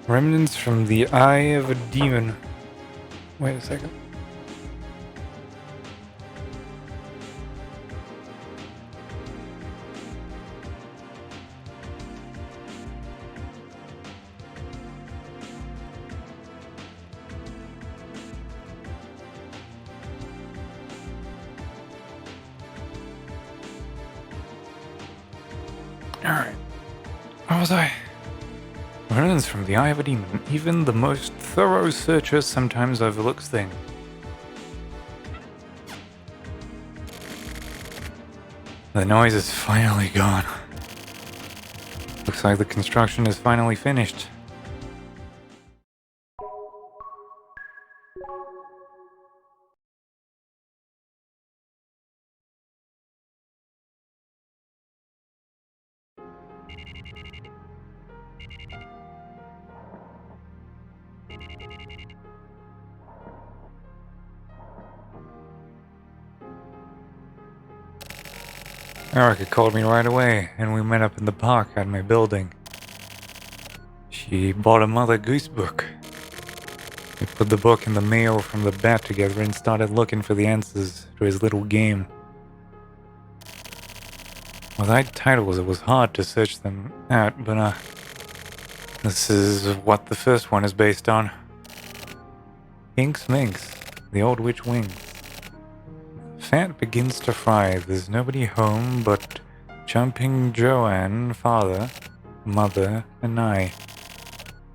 Remnants from the eye of a demon. Wait a second. Alright. Where was I? Remnants from the eye of a demon. Even the most thorough searcher sometimes overlooks things. The noise is finally gone. Looks like the construction is finally finished. Erica called me right away, and we met up in the park at my building. She bought a Mother Goose book. We put the book and the mail from the bat together and started looking for the answers to his little game. Without titles, it was hard to search them out, but this is what the first one is based on. Inks Minks, the old witch wings. Fat begins to fry. There's nobody home but Jumping Joanne, father, mother, and I.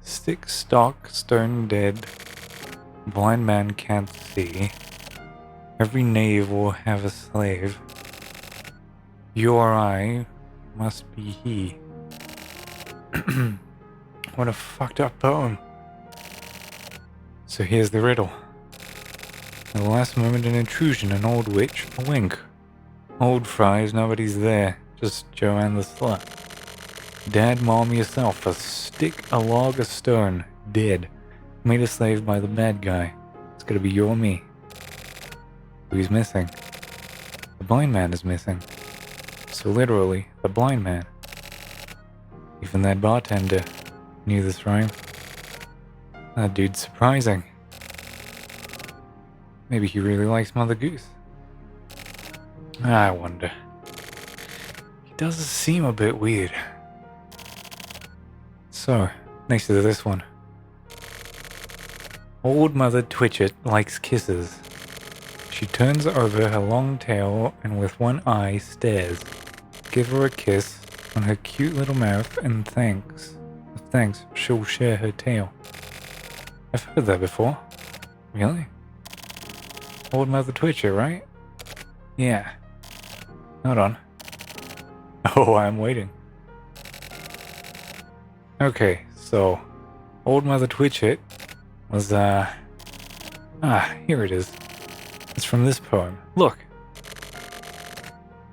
Stick, stock, stone dead. Blind man can't see. Every knave will have a slave. You or I must be he. What a fucked up poem. So here's the riddle. At the last moment an intrusion, an old witch, a wink. Old fries, nobody's there, just Joanne the slut. Dad, mom, yourself, a stick, a log, a stone, dead. Made a slave by the bad guy. It's gonna be you or me. Who's missing? The blind man is missing. So literally, the blind man. Even that bartender knew this rhyme. That dude's surprising. Maybe he really likes Mother Goose. I wonder. He does seem a bit weird. So, next to this one. Old Mother Twitchit likes kisses. She turns over her long tail and with one eye stares. Give her a kiss on her cute little mouth and thanks. With thanks, she'll share her tail. I've heard that before. Really? Old Mother Twitcher, right? Yeah. Hold on. Oh, I'm waiting. Okay, so Old Mother Twitchit was, here it is. It's from this poem. Look.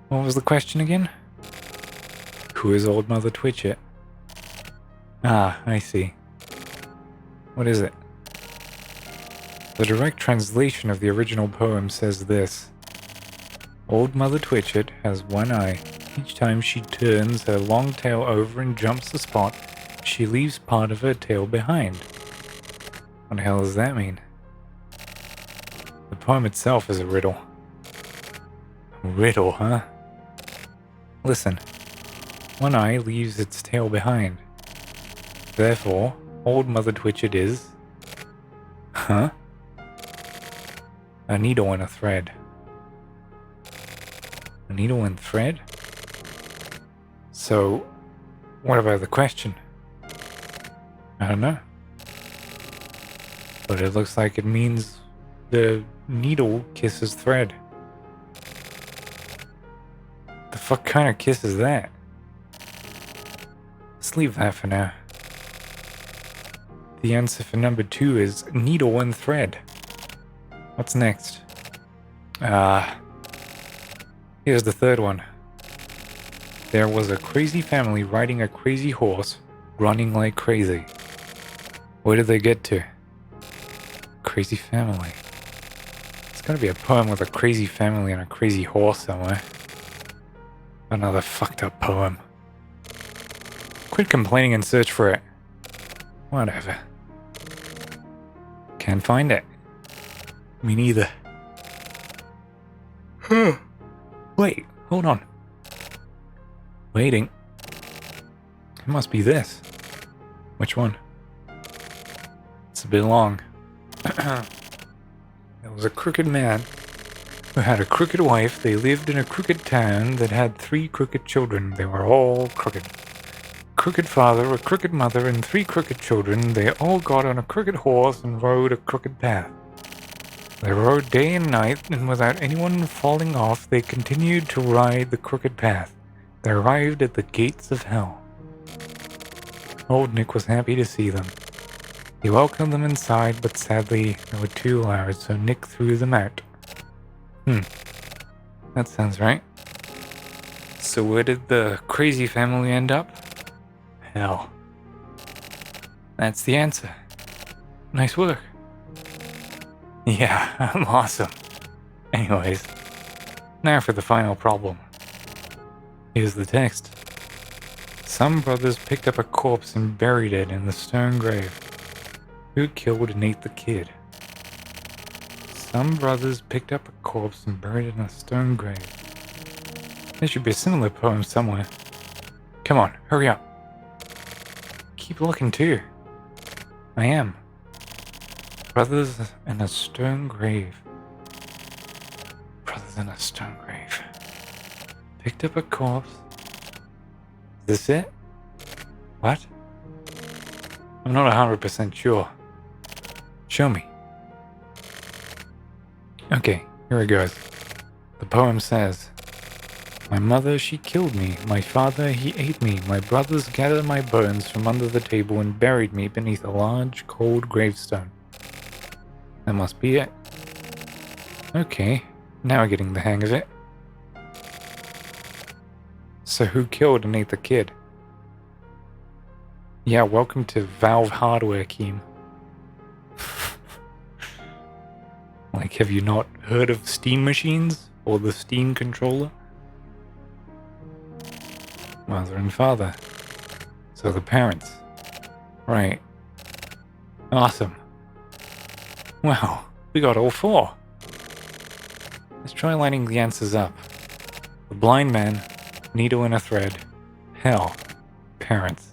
What was the question again? Who is Old Mother Twitchit? I see. What is it? The direct translation of the original poem says this. Old Mother Twitchit has one eye. Each time she turns her long tail over and jumps the spot, she leaves part of her tail behind. What the hell does that mean? The poem itself is a riddle. A riddle, huh? Listen. One eye leaves its tail behind. Therefore, Old Mother Twitchit is... Huh? A needle and a thread. A needle and thread? So, what about the question? I don't know. But it looks like it means the needle kisses thread. The fuck kind of kiss is that? Let's leave that for now. The answer for number 2 is needle and thread. What's next? Here's the third one. There was a crazy family riding a crazy horse, running like crazy. Where did they get to? Crazy family. It's gotta be a poem with a crazy family and a crazy horse somewhere. Another fucked up poem. Quit complaining and search for it. Whatever. Can't find it. Me neither. Wait, hold on. Waiting. It must be this. Which one? It's a bit long. There was a crooked man who had a crooked wife. They lived in a crooked town that had 3 crooked children. They were all crooked. crooked father, a crooked mother, and 3 crooked children. They all got on a crooked horse and rode a crooked path. They rode day and night, and without anyone falling off, they continued to ride the crooked path. They arrived at the gates of hell. Old Nick was happy to see them. He welcomed them inside, but sadly they were too large, so Nick threw them out. That sounds right. So where did the crazy family end up? Hell. That's the answer. Nice work. Yeah, I'm awesome. Anyways, now for the final problem. Here's the text. Some brothers picked up a corpse and buried it in the stone grave. Who killed and ate the kid? Some brothers picked up a corpse and buried it in a stone grave. There should be a similar poem somewhere. Come on, hurry up. Keep looking too. I am. Brothers in a stone grave. Brothers in a stone grave. Picked up a corpse. Is this it? What? I'm not 100% sure. Show me. Okay, here it goes. The poem says, my mother, she killed me. My father, he ate me. My brothers gathered my bones from under the table and buried me beneath a large, cold gravestone. That must be it. Okay, now we're getting the hang of it. So who killed and ate the kid? Yeah, welcome to Valve Hardware, Keem. Like, have you not heard of Steam machines? Or the Steam controller? Mother and father. So the parents. Right. Awesome. Wow, we got all 4. Let's try lining the answers up. The blind man, needle in a thread, hell, parents.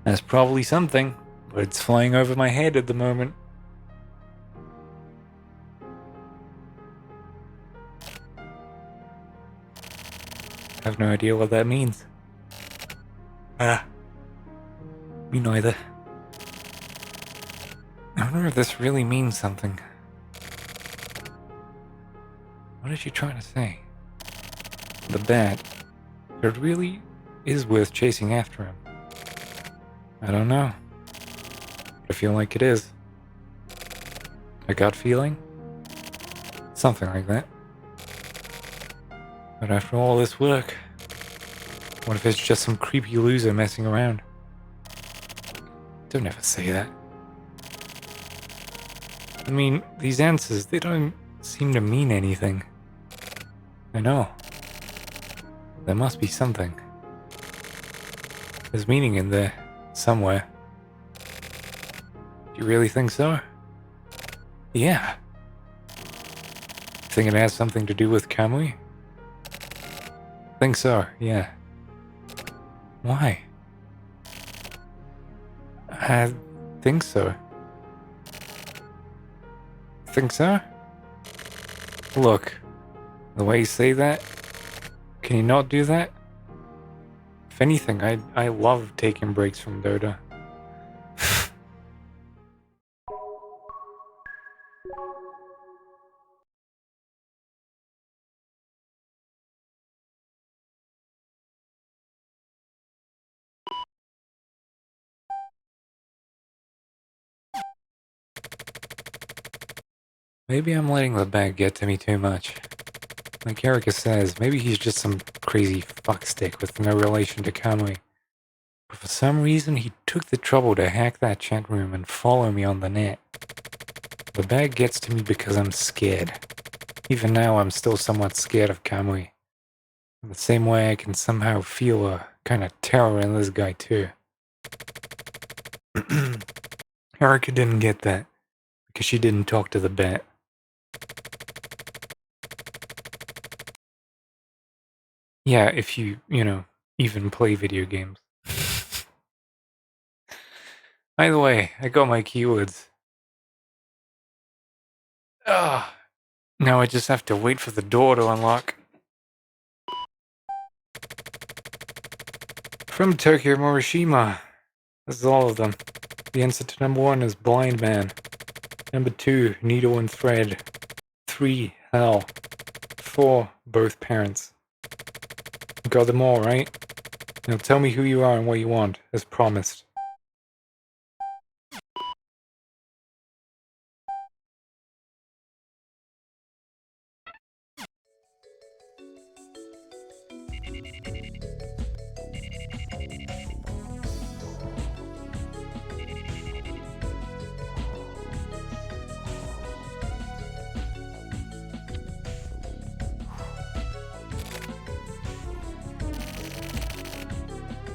That's probably something, but it's flying over my head at the moment. I have no idea what that means. Me neither. I wonder if this really means something. What is she trying to say? The bat. It really is worth chasing after him. I don't know. But I feel like it is. A gut feeling? Something like that. But after all this work, what if it's just some creepy loser messing around? Don't ever say that. I mean, these answers, they don't seem to mean anything. I know. There must be something. There's meaning in there, somewhere. Do you really think so? Yeah. Think it has something to do with Kamui? Think so, yeah. Why? I think so. Think so? Look, the way you say that, can you not do that? If anything, I love taking breaks from Dota. Maybe I'm letting the bag get to me too much. Like Erica says, maybe he's just some crazy fuckstick with no relation to Kamui. But for some reason, he took the trouble to hack that chat room and follow me on the net. The bag gets to me because I'm scared. Even now, I'm still somewhat scared of Kamui. In the same way, I can somehow feel a kind of terror in this guy too. Erica didn't get that, because she didn't talk to the bat. Yeah, if you even play video games. By the way, I got my keywords. Now I just have to wait for the door to unlock. From Tokyo Morishima. This is all of them. The answer to number 1 is Blind Man. Number 2, Needle and Thread. 3, Hell. 4, Both Parents. Got them all, right? Now tell me who you are and what you want, as promised.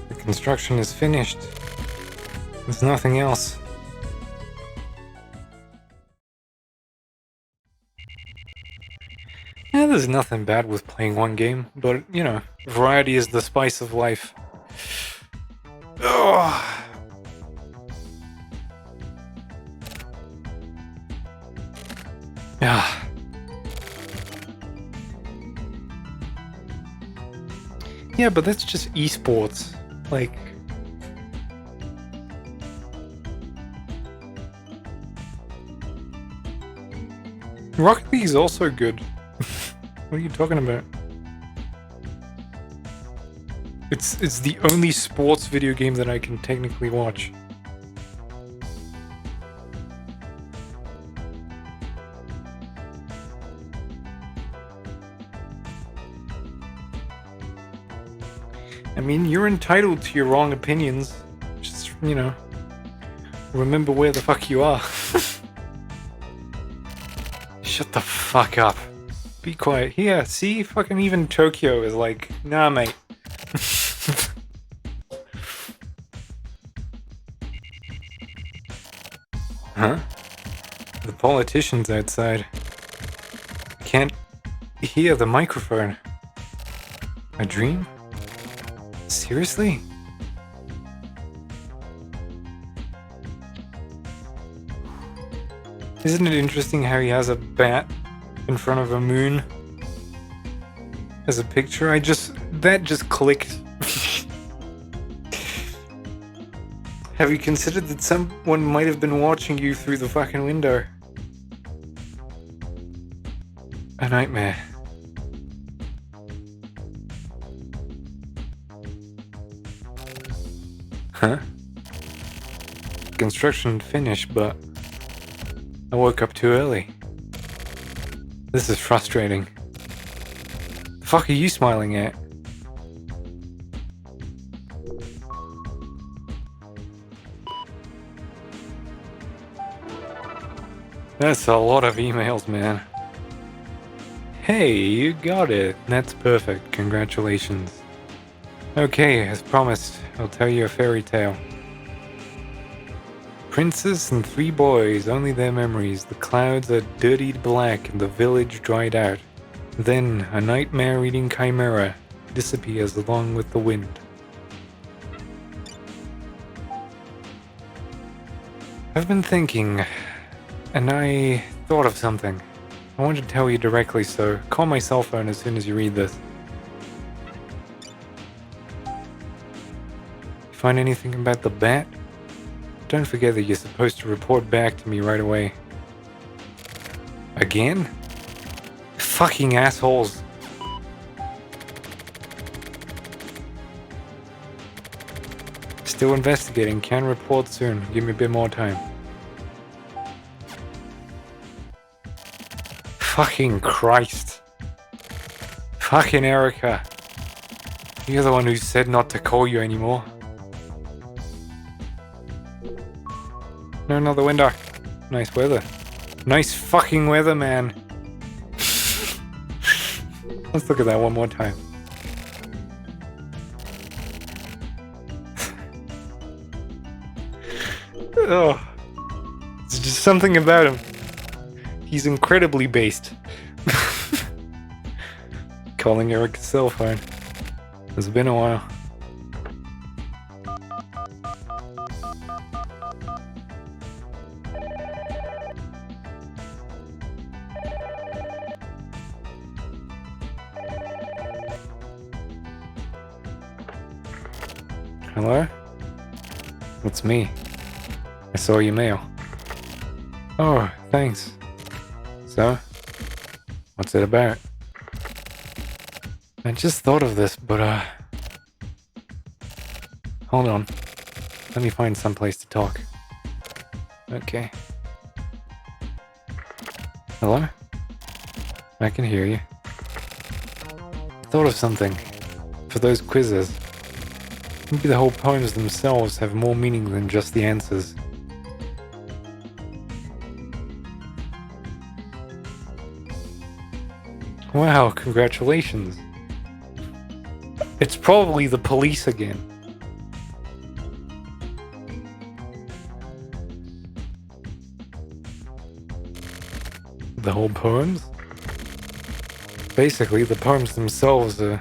The construction is finished. There's nothing else. Yeah, there's nothing bad with playing one game, but, you know, variety is the spice of life. Ugh. Ah. Yeah, but that's just esports. Like... Rocket League is also good. What are you talking about? It's the only sports video game that I can technically watch. I mean, you're entitled to your wrong opinions. Just, you know, remember where the fuck you are. Shut the fuck up. Be quiet. Here, see? Fucking even Tokyo is like, nah, mate. Huh? The politician's outside. I can't hear the microphone. A dream? Seriously? Isn't it interesting how he has a bat in front of a moon as a picture? That just clicked. Have you considered that someone might have been watching you through the fucking window? A nightmare. Huh? Construction finished, but I woke up too early. This is frustrating. The fuck are you smiling at? That's a lot of emails, man. Hey, you got it. That's perfect. Congratulations. Okay, as promised, I'll tell you a fairy tale. Princess and 3 boys, only their memories. The clouds are dirtied black and the village dried out. Then, a nightmare-eating chimera disappears along with the wind. I've been thinking, and I thought of something. I wanted to tell you directly, so call my cell phone as soon as you read this. Find anything about the bat? Don't forget that you're supposed to report back to me right away. Again? Fucking assholes. Still investigating, can report soon. Give me a bit more time. Fucking Christ. Fucking Erica. You're the one who said not to call you anymore. No, another window. Nice weather. Nice fucking weather, man. Let's look at that one more time. Oh, it's just something about him. He's incredibly based. Calling Eric's cell phone. It's been a while. Hello? It's me. I saw your mail. Oh, thanks. So, what's it about? I just thought of this, but hold on. Let me find someplace to talk. Okay. Hello? I can hear you. I thought of something. For those quizzes. Maybe the whole poems themselves have more meaning than just the answers. Wow, congratulations. It's probably the police again. The whole poems? Basically, the poems themselves are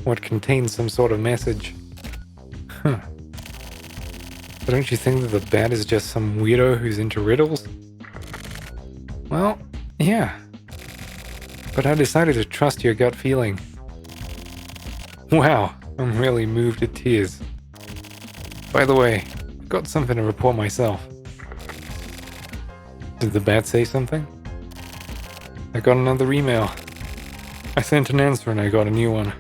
what contains some sort of message. Huh. But don't you think that the bat is just some weirdo who's into riddles? Well, yeah. But I decided to trust your gut feeling. Wow, I'm really moved to tears. By the way, I've got something to report myself. Did the bat say something? I got another email. I sent an answer and I got a new one.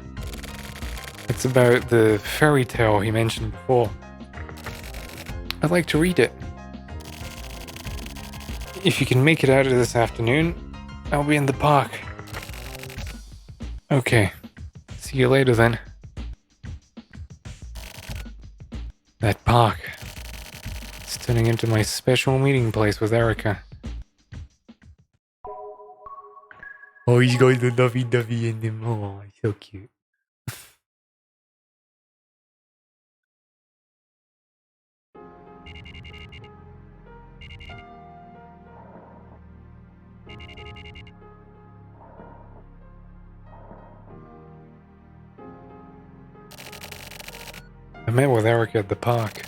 It's about the fairy tale he mentioned before. I'd like to read it. If you can make it out of this afternoon, I'll be in the park. Okay. See you later then. That park. It's turning into my special meeting place with Erica. Oh, he's got the lovey-dovey in him. Oh, he's so cute. I met with Erica at the park.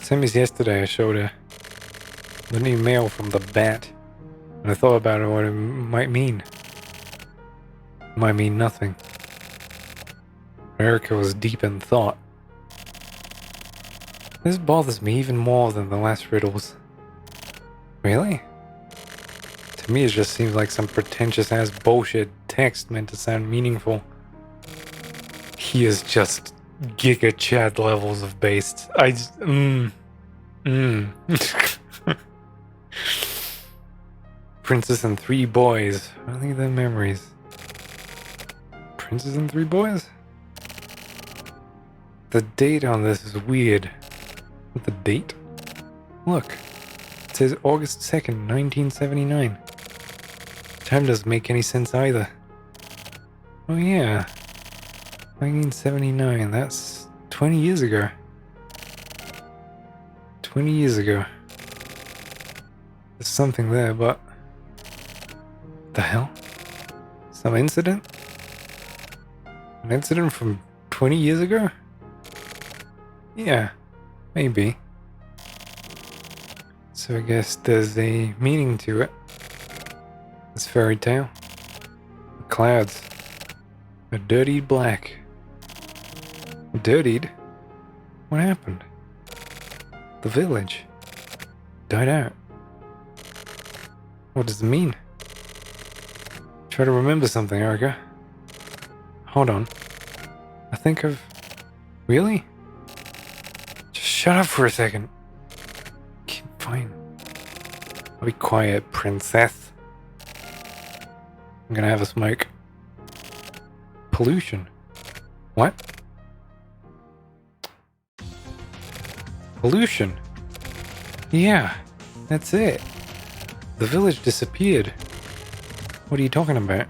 Same as yesterday, I showed her the new mail from the bat. And I thought about what it might mean. It might mean nothing. Erica was deep in thought. This bothers me even more than the last riddles. Really? To me, it just seems like some pretentious-ass bullshit text meant to sound meaningful. He is just Giga Chad levels of based. Princess and Three Boys. Only the memories. Princess and Three Boys? The date on this is weird. The date? Look. It says August 2nd, 1979. Time doesn't make any sense either. Oh yeah. 1979, that's 20 years ago. 20 years ago. There's something there, but... the hell? Some incident? An incident from 20 years ago? Yeah, maybe. So I guess there's a meaning to it. This fairy tale. The clouds. Are dirtied black. Dirtied? What happened? The village. Died out. What does it mean? Try to remember something, Erica. Hold on. I think I've... Really? Just shut up for a second. Okay, fine. I'll be quiet, princess. I'm gonna have a smoke. Pollution. What? Pollution. Yeah, that's it. The village disappeared. What are you talking about?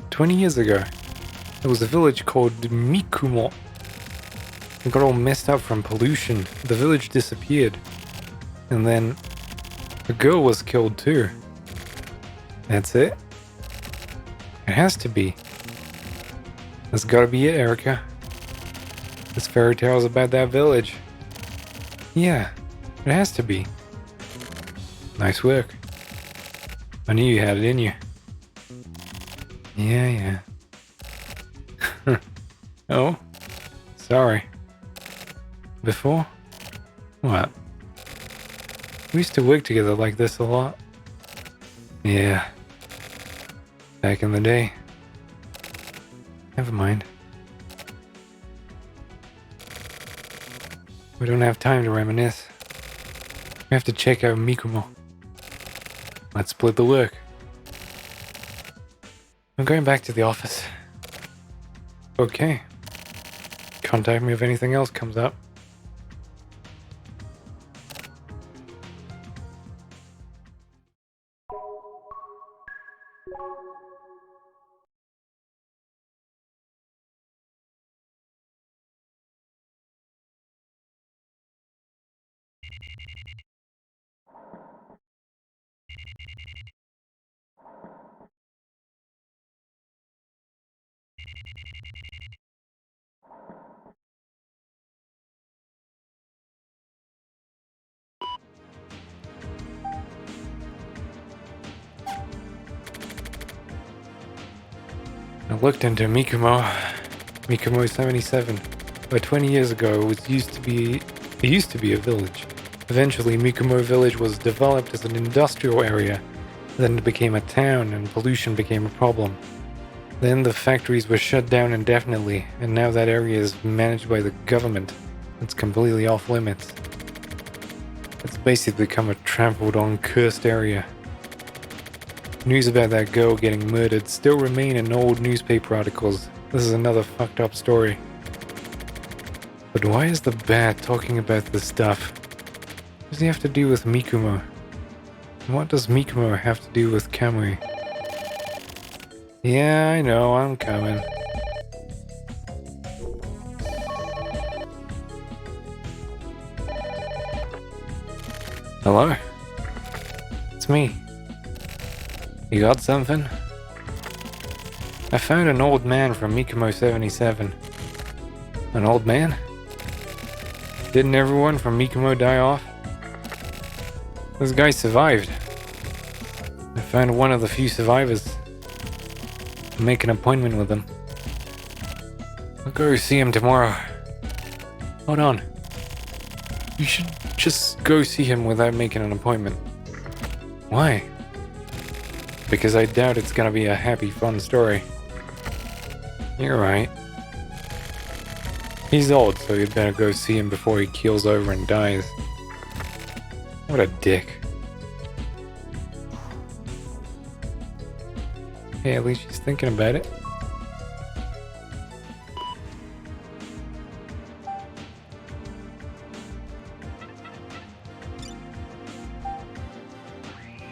20 years ago, there was a village called Mikumo. It got all messed up from pollution. The village disappeared. And then a girl was killed too. That's it? It has to be. That's gotta be it, Erica. This fairy tale is about that village. Yeah, it has to be. Nice work. I knew you had it in you. Yeah. Oh, sorry. Before? What? We used to work together like this a lot. Yeah. Back in the day. Never mind. We don't have time to reminisce. We have to check out Mikumo. Let's split the work. I'm going back to the office. Okay. Contact me if anything else comes up. I looked into Mikumo. Mikumo 77. About 20 years ago, it used to be a village. Eventually, Mikumo village was developed as an industrial area. Then it became a town and pollution became a problem. Then the factories were shut down indefinitely, and now that area is managed by the government. It's completely off limits. It's basically become a trampled on, cursed area. News about that girl getting murdered still remain in old newspaper articles. This is another fucked up story. But why is the bat talking about this stuff? What does he have to do with Mikumo? And what does Mikumo have to do with Kamui? Yeah, I know, I'm coming. Hello? It's me. You got something? I found an old man from Mikumo 77. An old man? Didn't everyone from Mikumo die off? This guy survived. I found one of the few survivors. I'll make an appointment with him. I'll go see him tomorrow. Hold on. You should just go see him without making an appointment. Why? Because I doubt it's gonna be a happy, fun story. You're right. He's old, so you'd better go see him before he keels over and dies. What a dick. Hey, at least she's thinking about it.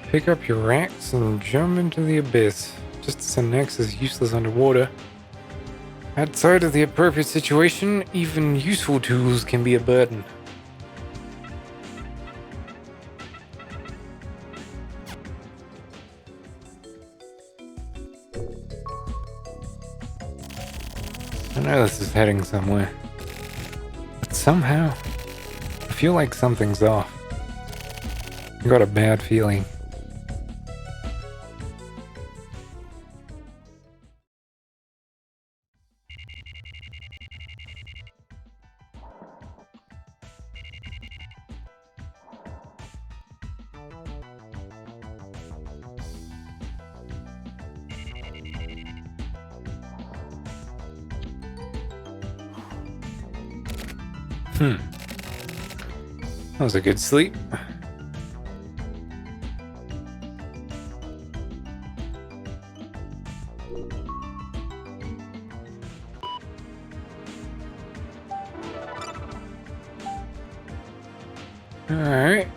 Pick up your axe and jump into the abyss. Just as an axe is useless underwater. Outside of the appropriate situation, even useful tools can be a burden. I know this is heading somewhere, but somehow, I feel like something's off. I got a bad feeling. That was a good sleep. Alright.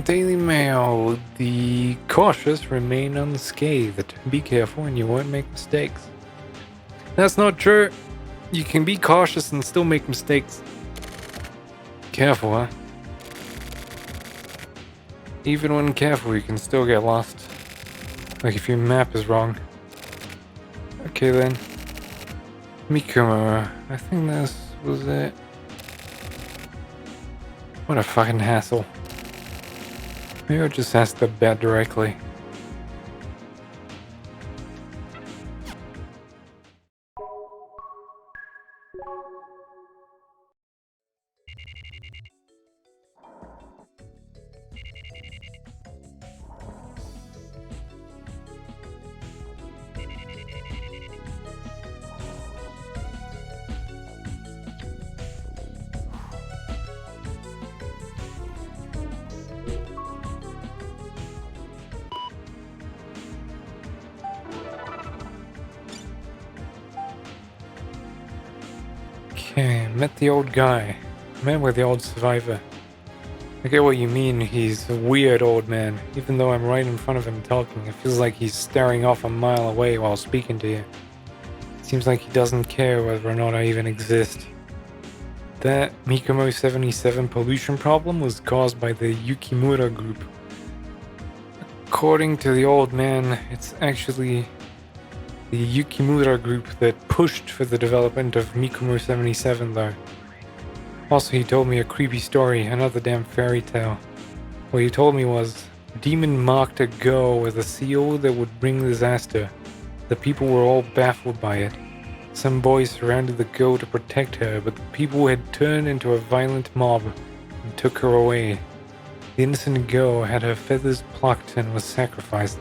Daily Mail. The cautious remain unscathed. Be careful and you won't make mistakes. That's not true. You can be cautious and still make mistakes. Careful, huh? Even when careful, you can still get lost. Like if your map is wrong. Okay then. Mikumo. I think this was it. What a fucking hassle. Maybe I'll just ask the bat directly. met the old guy. Met with the old survivor. I get what you mean, he's a weird old man. Even though I'm right in front of him talking, it feels like he's staring off a mile away while speaking to you. It seems like he doesn't care whether or not I even exist. That Mikomo 77 pollution problem was caused by the Yukimura group. According to the old man, it's actually the Yukimura group that pushed for the development of Mikomo 77 though. Also, he told me a creepy story, another damn fairy tale. What he told me was, Demon marked a girl with a seal that would bring disaster. The people were all baffled by it. Some boys surrounded the girl to protect her, but the people had turned into a violent mob and took her away. The innocent girl had her feathers plucked and was sacrificed.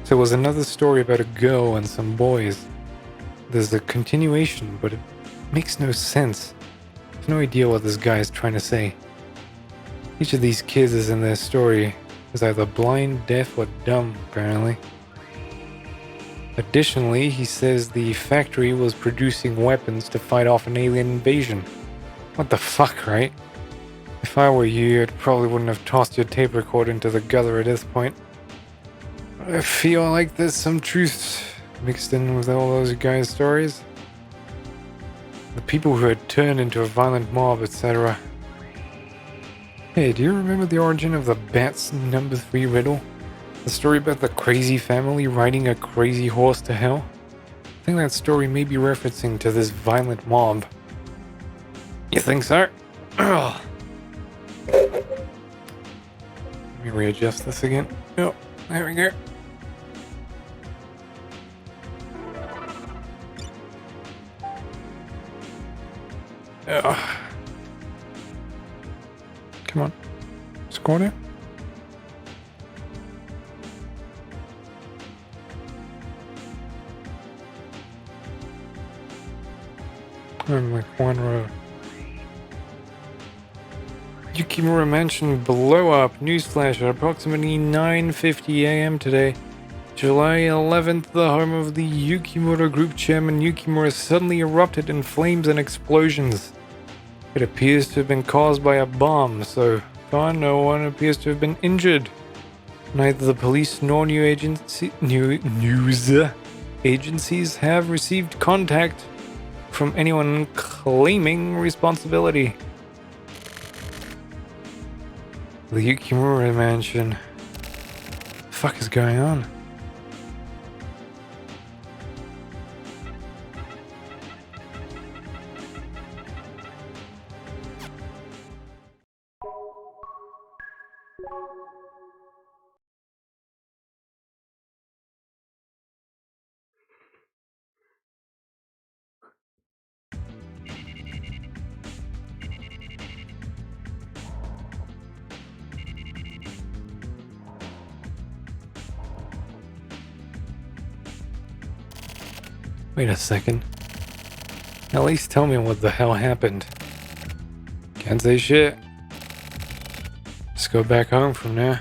So it was another story about a girl and some boys. There's a continuation, but it makes no sense. I have no idea what this guy is trying to say. Each of these kids is in their story is either blind, deaf, or dumb, apparently. Additionally, he says the factory was producing weapons to fight off an alien invasion. What the fuck, right? If I were you, I probably wouldn't have tossed your tape recorder into the gutter at this point. I feel like there's some truth mixed in with all those guys' stories. The people who had turned into a violent mob, etc. Hey, do you remember the origin of the Bats number 3 riddle? The story about the crazy family riding a crazy horse to hell? I think that story may be referencing to this violent mob. You think so? Ugh. Let me readjust this again. Oh, there we go. Ugh. Come on. Score there. I'm like one row. Yukimura Mansion blow up. Newsflash at approximately 9:50 a.m. today. July 11th, the home of the Yukimura Group chairman Yukimura suddenly erupted in flames and explosions. It appears to have been caused by a bomb, so far no one appears to have been injured. Neither the police nor news agencies have received contact from anyone claiming responsibility. The Yukimura Mansion. What the fuck is going on? Wait a second. At least tell me what the hell happened. Can't say shit. Just go back home from now.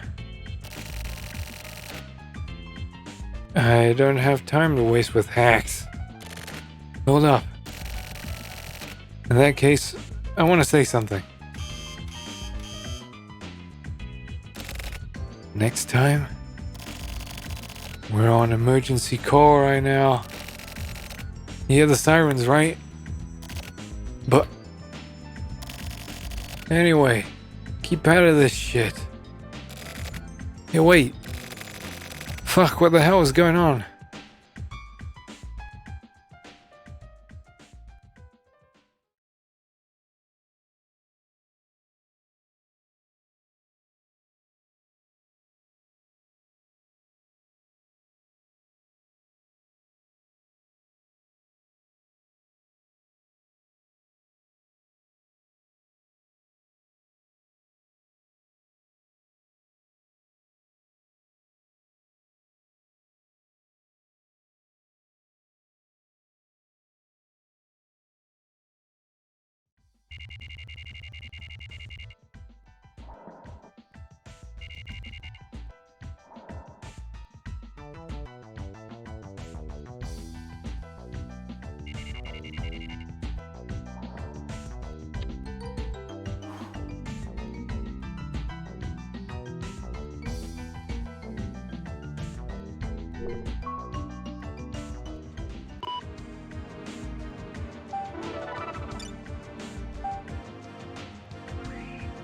I don't have time to waste with hacks. Hold up. In that case, I want to say something. Next time, we're on emergency call right now. You hear the sirens, right? But anyway, keep out of this shit. Hey, wait. Fuck, what the hell is going on?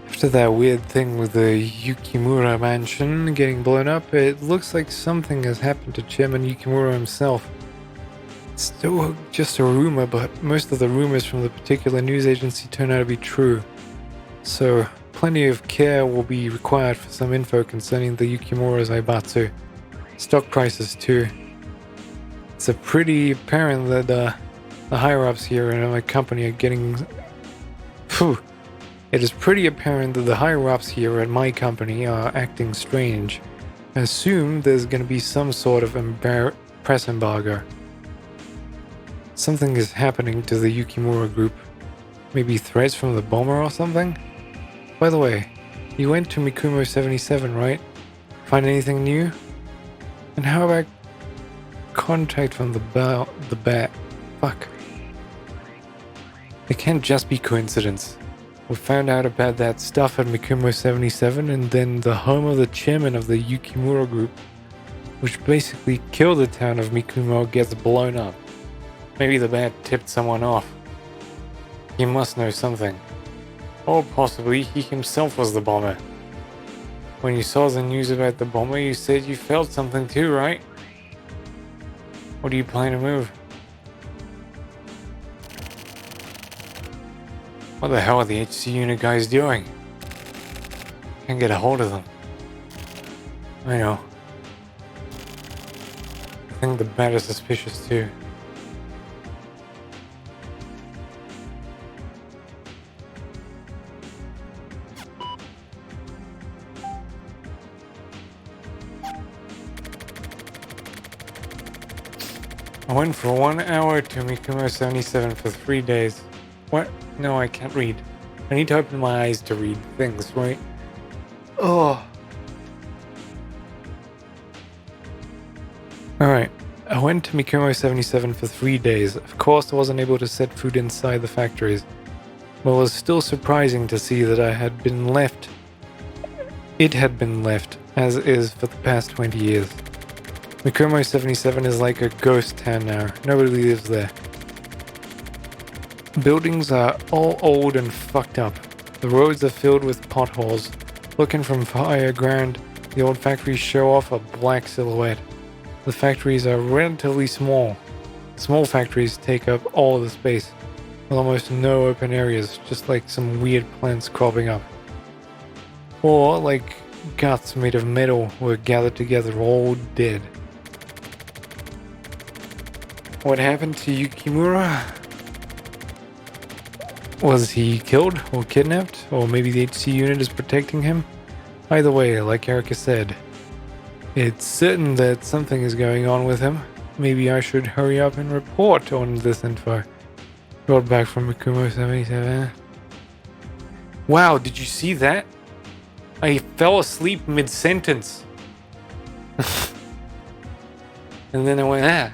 After that weird thing with the Yukimura mansion getting blown up, it looks like something has happened to Chairman Yukimura himself. It's still just a rumor, but most of the rumors from the particular news agency turn out to be true. So, plenty of care will be required for some info concerning the Yukimura Zaibatsu. Stock prices too. It's pretty apparent that the higher-ups here in my company are getting... It is pretty apparent that the higher-ups here at my company are acting strange. I assume there's going to be some sort of press embargo. Something is happening to the Yukimura group. Maybe threats from the bomber or something? By the way, you went to Mikumo 77, right? Find anything new? And how about contact from the bat? Fuck. It can't just be coincidence. We found out about that stuff at Mikumo 77 and then the home of the chairman of the Yukimura group, which basically killed the town of Mikumo, gets blown up. Maybe the bat tipped someone off. He must know something. Or possibly he himself was the bomber. When you saw the news about the bomber, you said you felt something too, right? What do you plan to move? What the hell are the HC unit guys doing? Can't get a hold of them. I know. I think the bat is suspicious too. I went for 1 hour to Mikumo 77 for 3 days. What? No, I can't read. I need to open my eyes to read things, right? Oh. Alright, I went to Mikumo 77 for 3 days. Of course, I wasn't able to set food inside the factories. But it was still surprising to see that it had been left, as is for the past 20 years. Mikumo 77 is like a ghost town now. Nobody lives there. Buildings are all old and fucked up. The roads are filled with potholes. Looking from higher ground, the old factories show off a black silhouette. The factories are relatively small. Small factories take up all the space, with almost no open areas, just like some weird plants cropping up. Or like guts made of metal were gathered together all dead. What happened to Yukimura? Was he killed or kidnapped? Or maybe the HC unit is protecting him? Either way, like Erica said, it's certain that something is going on with him. Maybe I should hurry up and report on this info. Brought back from Mikumo 77. Wow, did you see that? I fell asleep mid-sentence. And then I went, ah.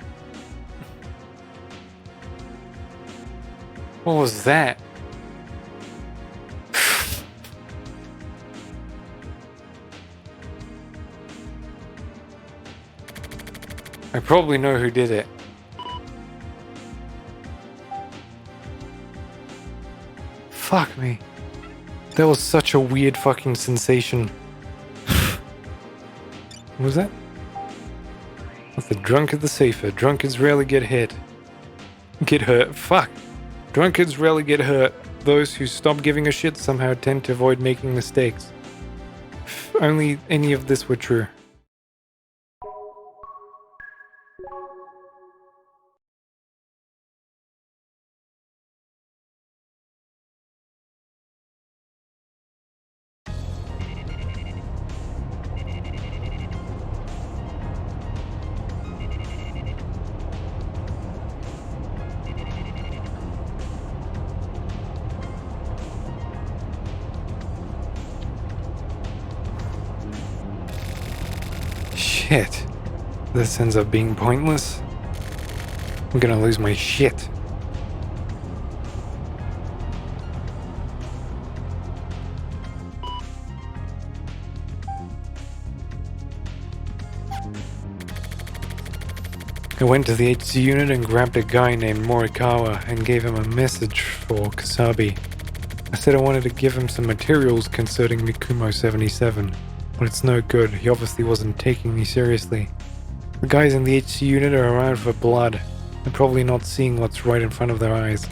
What was that? I probably know who did it. Fuck me. That was such a weird fucking sensation. What was that? With the drunk at the safer. Drunkards rarely get hit. Get hurt. Fuck. Drunkards rarely get hurt. Those who stop giving a shit somehow tend to avoid making mistakes. If only any of this were true. Shit. This ends up being pointless. I'm gonna lose my shit. I went to the HC unit and grabbed a guy named Morikawa and gave him a message for Kasabi. I said I wanted to give him some materials concerning Mikumo 77, but it's no good. He obviously wasn't taking me seriously. The guys in the HC unit are around for blood. They're probably not seeing what's right in front of their eyes.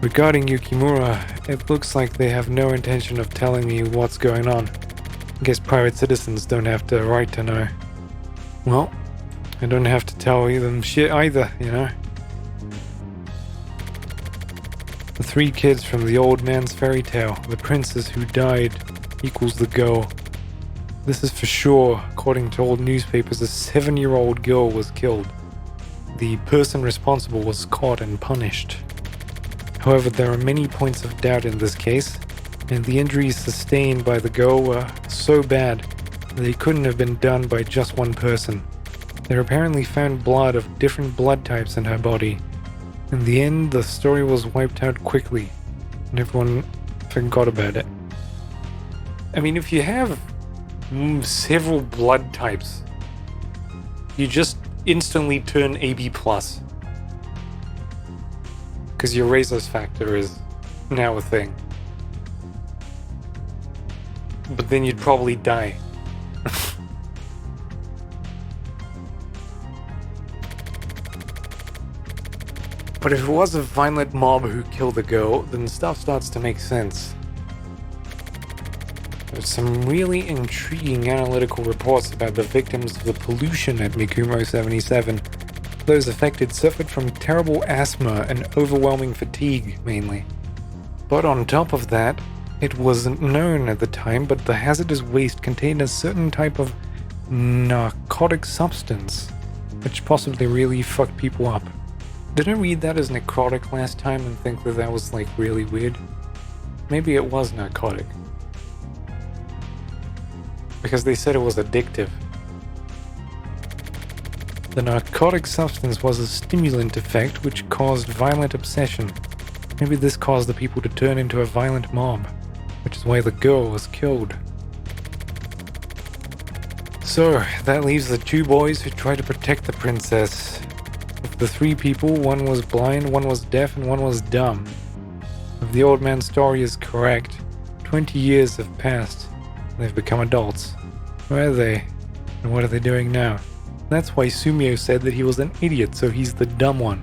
Regarding Yukimura, it looks like they have no intention of telling me what's going on. I guess private citizens don't have the right to know. Well, I don't have to tell them shit either, you know? The 3 kids from the old man's fairy tale, the princess who died, equals the girl. This is for sure. According to old newspapers, a 7-year-old girl was killed. The person responsible was caught and punished. However, there are many points of doubt in this case, and the injuries sustained by the girl were so bad that they couldn't have been done by just one person. They apparently found blood of different blood types in her body. In the end, the story was wiped out quickly, and everyone forgot about it. I mean, if you have several blood types, you just instantly turn AB+. Because your rhesus factor is now a thing. But then you'd probably die. But if it was a violent mob who killed the girl, then stuff starts to make sense. There's some really intriguing analytical reports about the victims of the pollution at Mikumo 77. Those affected suffered from terrible asthma and overwhelming fatigue, mainly. But on top of that, it wasn't known at the time, but the hazardous waste contained a certain type of narcotic substance, which possibly really fucked people up. Did I read that as necrotic last time and think that that was like really weird? Maybe it was narcotic. Because they said it was addictive. The narcotic substance was a stimulant effect which caused violent obsession. Maybe this caused the people to turn into a violent mob, which is why the girl was killed. So, that leaves the 2 boys who tried to protect the princess. Of the 3 people, one was blind, one was deaf, and one was dumb. If the old man's story is correct, 20 years have passed. They've become adults. Where are they? And what are they doing now? That's why Sumio said that he was an idiot, so he's the dumb one.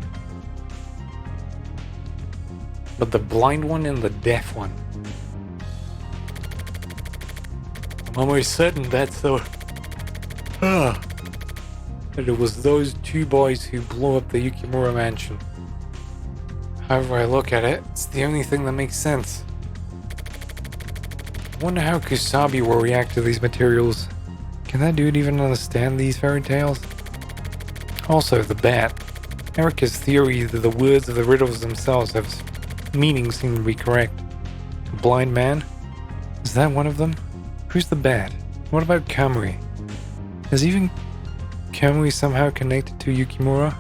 But the blind one and the deaf one. I'm almost certain that's the... that it was those 2 boys who blew up the Yukimura mansion. However I look at it, it's the only thing that makes sense. I wonder how Kusabi will react to these materials. Can that dude even understand these fairy tales? Also, the bat. Erica's theory that the words of the riddles themselves have meaning seem to be correct. A blind man? Is that one of them? Who's the bat? What about Kamui? Is even Kamui somehow connected to Yukimura?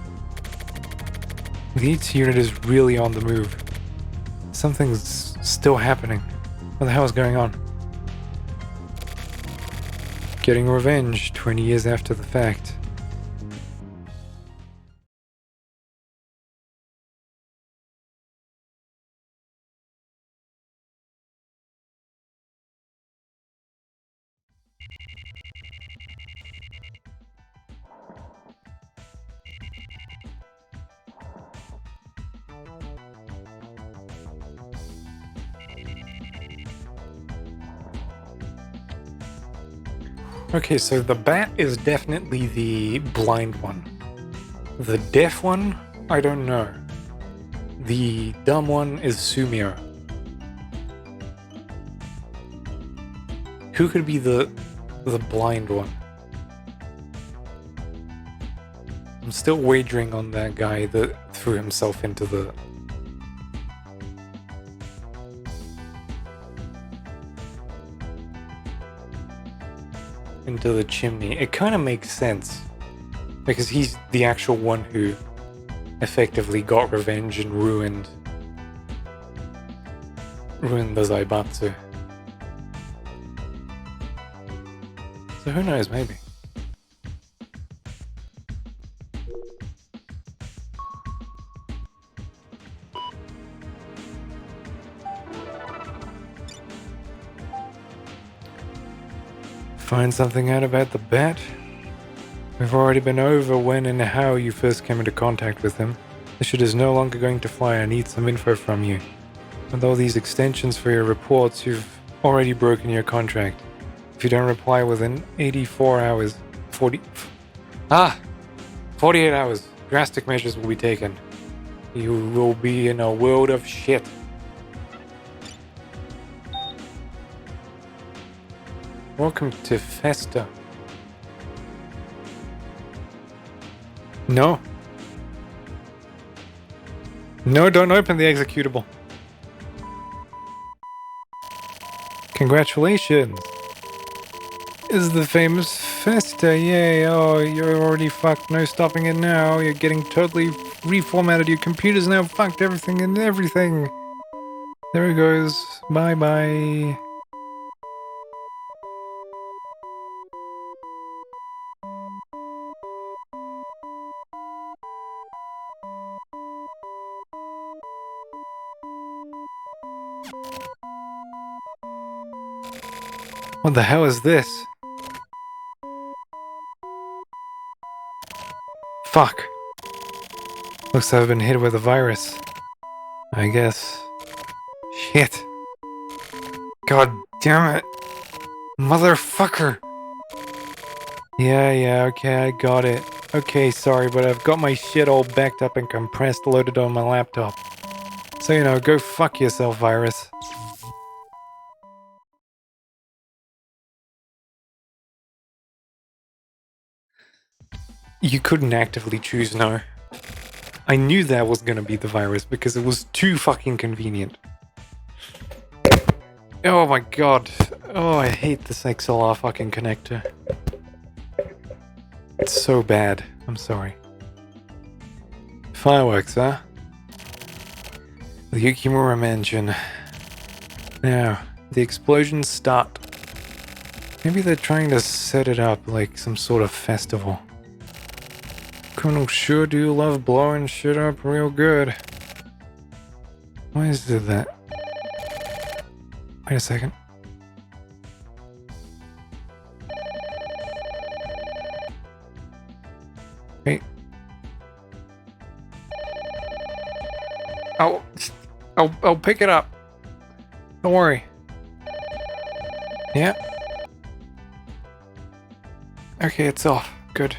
The 8th unit is really on the move. Something's still happening. What the hell is going on? Getting revenge 20 years after the fact. Okay, so the bat is definitely the blind one. The deaf one, I don't know. The dumb one is Sumio. Who could be the blind one? I'm still wagering on that guy that threw himself into the... into the chimney. It kind of makes sense. Because he's the actual one who effectively got revenge and ruined the Zaibatsu. So who knows, maybe. Find something out about the bat? We've already been over when and how you first came into contact with him. The shit is no longer going to fly. I need some info from you. With all these extensions for your reports, you've already broken your contract. If you don't reply within 84 hours, 48 hours, drastic measures will be taken. You will be in a world of shit. Welcome to Festa. No. No, don't open the executable. Congratulations. Is the famous Festa, yay. Oh, you're already fucked, no stopping it now. You're getting totally reformatted. Your computer's now fucked everything and everything. There it goes. Bye-bye. What the hell is this? Fuck. Looks like I've been hit with a virus. I guess. Shit. God damn it. Motherfucker. Yeah, okay, I got it. Okay, sorry, but I've got my shit all backed up and compressed loaded on my laptop. So, you know, go fuck yourself, virus. You couldn't actively choose no. I knew that was gonna be the virus because it was too fucking convenient. Oh my god. Oh, I hate this XLR fucking connector. It's so bad. I'm sorry. Fireworks, huh? The Yukimura Mansion. Now, the explosions start. Maybe they're trying to set it up like some sort of festival. Criminals sure do love blowing shit up real good. Why is it that? Wait a second. Wait. I'll pick it up. Don't worry. Yeah. Okay, it's off. Good.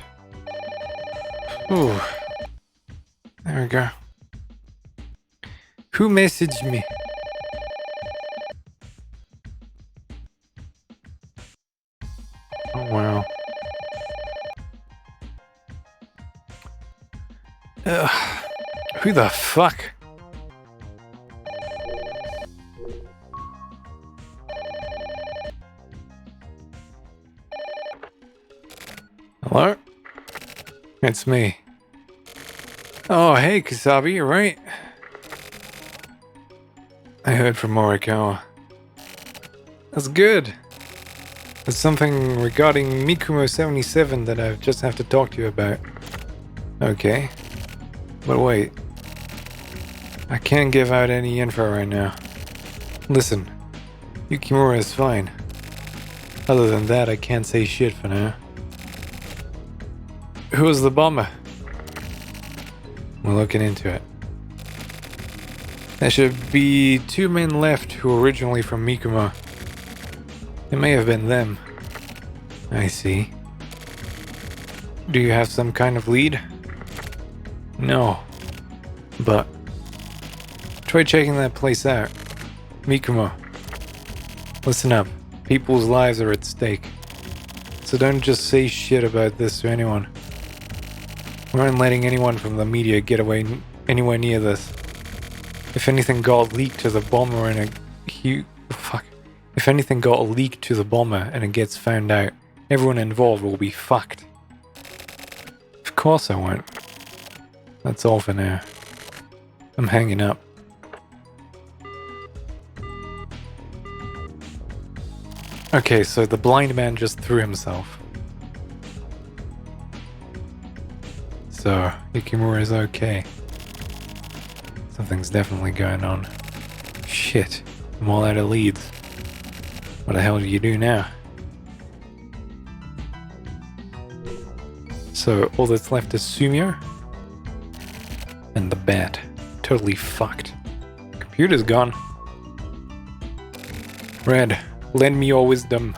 Ooh. There we go. Who messaged me? Oh, wow. Ugh. Who the fuck? Hello? It's me. Oh, hey, Kasabi, you right? I heard from Morikawa. That's good. There's something regarding Mikumo 77 that I just have to talk to you about. Okay. But wait. I can't give out any info right now. Listen. Yukimura is fine. Other than that, I can't say shit for now. Who was the bomber? We're looking into it. There should be 2 men left who were originally from Mikumo. It may have been them. I see. Do you have some kind of lead? No. But try checking that place out. Mikumo. Listen up. People's lives are at stake. So don't just say shit about this to anyone. We aren't letting anyone from the media get away anywhere near this. If anything got leaked to the bomber and If anything got leaked to the bomber and it gets found out, everyone involved will be fucked. Of course I won't. That's all for now. I'm hanging up. Okay, so the blind man just threw himself. So, Yukimura is okay. Something's definitely going on. Shit, I'm all out of leads. What the hell do you do now? So all that's left is Sumio and the bat. Totally fucked. Computer's gone. Red, lend me your wisdom.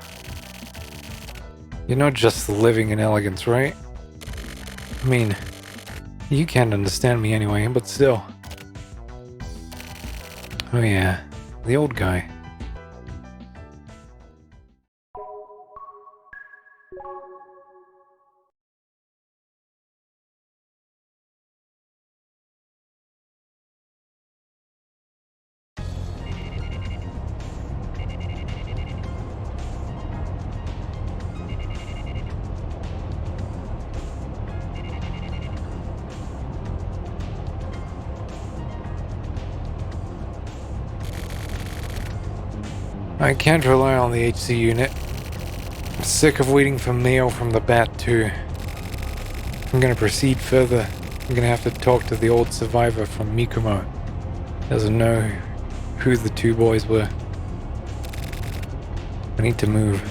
You're not just living in elegance, right? I mean, you can't understand me anyway, but still. Oh yeah, the old guy. I can't rely on the HC unit. I'm sick of waiting for mail from the bat too. If I'm gonna proceed further, I'm gonna have to talk to the old survivor from Mikumo. Doesn't know who the two boys were. I need to move.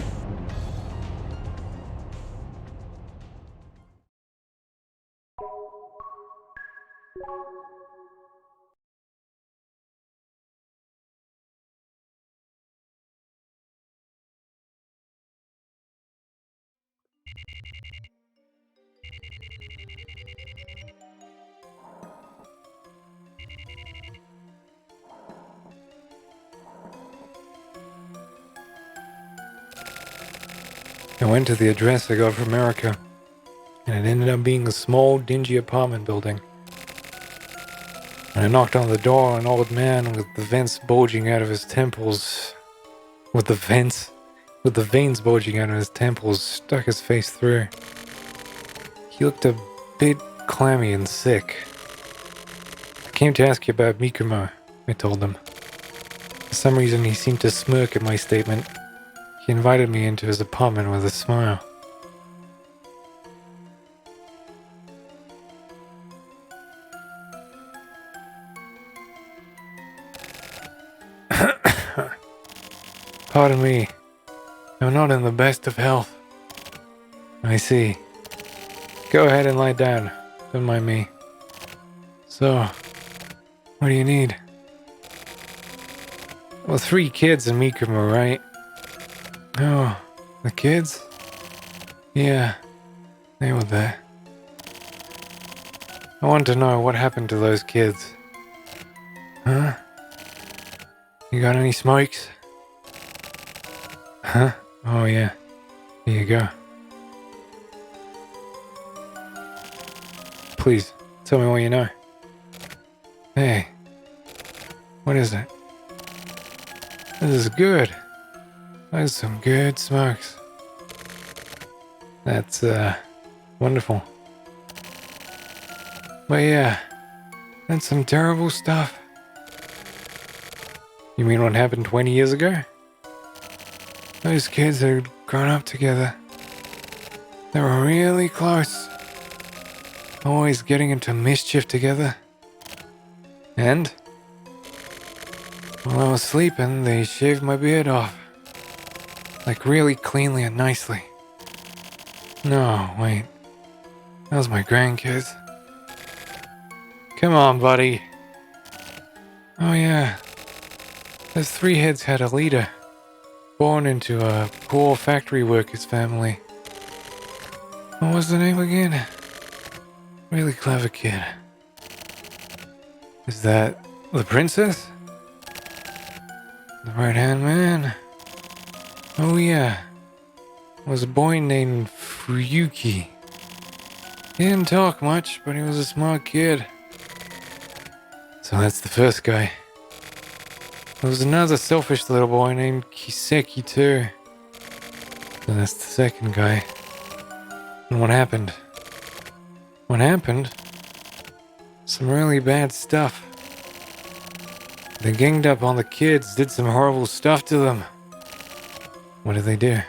I went to the address I got from America, and it ended up being a small, dingy apartment building. When I knocked on the door, an old man with the vents bulging out of his temples, with the veins bulging out of his temples, stuck his face through. He looked a bit clammy and sick. I came to ask you about Mikumo, I told him. For some reason, he seemed to smirk at my statement. He invited me into his apartment with a smile. Pardon me. I'm not in the best of health. I see. Go ahead and lie down. Don't mind me. So, what do you need? Well, 3 kids in Mikumo, right? Oh, the kids? Yeah, they were there. I want to know what happened to those kids. Huh? You got any smokes? Huh? Oh yeah. Here you go. Please, tell me what you know. Hey. What is it? This is good. Those are some good smokes. That's, wonderful. But yeah, that's some terrible stuff. You mean what happened 20 years ago? Those kids had grown up together. They were really close. Always getting into mischief together. And while I was sleeping, they shaved my beard off. Like really cleanly and nicely. No, wait. That was my grandkids. Come on, buddy. Oh yeah. Those 3 heads had a leader. Born into a poor factory worker's family. What was the name again? Really clever kid. Is that the princess? The right-hand man? Oh yeah. It was a boy named Fuyuki. He didn't talk much, but he was a smart kid. So that's the first guy. There was another selfish little boy named Kiseki too. And that's the second guy. And what happened? What happened? Some really bad stuff. They ganged up on the kids, did some horrible stuff to them. What did they do?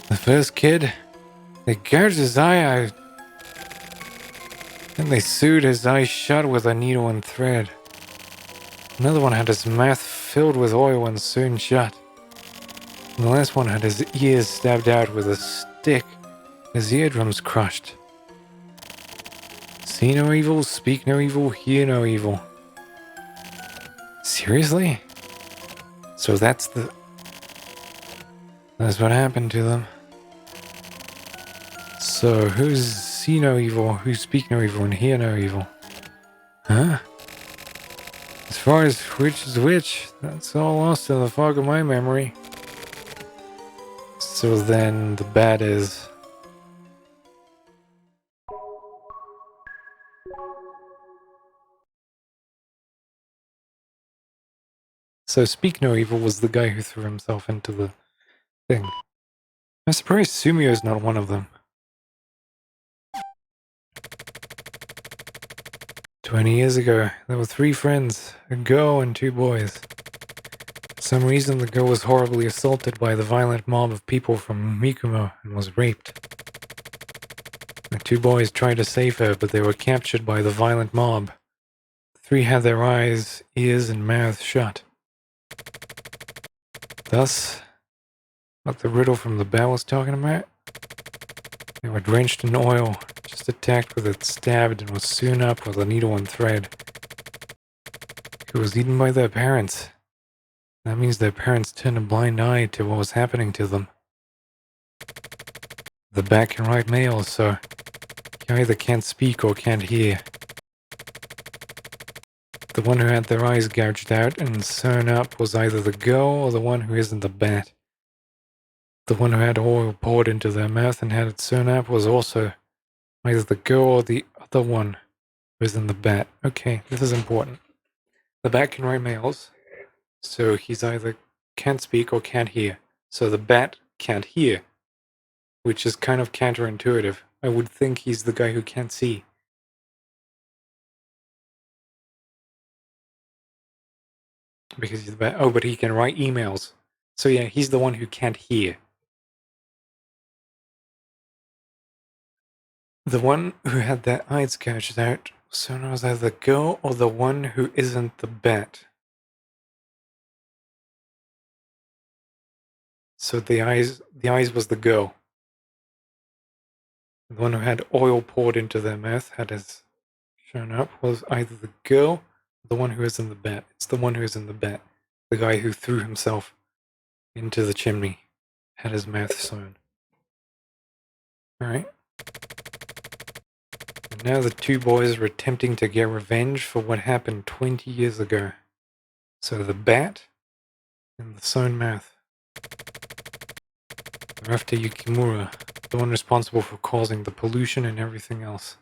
The first kid, they gouged his eye out. Then they sewed his eye shut with a needle and thread. Another one had his mouth filled with oil and sewn shut. And the last one had his ears stabbed out with a stick His eardrums crushed. See no evil, speak no evil, hear no evil. Seriously? So that's what happened to them. So who's see no evil, who speak no evil, and hear no evil? Huh? As far as which is which, that's all lost in the fog of my memory. So then the bad is... So Speak No Evil was the guy who threw himself into the thing. I'm surprised Sumio's not one of them. 20 years ago, there were 3 friends, a girl and 2 boys. For some reason, the girl was horribly assaulted by the violent mob of people from Mikumo and was raped. The 2 boys tried to save her, but they were captured by the violent mob. The 3 had their eyes, ears, and mouths shut. Thus, what the riddle from the bell was talking about? They were drenched in oil, just attacked with it, stabbed, and was sewn up with a needle and thread. It was eaten by their parents. That means their parents turned a blind eye to what was happening to them. The back and right males, so you either can't speak or can't hear. The one who had their eyes gouged out and sewn up was either the girl or the one who isn't the bat. The one who had oil poured into their mouth and had it sewn up was also either the girl or the other one who isn't the bat. Okay, this is important. The bat can write males, so he's either can't speak or can't hear. So the bat can't hear, which is kind of counterintuitive. I would think he's the guy who can't see. Because he's the bat. Oh, but he can write emails. So yeah, he's the one who can't hear. The one who had their eyes gouged out was known as either the girl or the one who isn't the bat. So the eyes was the girl. The one who had oil poured into their mouth had his shown up was either the girl or the one who isn't the bat. It's the one who isn't the bat. The guy who threw himself into the chimney had his mouth sewn. Alright. Now the 2 boys are attempting to get revenge for what happened 20 years ago. So the bat and the sewn mouth. They're after Yukimura, the one responsible for causing the pollution and everything else.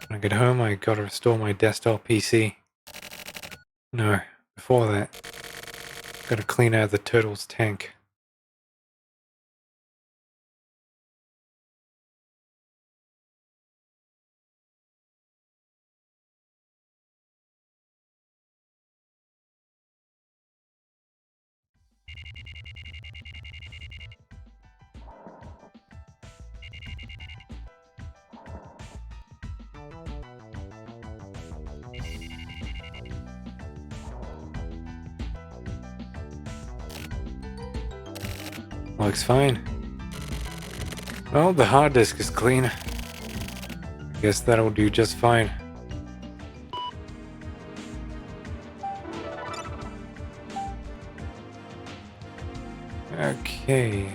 When I get home, I gotta restore my desktop PC. No, before that, gotta clean out the turtle's tank. Looks fine. Well, the hard disk is clean. I guess that'll do just fine. Okay.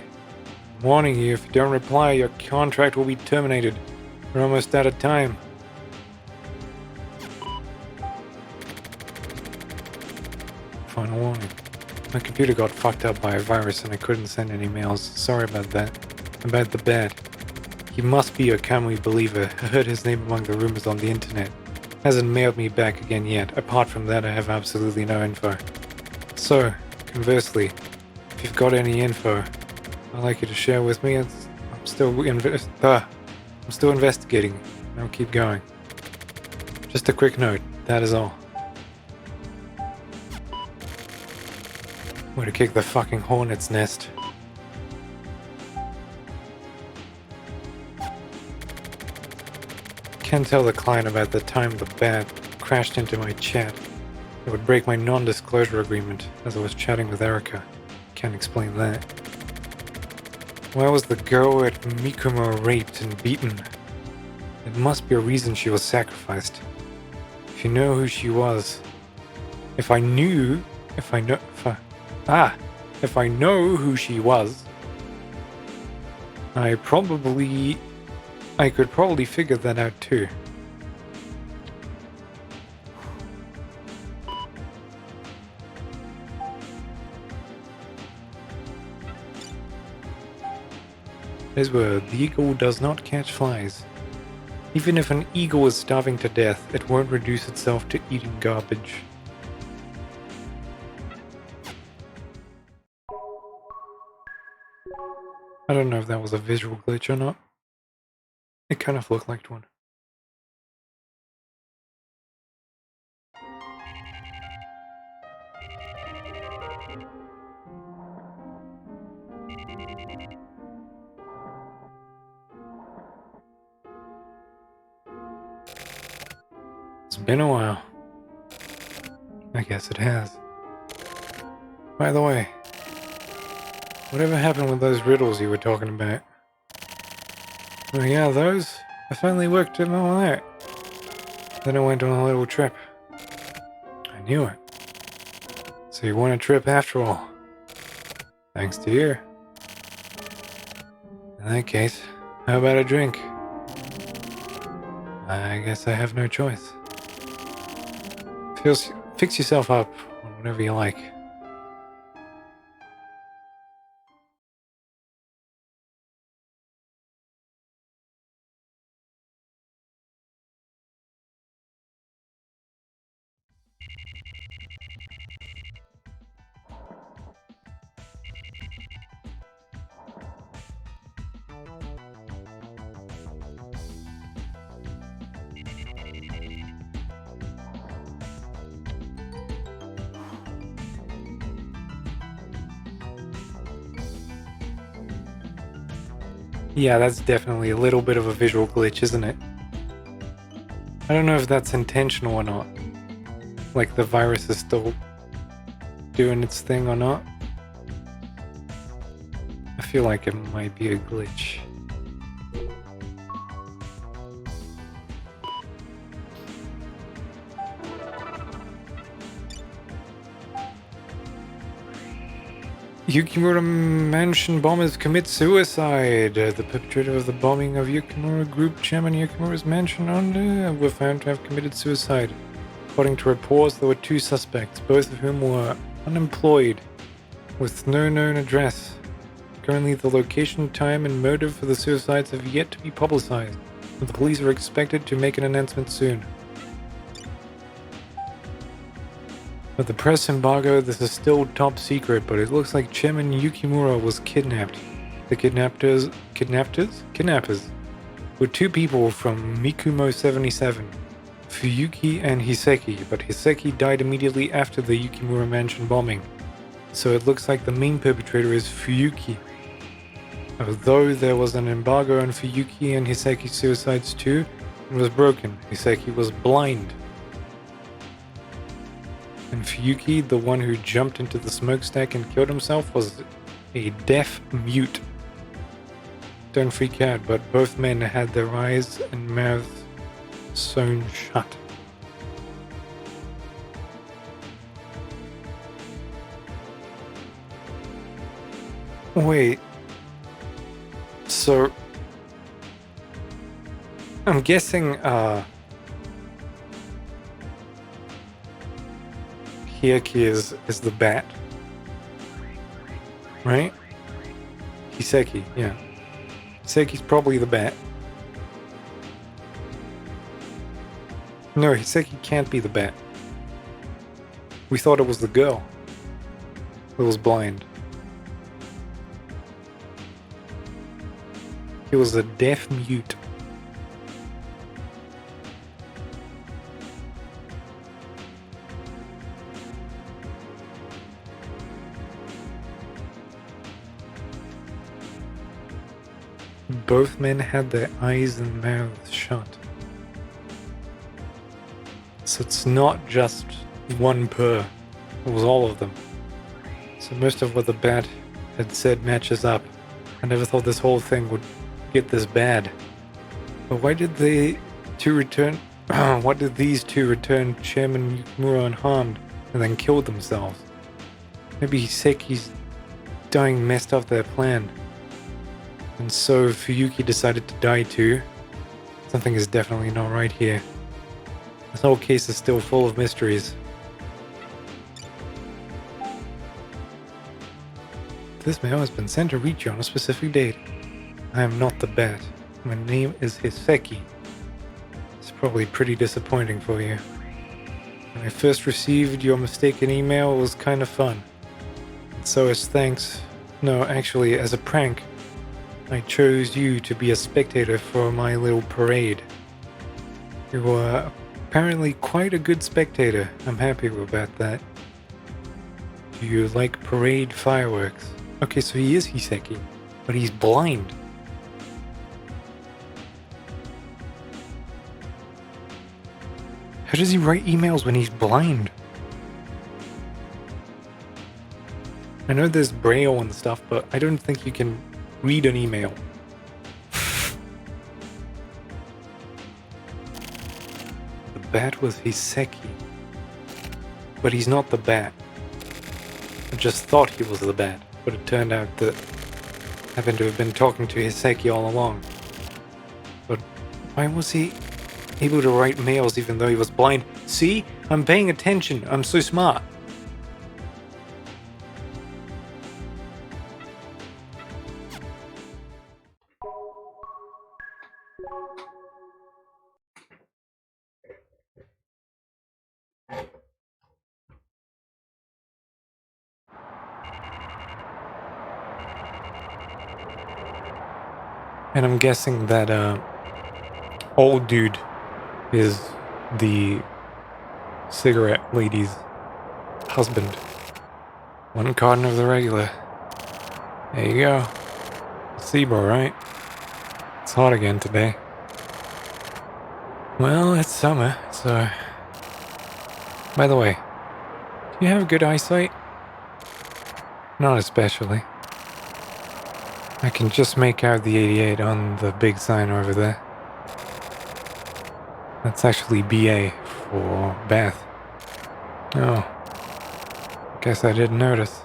Warning you, if you don't reply, your contract will be terminated. We're almost out of time. Final warning. My computer got fucked up by a virus and I couldn't send any mails. Sorry about that. About the bat. He must be a Kamui believer. I heard his name among the rumors on the internet. Hasn't mailed me back again yet. Apart from that, I have absolutely no info. So, conversely, if you've got any info I'd like you to share with me, I'm still investigating. I'll keep going. Just a quick note, that is all. Way to kick the fucking hornet's nest. Can't tell the client about the time the bat crashed into my chat. It would break my non-disclosure agreement as I was chatting with Erica. Can't explain that. Why was the girl at Mikumo raped and beaten? It must be a reason she was sacrificed. If you know who she was. If I know who she was, I could probably figure that out too. His word, the eagle does not catch flies. Even if an eagle is starving to death, it won't reduce itself to eating garbage. I don't know if that was a visual glitch or not. It kind of looked like one. It's been a while. I guess it has. By the way, whatever happened with those riddles you were talking about? Oh yeah, those? I finally worked them all out. Then I went on a little trip. I knew it. So you want a trip after all? Thanks to you. In that case, how about a drink? I guess I have no choice. Fix yourself up on whatever you like. Yeah, that's definitely a little bit of a visual glitch, isn't it? I don't know if that's intentional or not. Like the virus is still doing its thing or not. I feel like it might be a glitch. Yukimura mansion bombers commit suicide. The perpetrator of the bombing of Yukimura Group Chairman Yukimura's mansion were found to have committed suicide. According to reports, there were 2 suspects, both of whom were unemployed, with no known address. Currently, the location, time, and motive for the suicides have yet to be publicized, but the police are expected to make an announcement soon. With the press embargo, this is still top secret, but it looks like Chairman Yukimura was kidnapped. The kidnappers were 2 people from Mikumo 77, Fuyuki and Hiseki, but Hiseki died immediately after the Yukimura mansion bombing, so it looks like the main perpetrator is Fuyuki. Although there was an embargo on Fuyuki and Hiseki's suicides too, it was broken. Hiseki was blind. And Fuyuki, the one who jumped into the smokestack and killed himself, was a deaf mute. Don't freak out, but both men had their eyes and mouths sewn shut. Wait. So I'm guessing Hyeki is the bat, right? Hiseki, yeah. Hiseki's probably the bat. No, Hiseki can't be the bat. We thought it was the girl who was blind. He was a deaf mute. Both men had their eyes and mouths shut. So it's not just one per, it was all of them. So most of what the bat had said matches up. I never thought this whole thing would get this bad. But why did they two return? Why did these two return Chairman Yukimura unharmed and then kill themselves? Maybe Hiseki's dying messed up their plan. And so Fuyuki decided to die too. Something is definitely not right here. This whole case is still full of mysteries. This mail has been sent to reach you on a specific date. I am not the bat. My name is Hiseki. It's probably pretty disappointing for you. When I first received your mistaken email, it was kind of fun. And so as thanks, no, actually as a prank, I chose you to be a spectator for my little parade. You were apparently quite a good spectator. I'm happy about that. Do you like parade fireworks? Okay, so he is Hiseki, but he's blind. How does he write emails when he's blind? I know there's braille and stuff, but I don't think you can read an email. The bat was Hiseki, but he's not the bat. I just thought he was the bat, but it turned out that I happened to have been talking to Hiseki all along. But why was he able to write mails even though he was blind? See? I'm paying attention. I'm so smart. And I'm guessing that old dude is the cigarette lady's husband. One carton of the regular. There you go. SIBO, right? It's hot again today. Well, it's summer, so... By the way, do you have good eyesight? Not especially. I can just make out the 88 on the big sign over there. That's actually BA for Bath. Oh. Guess I didn't notice.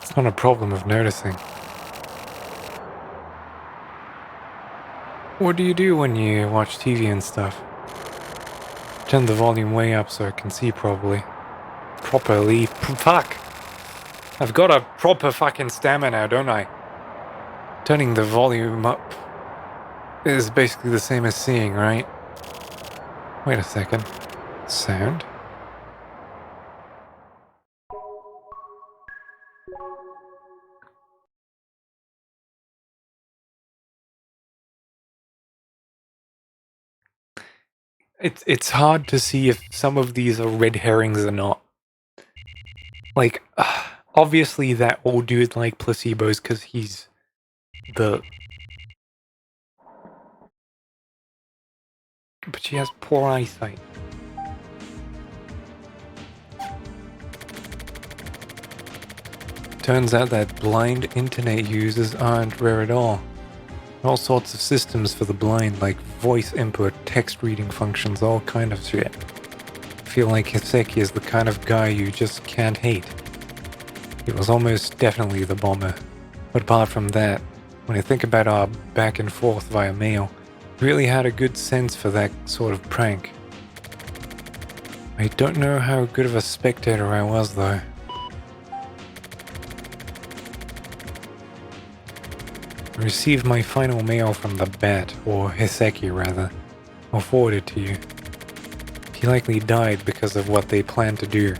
It's not a problem of noticing. What do you do when you watch TV and stuff? Turn the volume way up so I can see properly. Fuck! I've got a proper fucking stammer now, don't I? Turning the volume up is basically the same as seeing, right? Wait a second. Sound? It's hard to see if some of these are red herrings or not. Like, obviously that old dude like placebos because he's the... But she has poor eyesight. Turns out that blind internet users aren't rare at all. All sorts of systems for the blind, like voice input, text reading functions, all kind of shit. I feel like Hiseki is the kind of guy you just can't hate. He was almost definitely the bomber. But apart from that, when I think about our back and forth via mail, he really had a good sense for that sort of prank. I don't know how good of a spectator I was though. I received my final mail from the bat, or Hiseki rather. I'll forward it to you. He likely died because of what they planned to do.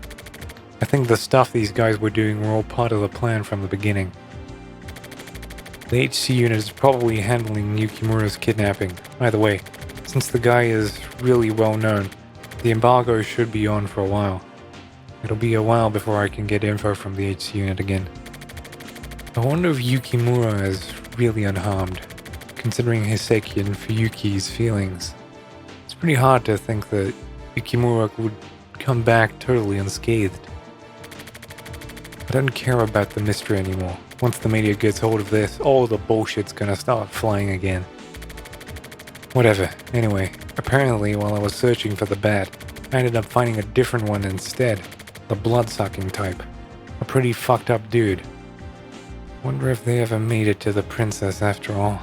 I think the stuff these guys were doing were all part of the plan from the beginning. The HC unit is probably handling Yukimura's kidnapping. Either way, since the guy is really well known, the embargo should be on for a while. It'll be a while before I can get info from the HC unit again. I wonder if Yukimura is really unharmed, considering Hiseki and Fuyuki's feelings. It's pretty hard to think that Yukimura would come back totally unscathed. I don't care about the mystery anymore. Once the media gets hold of this, all the bullshit's gonna start flying again. Whatever. Anyway, apparently while I was searching for the bat, I ended up finding a different one instead. The blood-sucking type. A pretty fucked up dude. Wonder if they ever made it to the princess after all.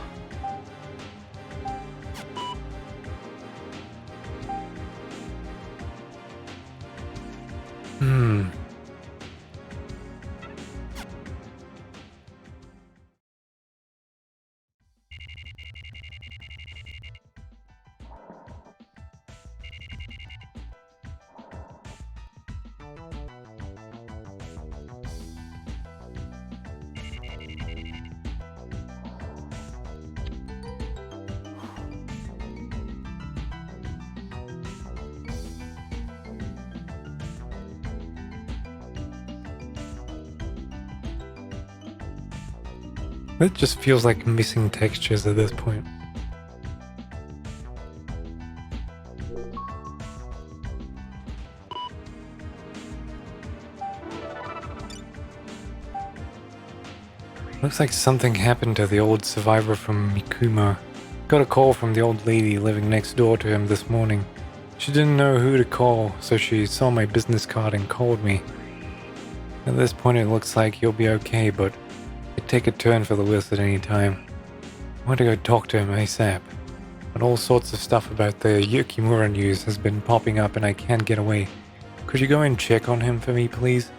It just feels like missing textures at this point. Looks like something happened to the old survivor from Mikuma. Got a call from the old lady living next door to him this morning. She didn't know who to call, so she saw my business card and called me. At this point it looks like he'll be okay, but could take a turn for the worse at any time. I want to go talk to him ASAP. But all sorts of stuff about the Yukimura news has been popping up and I can't get away. Could you go and check on him for me, please?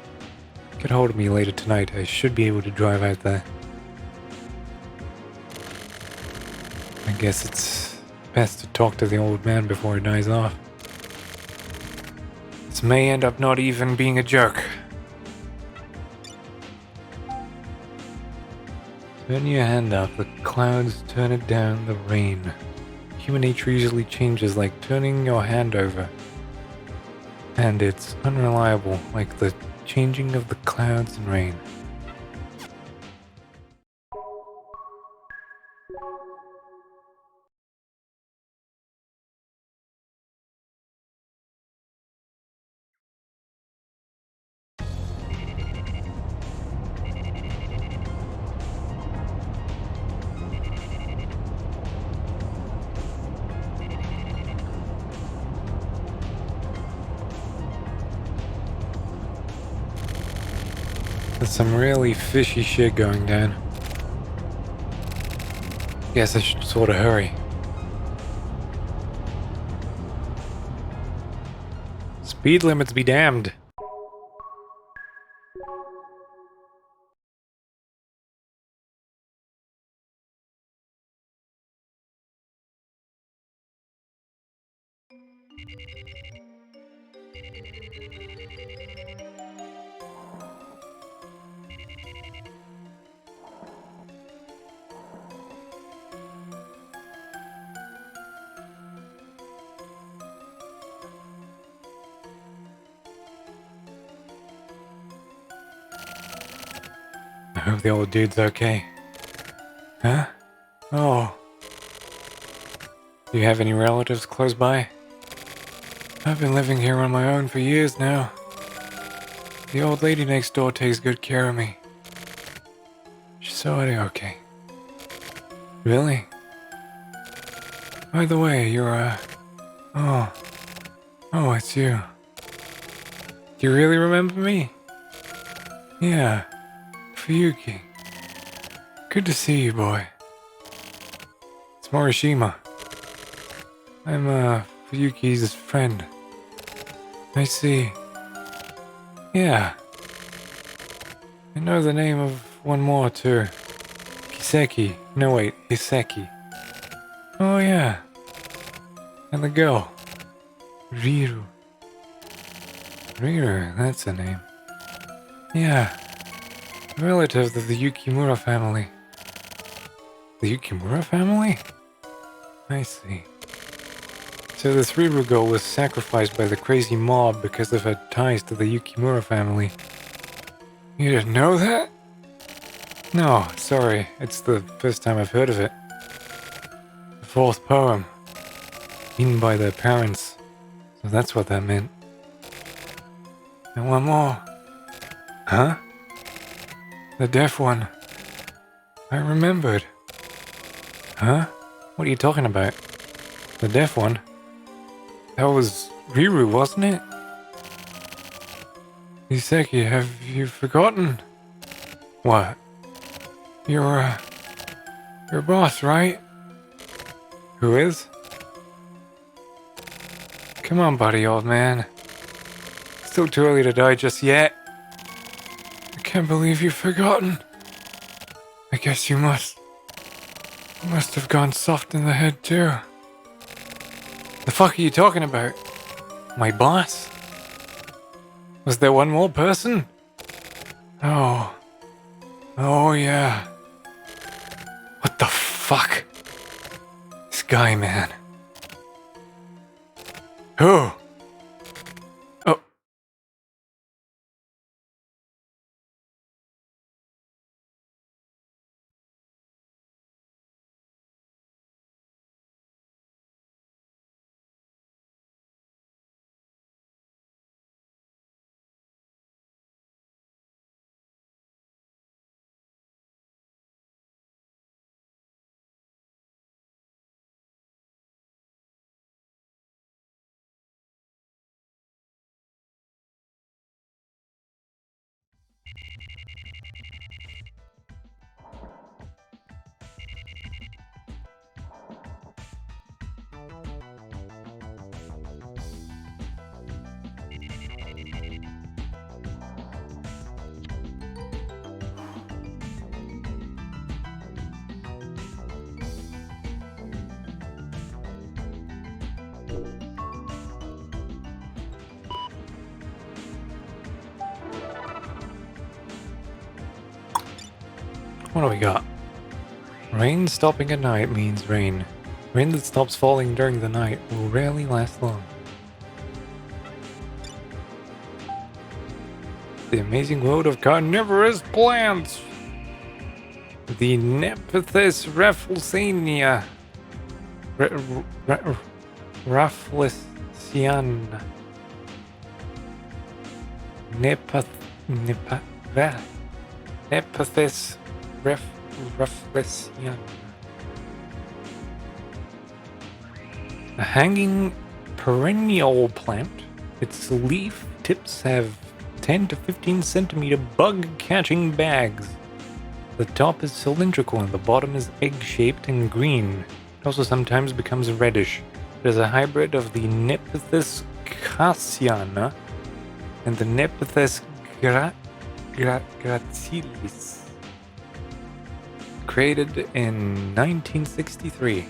Get hold of me later tonight. I should be able to drive out there. I guess it's best to talk to the old man before he dies off. This may end up not even being a joke. Turn your hand up, the clouds turn it down, the rain. Human nature usually changes like turning your hand over. And it's unreliable, like the changing of the clouds and rain. There's some really fishy shit going down. Guess I should sort of hurry. Speed limits be damned. I hope the old dude's okay. Huh? Oh. Do you have any relatives close by? I've been living here on my own for years now. The old lady next door takes good care of me. She's already okay. Really? By the way, you're, Oh, it's you. Do you really remember me? Yeah. Fuyuki. Good to see you, boy. It's Morishima. I'm, Fuyuki's friend. I see. Yeah. I know the name of one more, too. Kiseki. No, wait. Hiseki. Oh, yeah. And the girl. Riru. Riru, that's the name. Yeah. Relative of the Yukimura family. The Yukimura family? I see. So this Riru girl was sacrificed by the crazy mob because of her ties to the Yukimura family. You didn't know that? No, sorry. It's the first time I've heard of it. The fourth poem. Eaten by their parents. So that's what that meant. And one more. Huh? The deaf one. I remembered. Huh? What are you talking about? The deaf one? That was Riru, wasn't it? Iseki, have you forgotten? What? You're your boss, right? Who is? Come on, buddy, old man. Still too early to die just yet. I can't believe you've forgotten. I guess you must have gone soft in the head too. The fuck are you talking about? My boss? Was there one more person? Oh. Oh yeah. What the fuck? This guy, man. Who? Oh. What do we got? Rain stopping at night means rain. Rain that stops falling during the night will rarely last long. The amazing world of carnivorous plants! The Nepenthes rafflesiana. Rafflesiana. Nepenthes rafflesiana. A hanging perennial plant. Its leaf tips have 10 to 15 centimeter bug-catching bags. The top is cylindrical and the bottom is egg-shaped and green. It also sometimes becomes reddish. It is a hybrid of the Nepenthes cassiana and the Nepenthes gracilis. Created in 1963.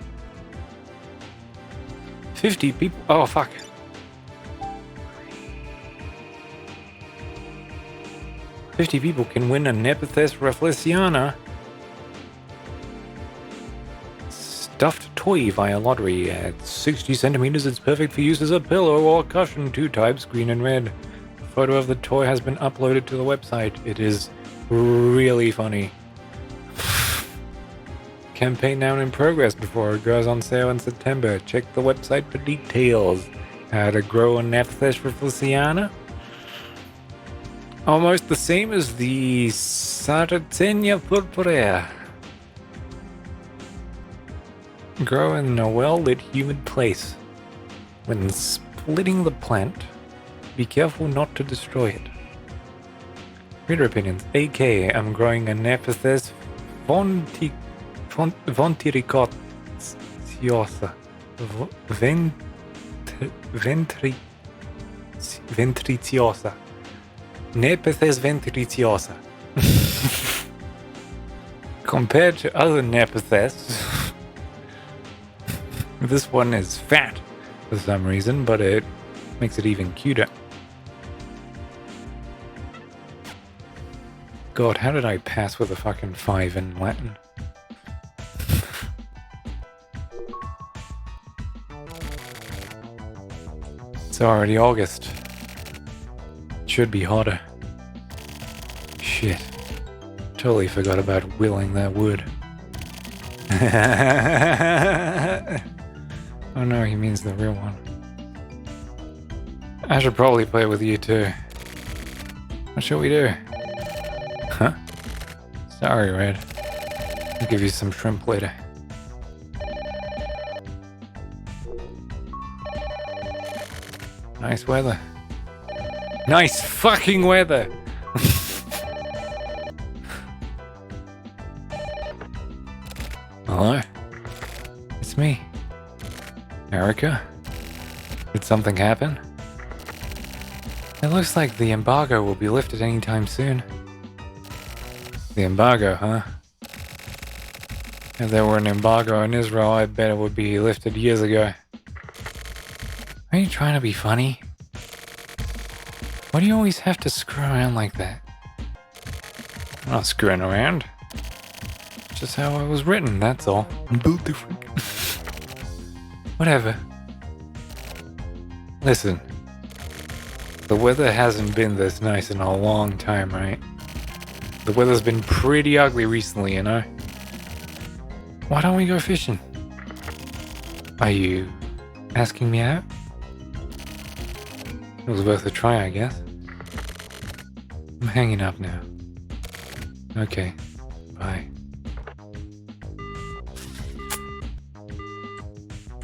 50 people. Oh, fuck. "50 people can win a Nepenthes rafflesiana stuffed toy via lottery. At 60 centimeters, it's perfect for use as a pillow or cushion, 2 types, green and red. A photo of the toy has been uploaded to the website. It is really funny. Campaign now in progress before it goes on sale in September. Check the website for details. How to grow a Nepenthes rafflesiana? Almost the same as the Sarracenia purpurea. Grow in a well-lit, humid place. When splitting the plant, be careful not to destroy it. Reader opinions. AK, I'm growing a Nepenthes ventricotiosa. Ventriciosa. Nepenthes ventriciosa. Compared to other Nepenthes, this one is fat for some reason, but it makes it even cuter. God, how did I pass with a fucking 5 in Latin? It's already August. It should be hotter. Shit. Totally forgot about wheeling that wood. Oh no, he means the real one. I should probably play with you too. What shall we do? Huh? Sorry, Red. I'll give you some shrimp later. Nice weather. Nice fucking weather! Hello? It's me. Erica? Did something happen? It looks like the embargo will be lifted anytime soon. The embargo, huh? If there were an embargo in Israel, I bet it would be lifted years ago. Are you trying to be funny? Why do you always have to screw around like that? I'm not screwing around. It's just how it was written, that's all. I'm built different. Whatever. Listen. The weather hasn't been this nice in a long time, right? The weather's been pretty ugly recently, you know? Why don't we go fishing? Are you asking me out? It was worth a try, I guess. I'm hanging up now. Okay, bye.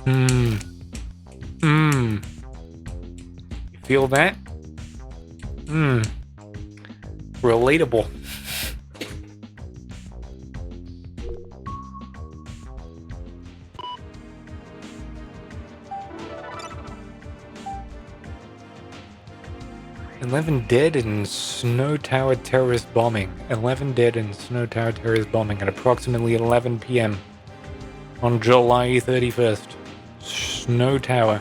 You feel that? Relatable. "11 dead in Snow Tower terrorist bombing. 11 dead in Snow Tower terrorist bombing at approximately 11 p.m. on July 31st. Snow Tower,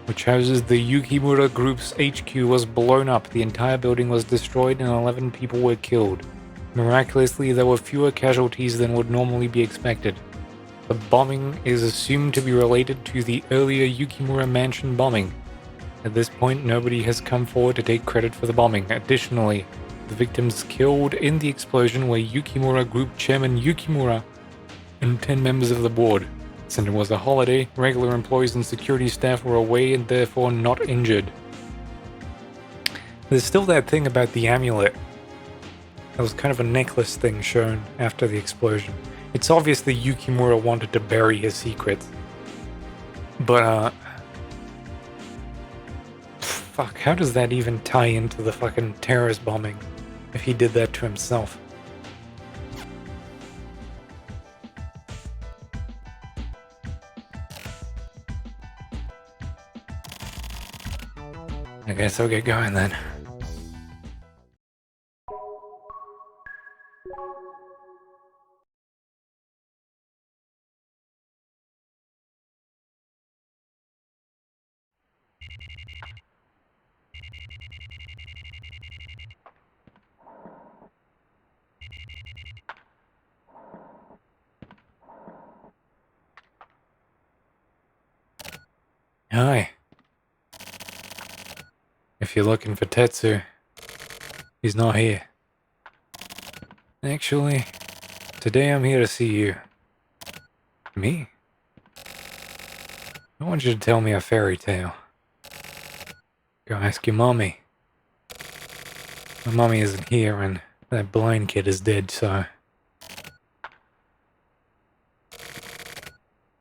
which houses the Yukimura Group's HQ, was blown up. The entire building was destroyed and 11 people were killed. Miraculously, there were fewer casualties than would normally be expected. The bombing is assumed to be related to the earlier Yukimura Mansion bombing. At this point, nobody has come forward to take credit for the bombing. Additionally, the victims killed in the explosion were Yukimura Group Chairman Yukimura and 10 members of the board. Since it was a holiday, regular employees and security staff were away and therefore not injured." There's still that thing about the amulet. That was kind of a necklace thing shown after the explosion. It's obvious that Yukimura wanted to bury his secrets. But, fuck, how does that even tie into the fucking terrorist bombing if he did that to himself? I guess I'll get going then. Hi. If you're looking for Tetsu, he's not here. Actually, today I'm here to see you. Me? I want you to tell me a fairy tale. Go ask your mommy. My mommy isn't here and that blind kid is dead, so...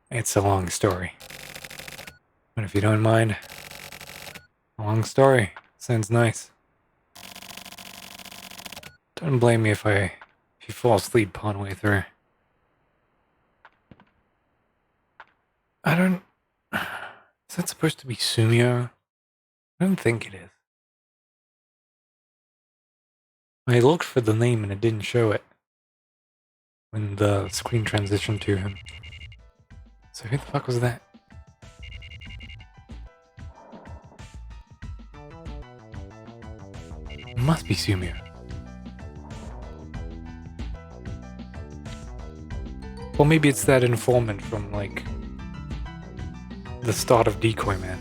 It's a long story. But if you don't mind, a long story sounds nice. Don't blame me if you fall asleep partway through. I don't... Is that supposed to be Sumio? I don't think it is. I looked for the name and it didn't show it when the screen transitioned to him. So who the fuck was that? It must be Sumio. Well, maybe it's that informant from, like, the start of Decoy Man.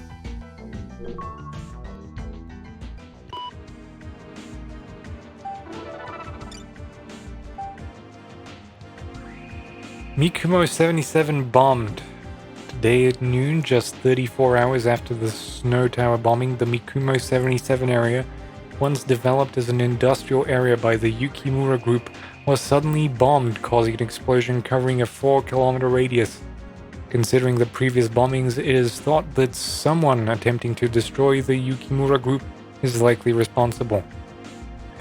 Mikumo 77 bombed. Today at noon, just 34 hours after the Snow Tower bombing, the Mikumo 77 area once developed as an industrial area by the Yukimura Group, was suddenly bombed, causing an explosion covering a 4-kilometer radius. Considering the previous bombings, it is thought that someone attempting to destroy the Yukimura Group is likely responsible.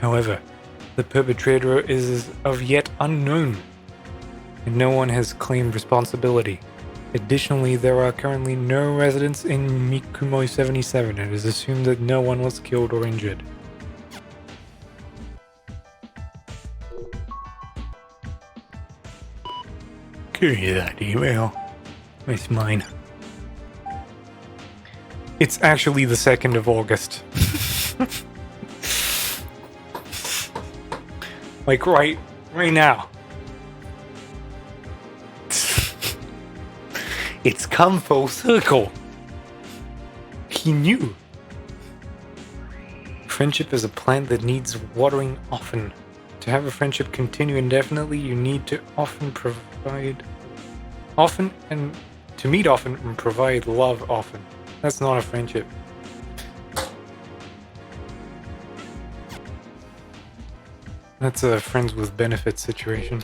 However, the perpetrator is of yet unknown, and no one has claimed responsibility. Additionally, there are currently no residents in Mikumo 77. It is assumed that no one was killed or injured. Give me that email. It's mine. It's actually the 2nd of August. Like right now. It's come full circle. He knew. Friendship is a plant that needs watering often. To have a friendship continue indefinitely, you need to meet often and provide love often. That's not a friendship. That's a friends with benefits situation.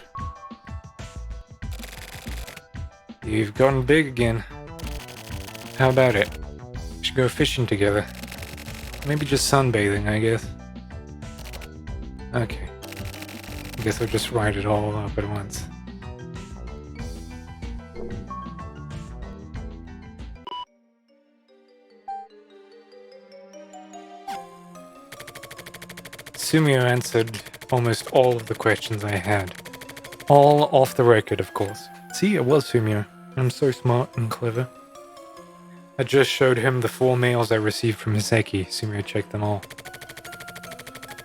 You've gotten big again. How about it? We should go fishing together. Maybe just sunbathing, I guess. Okay. I guess I'll just write it all up at once. Sumio answered almost all of the questions I had. All off the record, of course. See, it was Sumio. I'm so smart and clever. I just showed him the 4 mails I received from Hiseki. Sumio checked them all.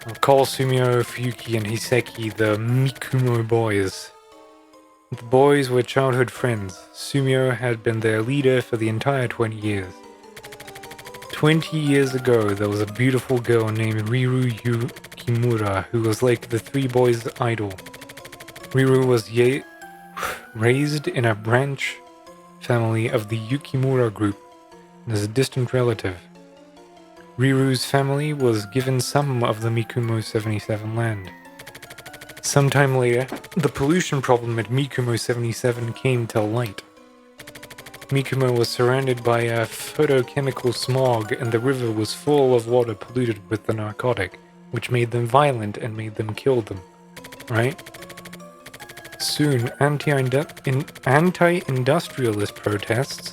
I'll call Sumio, Fuyuki, and Hiseki the Mikumo boys. The boys were childhood friends. Sumio had been their leader for the entire 20 years. 20 years ago, there was a beautiful girl named Riru Yukimura who was like the 3 boys' idol. Riru was raised in a branch family of the Yukimura group and is a distant relative. Riru's family was given some of the Mikumo 77 land. Sometime later, the pollution problem at Mikumo 77 came to light. Mikumo was surrounded by a photochemical smog, and the river was full of water polluted with the narcotic, which made them violent and made them kill them. Right? Soon, anti-industrialist protests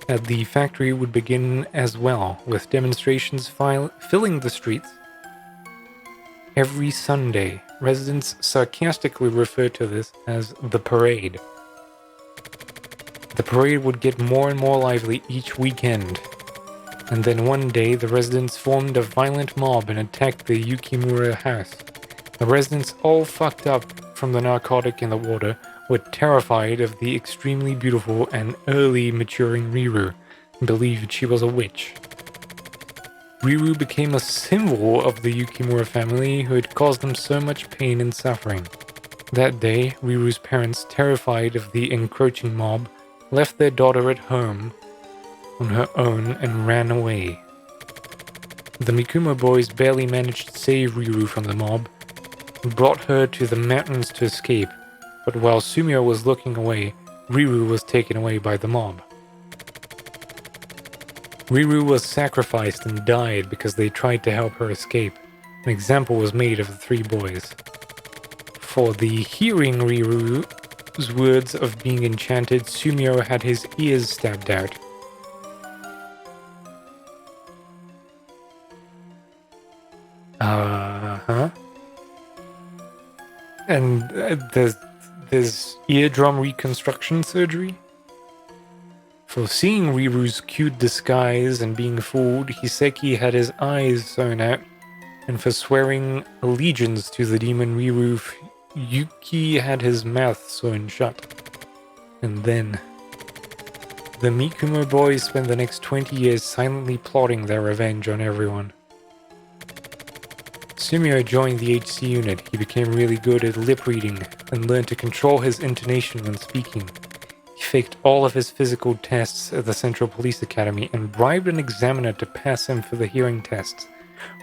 at the factory would begin as well, with demonstrations filling the streets. Every Sunday, residents sarcastically refer to this as the parade. The parade would get more and more lively each weekend. And then one day, the residents formed a violent mob and attacked the Yukimura house. The residents, all fucked up from the narcotic in the water, were terrified of the extremely beautiful and early maturing Riru and believed she was a witch. Riru became a symbol of the Yukimura family who had caused them so much pain and suffering. That day, Riru's parents, terrified of the encroaching mob, left their daughter at home on her own and ran away. The Mikumo boys barely managed to save Riru from the mob and brought her to the mountains to escape, but while Sumio was looking away, Riru was taken away by the mob. Riru was sacrificed and died because they tried to help her escape. An example was made of the 3 boys. For the hearing Riru's words of being enchanted, Sumio had his ears stabbed out. And there's eardrum reconstruction surgery? For seeing Riru's cute disguise and being fooled, Hiseki had his eyes sewn out, and for swearing allegiance to the demon Riru, Yuki had his mouth sewn shut. And then, the Mikumo boys spent the next 20 years silently plotting their revenge on everyone. Sumio joined the HC unit. He became really good at lip reading and learned to control his intonation when speaking. He faked all of his physical tests at the Central Police Academy and bribed an examiner to pass him for the hearing tests.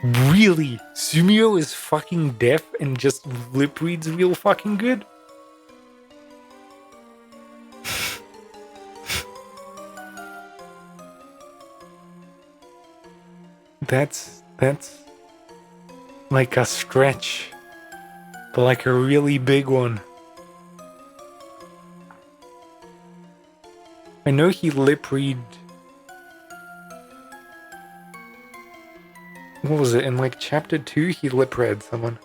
Really? Sumio is fucking deaf and just lip reads real fucking good? That's like a stretch, but like a really big one. I know he lip read. What was it? In like chapter 2 he lip read someone.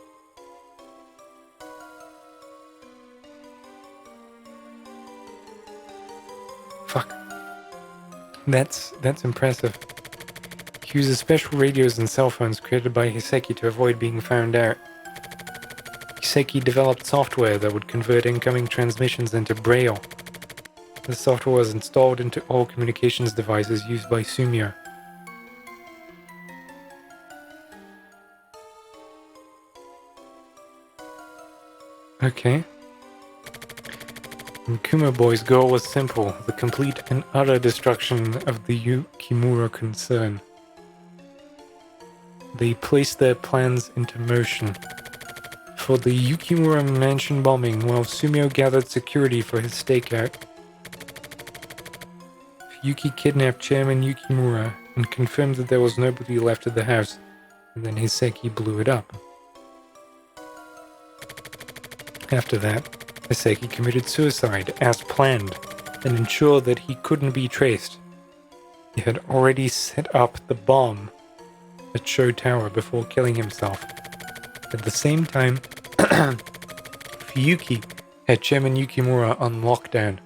Fuck. That's impressive. He uses special radios and cell phones created by Hiseki to avoid being found out. Hiseki developed software that would convert incoming transmissions into Braille. The software was installed into all communications devices used by Sumio. Okay. And Kumo Boy's goal was simple, the complete and utter destruction of the Yukimura concern. They placed their plans into motion. For the Yukimura mansion bombing, while Sumio gathered security for his stakeout, Yuki kidnapped Chairman Yukimura and confirmed that there was nobody left at the house, and then Hiseki blew it up. After that, Hiseki committed suicide, as planned, and ensured that he couldn't be traced. He had already set up the bomb at Sho Tower before killing himself. At the same time, Fuyuki had Chairman Yukimura on lockdown.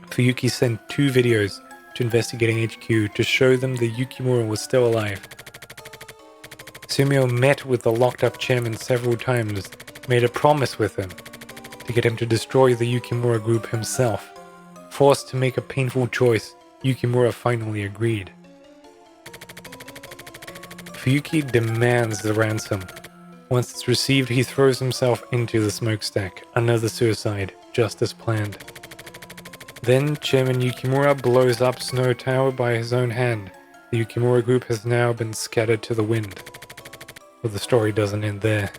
Fuyuki sent 2 videos to Investigating HQ to show them that Yukimura was still alive. Sumio met with the locked-up chairman several times, made a promise with him to get him to destroy the Yukimura group himself. Forced to make a painful choice, Yukimura finally agreed. Fuyuki demands the ransom. Once it's received, he throws himself into the smokestack. Another suicide, just as planned. Then Chairman Yukimura blows up Snow Tower by his own hand. The Yukimura group has now been scattered to the wind. But the story doesn't end there.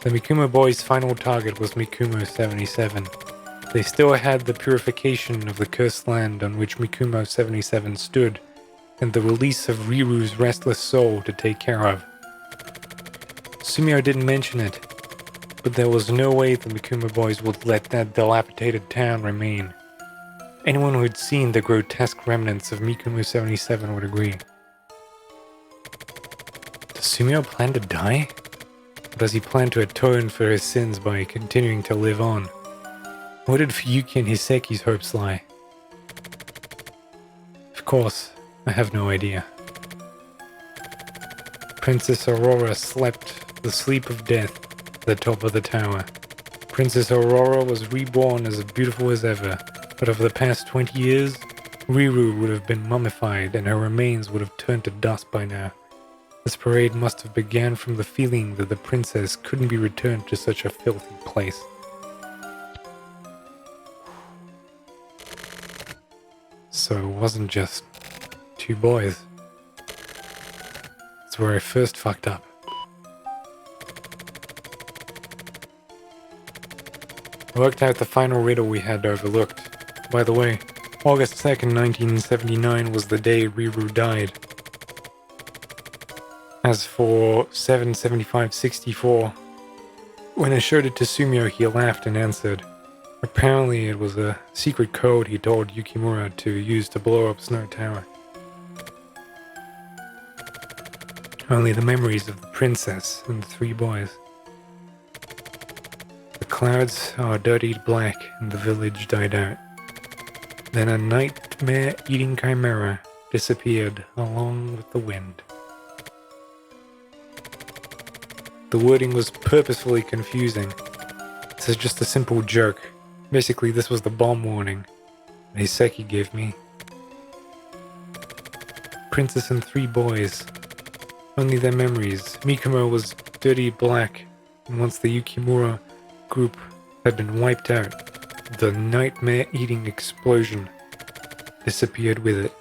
The Mikumo boys' final target was Mikumo 77. They still had the purification of the cursed land on which Mikumo 77 stood, and the release of Riru's restless soul to take care of. Sumio didn't mention it, but there was no way the Mikumo boys would let that dilapidated town remain. Anyone who had seen the grotesque remnants of Mikumo 77 would agree. Does Sumio plan to die? Or does he plan to atone for his sins by continuing to live on? Where did Fuyuki and Hiseki's hopes lie? Of course, I have no idea. Princess Aurora slept the sleep of death at the top of the tower. Princess Aurora was reborn as beautiful as ever, but over the past 20 years, Riru would have been mummified and her remains would have turned to dust by now. This parade must have began from the feeling that the princess couldn't be returned to such a filthy place. So it wasn't just 2 boys. That's where I first fucked up. I worked out the final riddle we had overlooked. By the way, August 2nd, 1979 was the day Riru died. As for 77564, when I showed it to Sumio, he laughed and answered. Apparently it was a secret code he told Yukimura to use to blow up Snow Tower. Only the memories of the princess and the 3 boys. The clouds are dirtied black and the village died out. Then a nightmare-eating chimera disappeared along with the wind. The wording was purposefully confusing. This is just a simple joke. Basically, this was the bomb warning that Hiseki gave me. Princess and 3 boys. Only their memories. Mikumo was dirty black, and once the Yukimura group had been wiped out, the nightmare-eating explosion disappeared with it.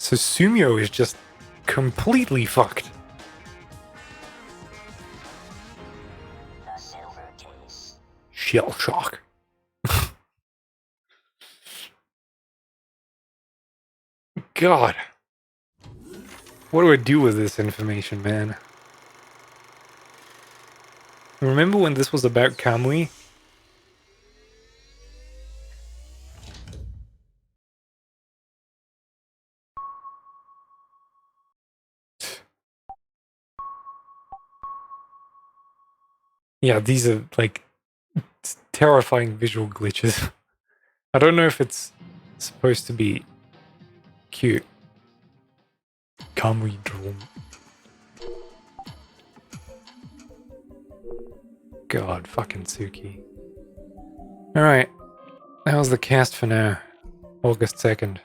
So Sumio is just completely fucked. A silver case. Shell shock. God. What do I do with this information, man? Remember when this was about Kamui? Yeah, these are like terrifying visual glitches. I don't know if it's supposed to be cute. Kamui drone. God, fucking Suki. Alright, that was the cast for now. August 2nd.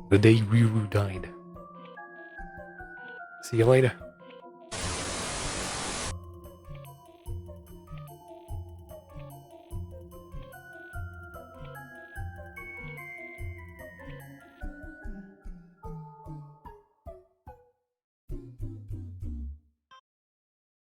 The day Ruru died. See you later.